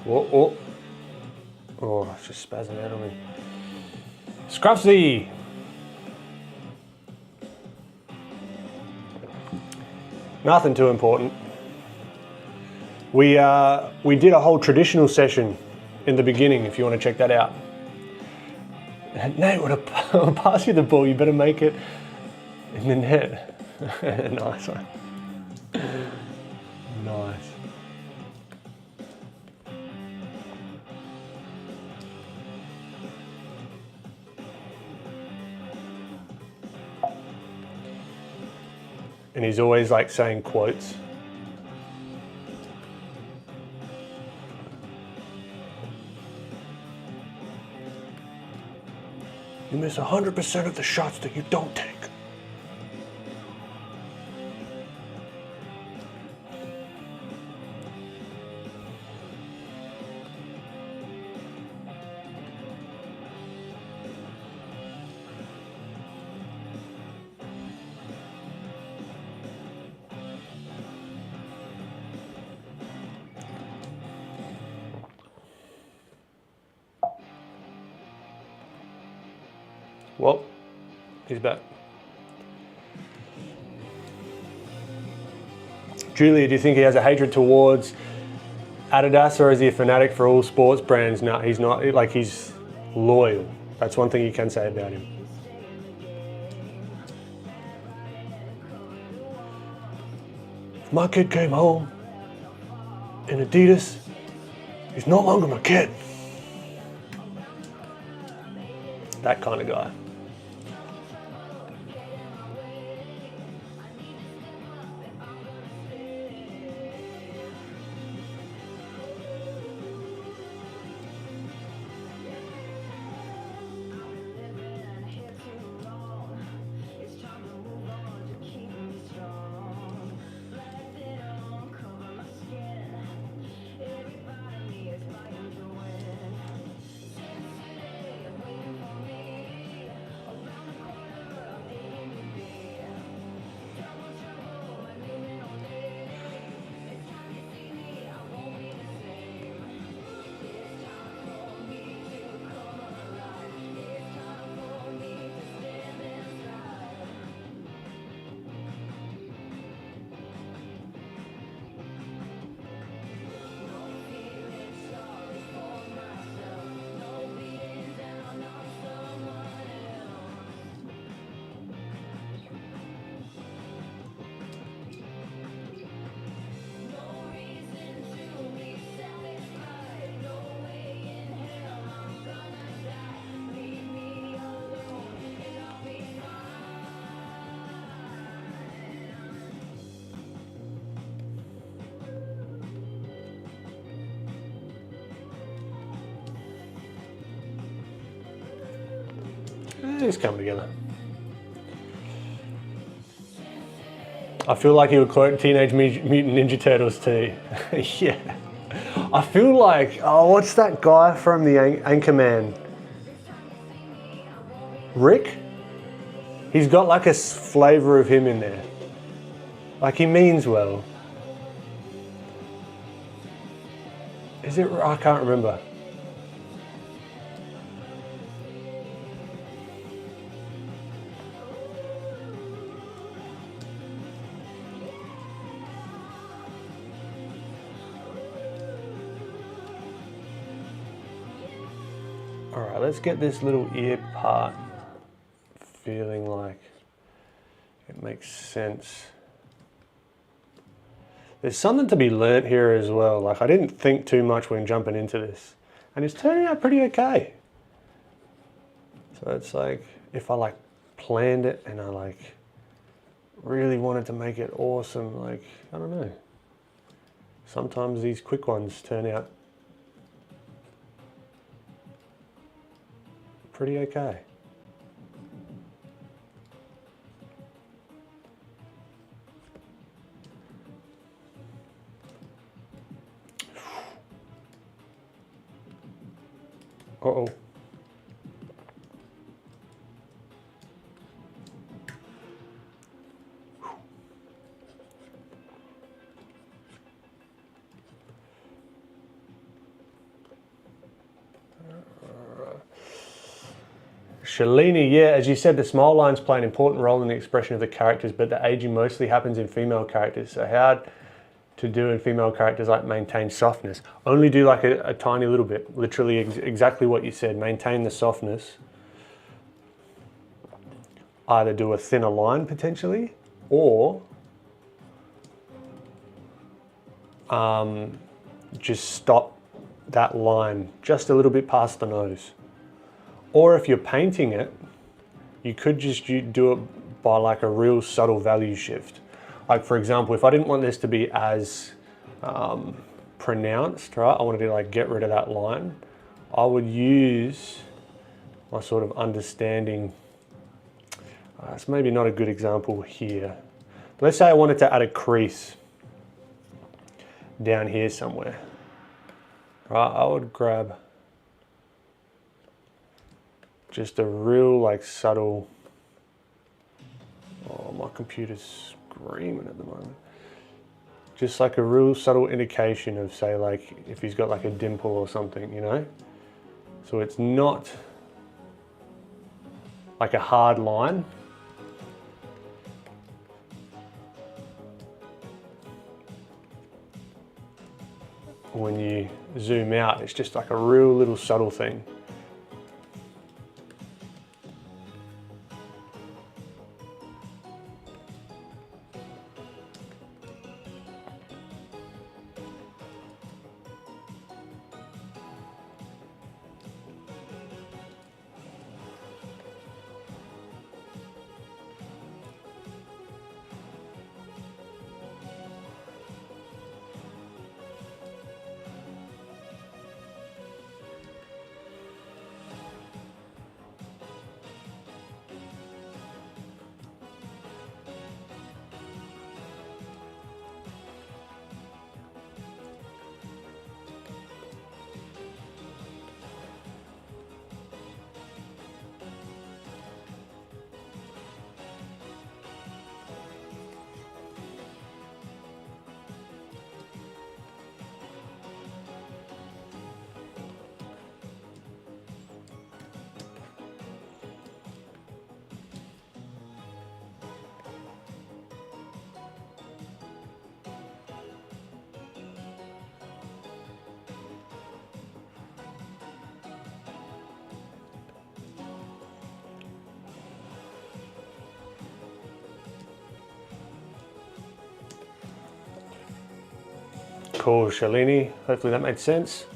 Oh, oh. Oh, it's just spazzing out on me. Scruffsy! Nothing too important. We did a whole traditional session in the beginning, if you want to check that out. Nate, I'll pass you the ball, you better make it in the net. Nice one. Nice. And he's always like saying quotes. You miss 100% of the shots that you don't take. Well, he's back. Julia, do you think he has a hatred towards Adidas, or is he a fanatic for all sports brands? No, he's not. Like, he's loyal. That's one thing you can say about him. If my kid came home in Adidas, he's no longer my kid. That kind of guy. It's coming together. I feel like he would quote Teenage Mutant Ninja Turtles too. Yeah. I feel like, oh, what's that guy from the Anchorman? Rick? He's got like a flavour of him in there. Like, he means well. Is it? I can't remember. All right, let's get this little ear part feeling like it makes sense. There's something to be learnt here as well. Like, I didn't think too much when jumping into this, and it's turning out pretty okay. So it's like, if I like planned it and I like really wanted to make it awesome, like, I don't know. Sometimes these quick ones turn out pretty okay. Uh-oh. Shalini, yeah, as you said, the smile lines play an important role in the expression of the characters, but the aging mostly happens in female characters. So how to do in female characters, like maintain softness? Only do like a tiny little bit, literally exactly what you said, maintain the softness. Either do a thinner line potentially, or just stop that line just a little bit past the nose. Or if you're painting it, you could just do it by like a real subtle value shift. Like for example, if I didn't want this to be as pronounced, right? I wanted to like get rid of that line. I would use my sort of understanding. It's maybe not a good example here. But let's say I wanted to add a crease down here somewhere. Right, I would grab just a real like subtle, oh my computer's screaming at the moment. Just like a real subtle indication of, say, like if he's got like a dimple or something, you know? So it's not like a hard line. When you zoom out, it's just like a real little subtle thing. Cool, Shalini. Hopefully that made sense.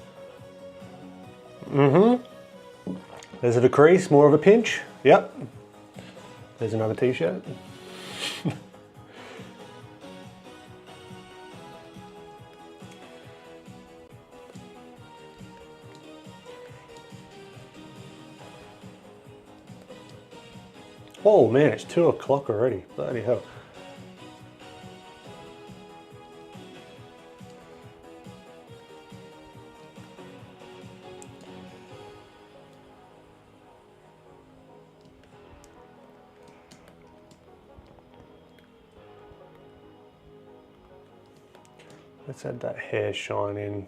There's a crease, more of a pinch. Yep. There's another t-shirt. Oh man, it's 2 o'clock already. Bloody hell. Let's add that hair shine in.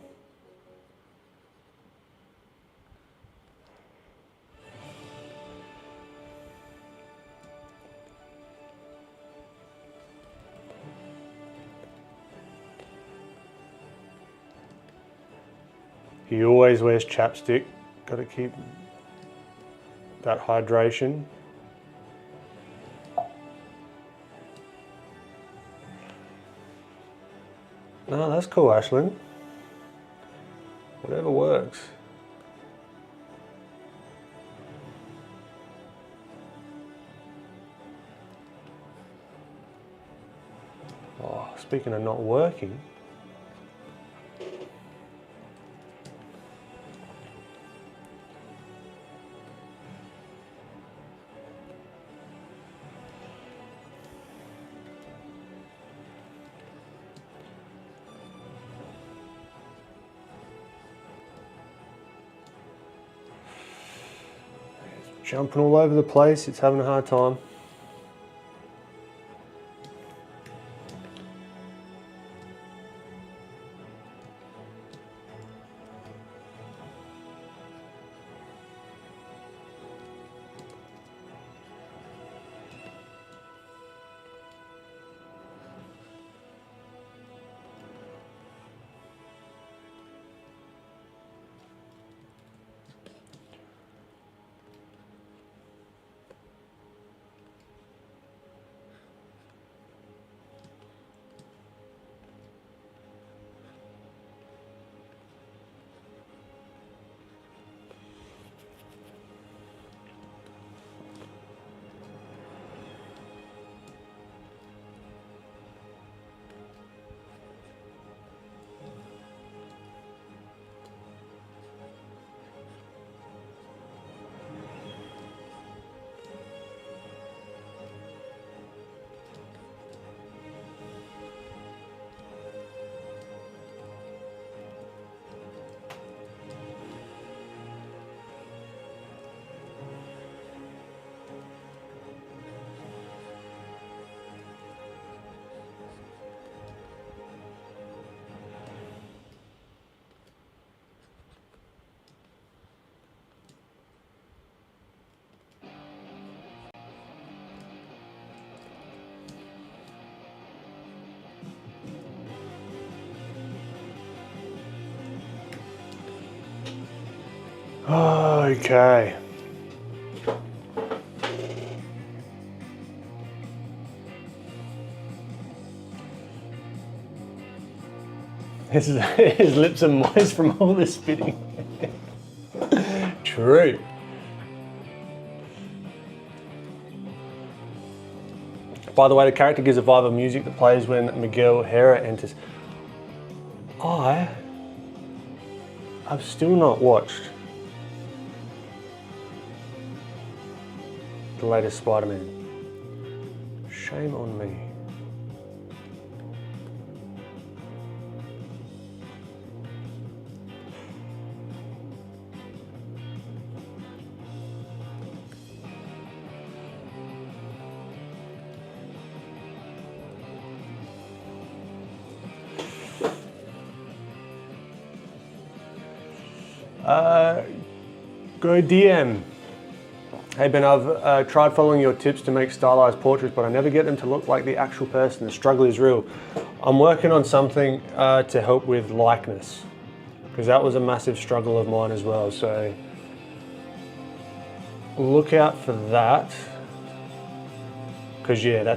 He always wears chapstick. Got to keep that hydration. No, that's cool, Ashlyn. Whatever works. Oh, speaking of not working. Jumping all over the place, it's having a hard time. Okay. His lips are moist from all this spitting. True. By the way, the character gives a vibe of music that plays when Miguel Hera enters. I've still not watched the latest Spider-Man. Shame on me. Go DM. Hey Ben, I've tried following your tips to make stylized portraits, but I never get them to look like the actual person. The struggle is real. I'm working on something to help with likeness, because that was a massive struggle of mine as well. So look out for that. Because yeah,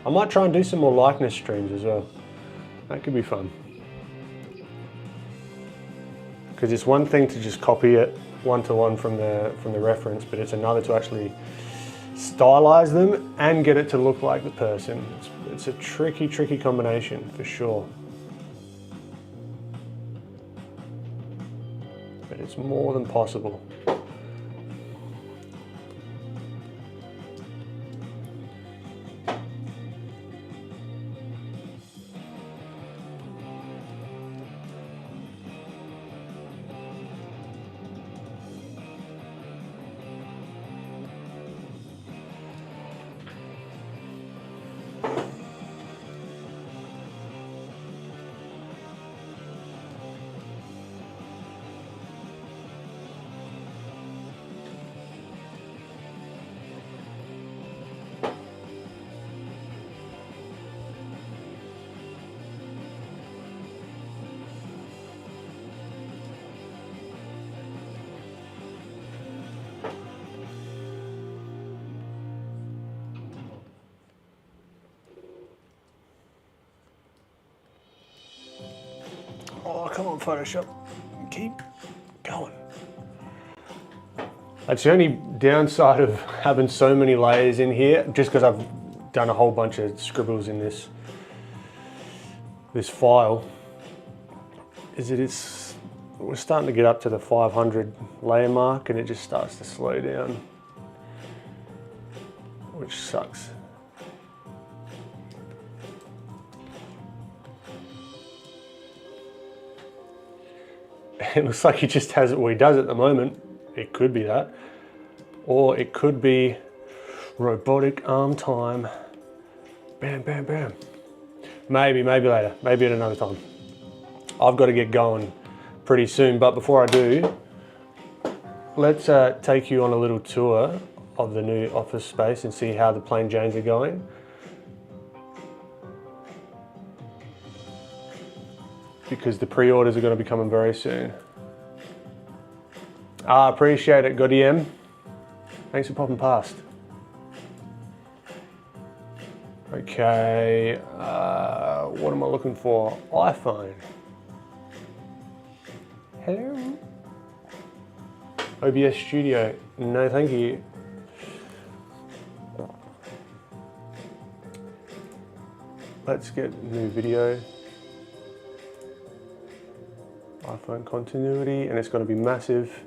I might try and do some more likeness streams as well. That could be fun. Because it's one thing to just copy it one-to-one from the reference, but it's another to actually stylize them and get it to look like the person. It's a tricky combination for sure. But it's more than possible. Oh, come on, Photoshop. Keep going. That's the only downside of having so many layers in here, just because I've done a whole bunch of scribbles in this file, is that we're starting to get up to the 500 layer mark and it just starts to slow down, which sucks. It looks like he just has it where he does at the moment. It could be that. Or it could be robotic arm time. Bam, bam, bam. Maybe later. Maybe at another time. I've got to get going pretty soon. But before I do, let's take you on a little tour of the new office space and see how the plain Janes are going. Because the pre-orders are going to be coming very soon. I appreciate it, GodEM. Thanks for popping past. Okay, what am I looking for? iPhone. Hello? OBS Studio, no thank you. Let's get new video. iPhone continuity, and it's going to be massive.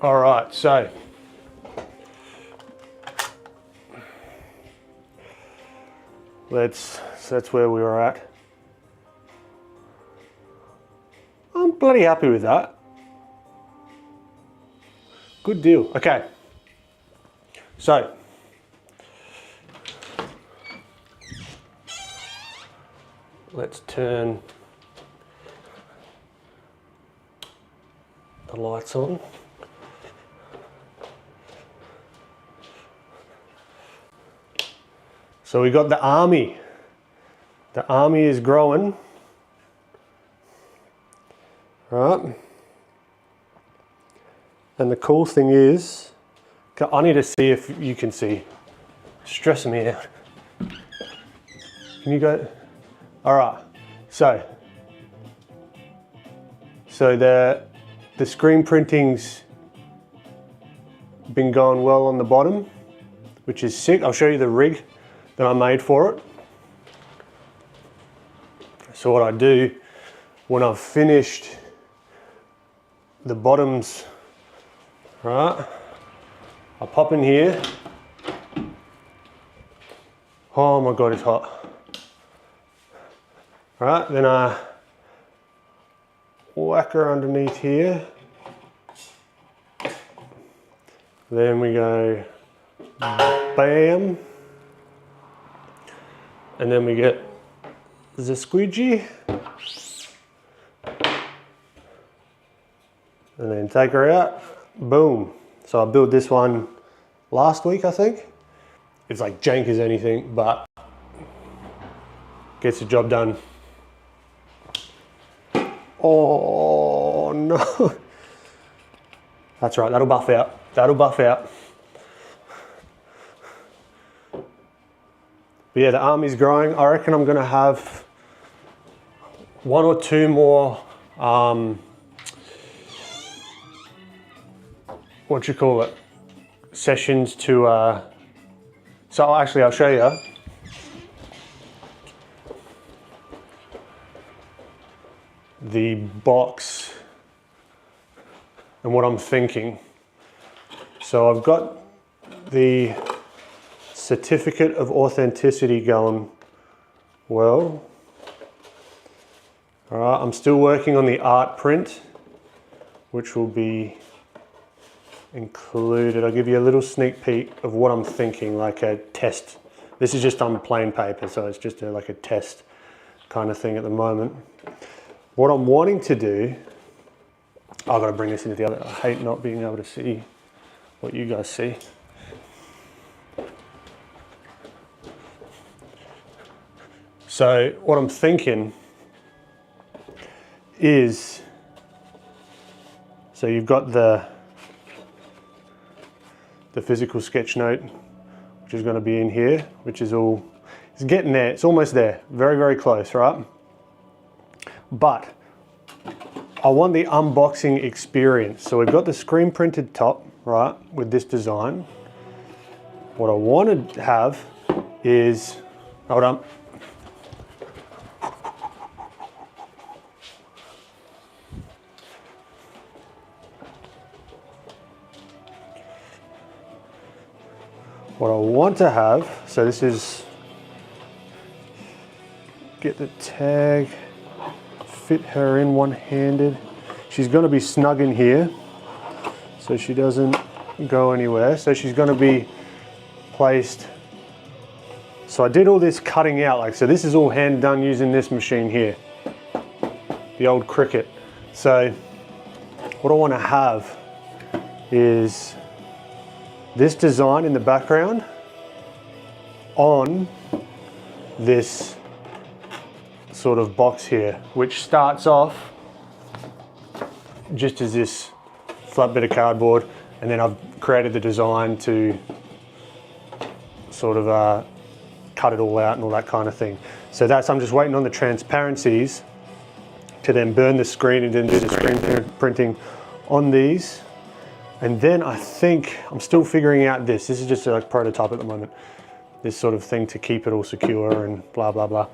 All right, so that's where we were at. I'm bloody happy with that. Good deal. Okay, so let's turn the lights on. So we got the army. The army is growing. Right. And the cool thing is, I need to see if you can see. Stressing me out. Can you go? All right. So the screen printing's been going well on the bottom, which is sick. I'll show you the rig that I made for it. So what I do when I've finished the bottoms, right, I pop in here. Oh my God, it's hot. Right, then I whack her underneath here. Then we go bam. And then we get the squeegee. And then take her out, boom. So I built this one last week, I think. It's like jank as anything, but gets the job done. Oh no. That's right, that'll buff out. That'll buff out. But yeah, the army's growing. I reckon I'm gonna have 1 or 2 more, what you call it, sessions to, so actually I'll show you. The box and what I'm thinking. So I've got the certificate of authenticity going well. All right, I'm still working on the art print, which will be included. I'll give you a little sneak peek of what I'm thinking, like a test. This is just on plain paper, so it's just like a test kind of thing at the moment. What I'm wanting to do, I've got to bring this into the other, I hate not being able to see what you guys see. So what I'm thinking is, so you've got the physical sketch note, which is going to be in here, which is all, it's getting there, it's almost there, very, very close, right? But I want the unboxing experience. So we've got the screen printed top, right, with this design. What I want to have is, hold on. What I want to have, so this is, get the tag, fit her in one-handed. She's going to be snug in here, so she doesn't go anywhere. So she's going to be placed. So I did all this cutting out, like, so this is all hand done using this machine here, the old Grecke. So what I want to have is this design in the background on this sort of box here, which starts off just as this flat bit of cardboard, and then I've created the design to sort of cut it all out and all that kind of thing. So that's, I'm just waiting on the transparencies to then burn the screen and then do the screen printing on these. And then I think, I'm still figuring out this. This is just a prototype at the moment. This sort of thing to keep it all secure and blah, blah, blah.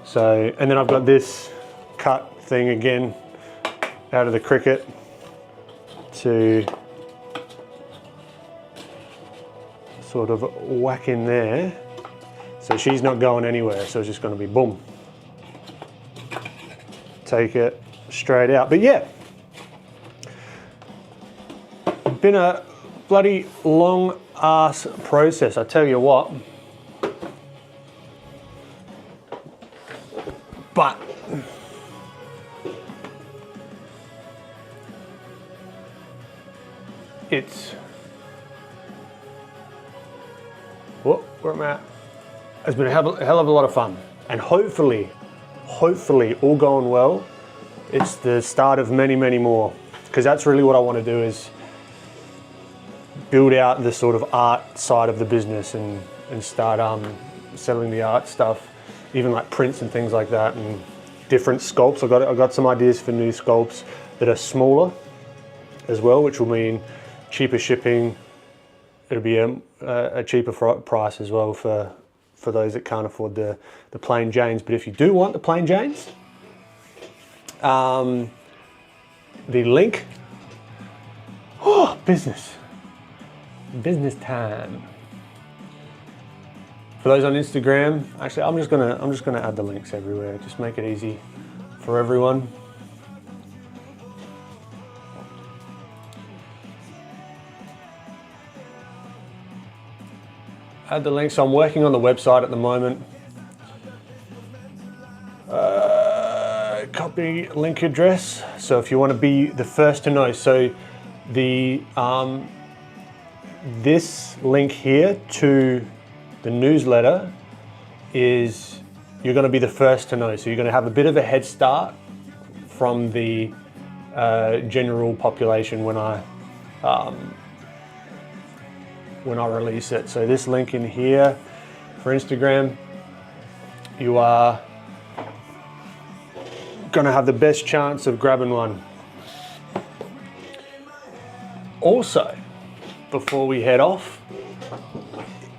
So, and then I've got this cut thing again out of the Grecke to sort of whack in there. So she's not going anywhere. So it's just going to be boom. Take it straight out. But yeah. Been a bloody long ass process, I tell you what. But it's, where am I at? It's been a hell of a lot of fun. And hopefully, all going well, it's the start of many, many more. Because that's really what I want to do, is build out the sort of art side of the business and start selling the art stuff, even like prints and things like that, and different sculpts. I've got some ideas for new sculpts that are smaller as well, which will mean cheaper shipping. It'll be a cheaper price as well for those that can't afford the plain Janes. But if you do want the plain Janes, the link, business time. For those on Instagram, actually, I'm just gonna add the links everywhere. Just make it easy for everyone. Add the links. So I'm working on the website at the moment. Copy link address. So if you want to be the first to know, so the this link here to the newsletter is, you're going to be the first to know. So you're going to have a bit of a head start from the general population when I release it. So this link in here for Instagram, you are going to have the best chance of grabbing one. Also, before we head off,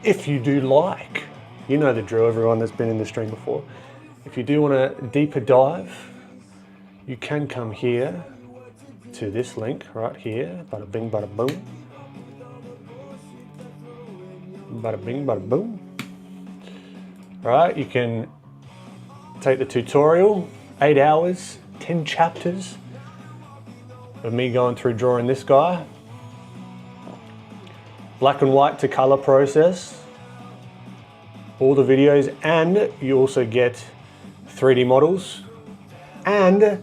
if you do like, you know the drill, everyone that's been in the stream before, if you do want a deeper dive, you can come here to this link right here, bada bing, bada boom. Bada bing, bada boom. Right, you can take the tutorial, 8 hours, 10 chapters of me going through drawing this guy. Black and white to color process, all the videos, and you also get 3D models, and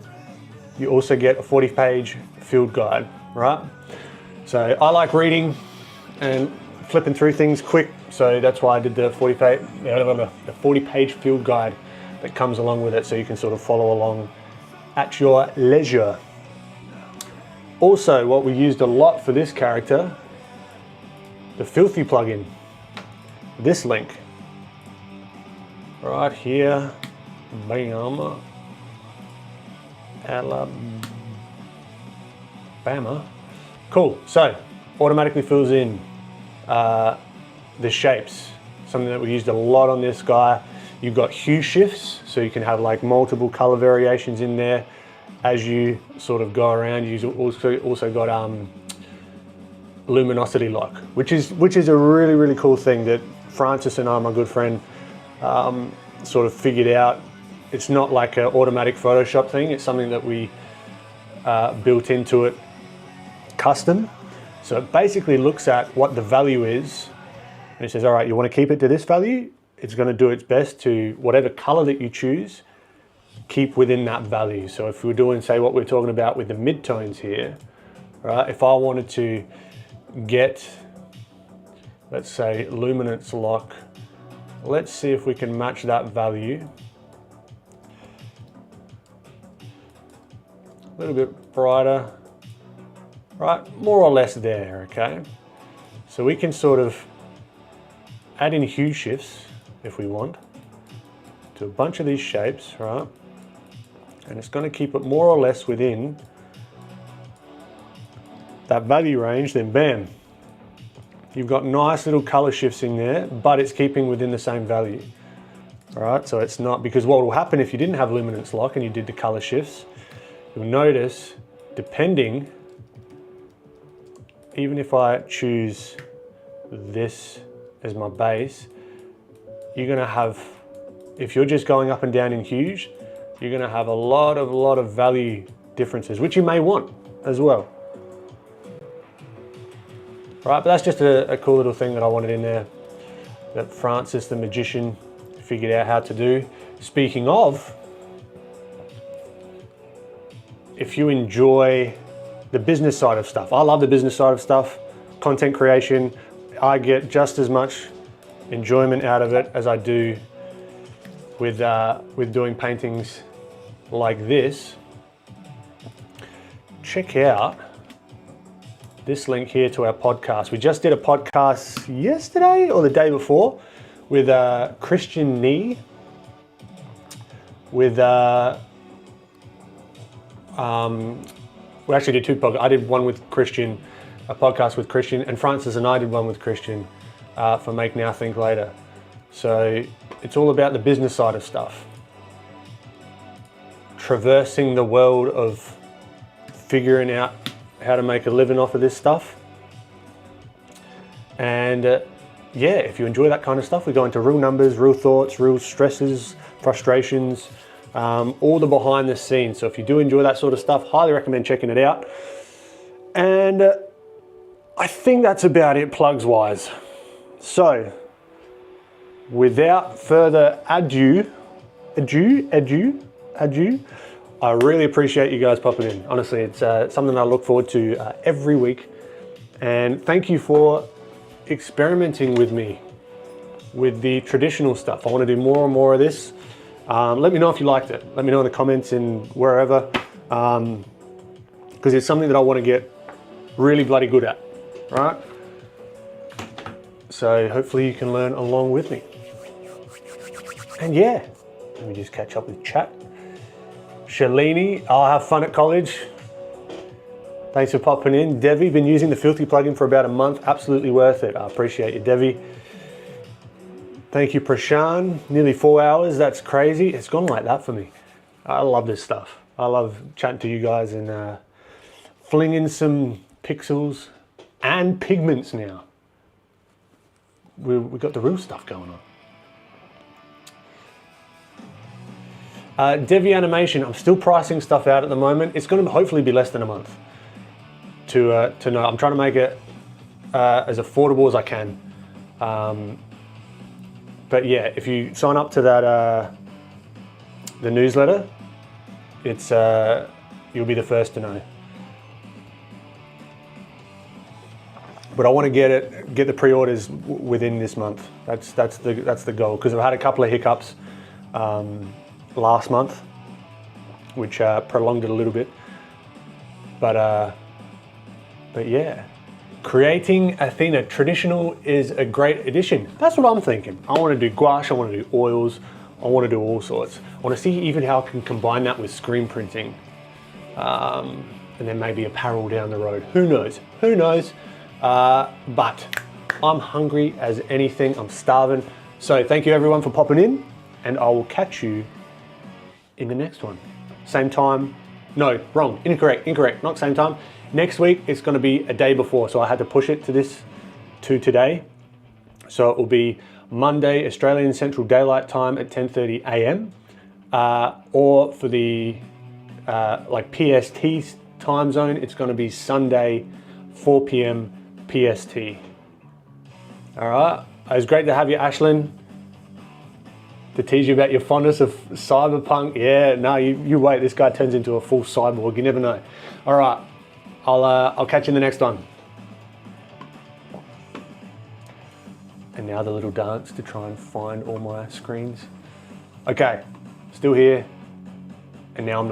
you also get a 40-page field guide, right? So I like reading and flipping through things quick, so that's why I did the 40-page field guide that comes along with it, so you can sort of follow along at your leisure. Also, what we used a lot for this character, the Filthy plugin, this link right here, bam, Alabama. Cool. So automatically fills in the shapes, something that we used a lot on this guy. You've got hue shifts, so you can have like multiple color variations in there as you sort of go around. You've also got luminosity lock, which is a really cool thing that Francis and I, my good friend, sort of figured out. It's not like an automatic Photoshop thing. It's something that we built into it custom. So it basically looks at what the value is, and it says, all right, you want to keep it to this value? It's going to do its best to, whatever color that you choose, keep within that value. So if we're doing, say, what we're talking about with the midtones here, right? If I wanted to get, let's say, luminance lock, let's see if we can match that value. A little bit brighter, right? More or less there, okay? So we can sort of add in hue shifts if we want to a bunch of these shapes, right? And it's going to keep it more or less within that value range, then bam, you've got nice little color shifts in there, but it's keeping within the same value. All right, so it's not, because what will happen if you didn't have luminance lock and you did the color shifts, you'll notice, depending, even if I choose this as my base, you're gonna have, if you're just going up and down in hues, you're gonna have a lot of value differences, which you may want as well. Right, but that's just a cool little thing that I wanted in there that Francis the magician figured out how to do. Speaking of, if you enjoy the business side of stuff, I love the business side of stuff, content creation, I get just as much enjoyment out of it as I do with doing paintings like this, check out this link here to our podcast. We just did a podcast yesterday or the day before with Christian Nee. We actually did two podcasts. I did one with Christian, a podcast with Christian, and Francis and I did one with Christian for Make Now, Think Later. So it's all about the business side of stuff. Traversing the world of figuring out how to make a living off of this stuff. And yeah, if you enjoy that kind of stuff, we go into real numbers, real thoughts, real stresses, frustrations, all the behind the scenes. So if you do enjoy that sort of stuff, highly recommend checking it out. And I think that's about it plugs wise. So without further ado, I really appreciate you guys popping in. Honestly, it's something I look forward to every week. And thank you for experimenting with me with the traditional stuff. I want to do more and more of this. Let me know if you liked it. Let me know in the comments and wherever, because it's something that I want to get really bloody good at, right? So hopefully you can learn along with me. And yeah, let me just catch up with chat. Shalini, I'll have fun at college. Thanks for popping in. Devi, been using the Filthy plugin for about a month. Absolutely worth it. I appreciate you, Devi. Thank you, Prashan. Nearly 4 hours. That's crazy. It's gone like that for me. I love this stuff. I love chatting to you guys and flinging some pixels and pigments now. We've got the real stuff going on. Devi Animation, I'm still pricing stuff out at the moment. It's going to hopefully be less than a month to know. I'm trying to make it as affordable as I can. But yeah, if you sign up to that the newsletter, it's you'll be the first to know. But I want to get the pre-orders within this month. That's the goal, because I've had a couple of hiccups last month, which prolonged it a little bit. But yeah, creating Athena traditional is a great addition. That's what I'm thinking. I want to do gouache, I want to do oils, I want to do all sorts. I want to see even how I can combine that with screen printing, and then maybe apparel down the road. Who knows? Who knows? But I'm hungry as anything. I'm starving. So thank you everyone for popping in, and I will catch you in the next one. Same time. No, wrong. Incorrect. Not same time. Next week, it's going to be a day before. So I had to push it to today. So it will be Monday, Australian Central Daylight Time at 10:30 a.m. Or for the like PST time zone, it's going to be Sunday, 4 p.m. PST. All right. It was great to have you, Ashlyn, to tease you about your fondness of cyberpunk. Yeah, no, you wait. This guy turns into a full cyborg. You never know. All right. I'll catch you in the next one. And now the little dance to try and find all my screens. Okay, still here, and now I'm not.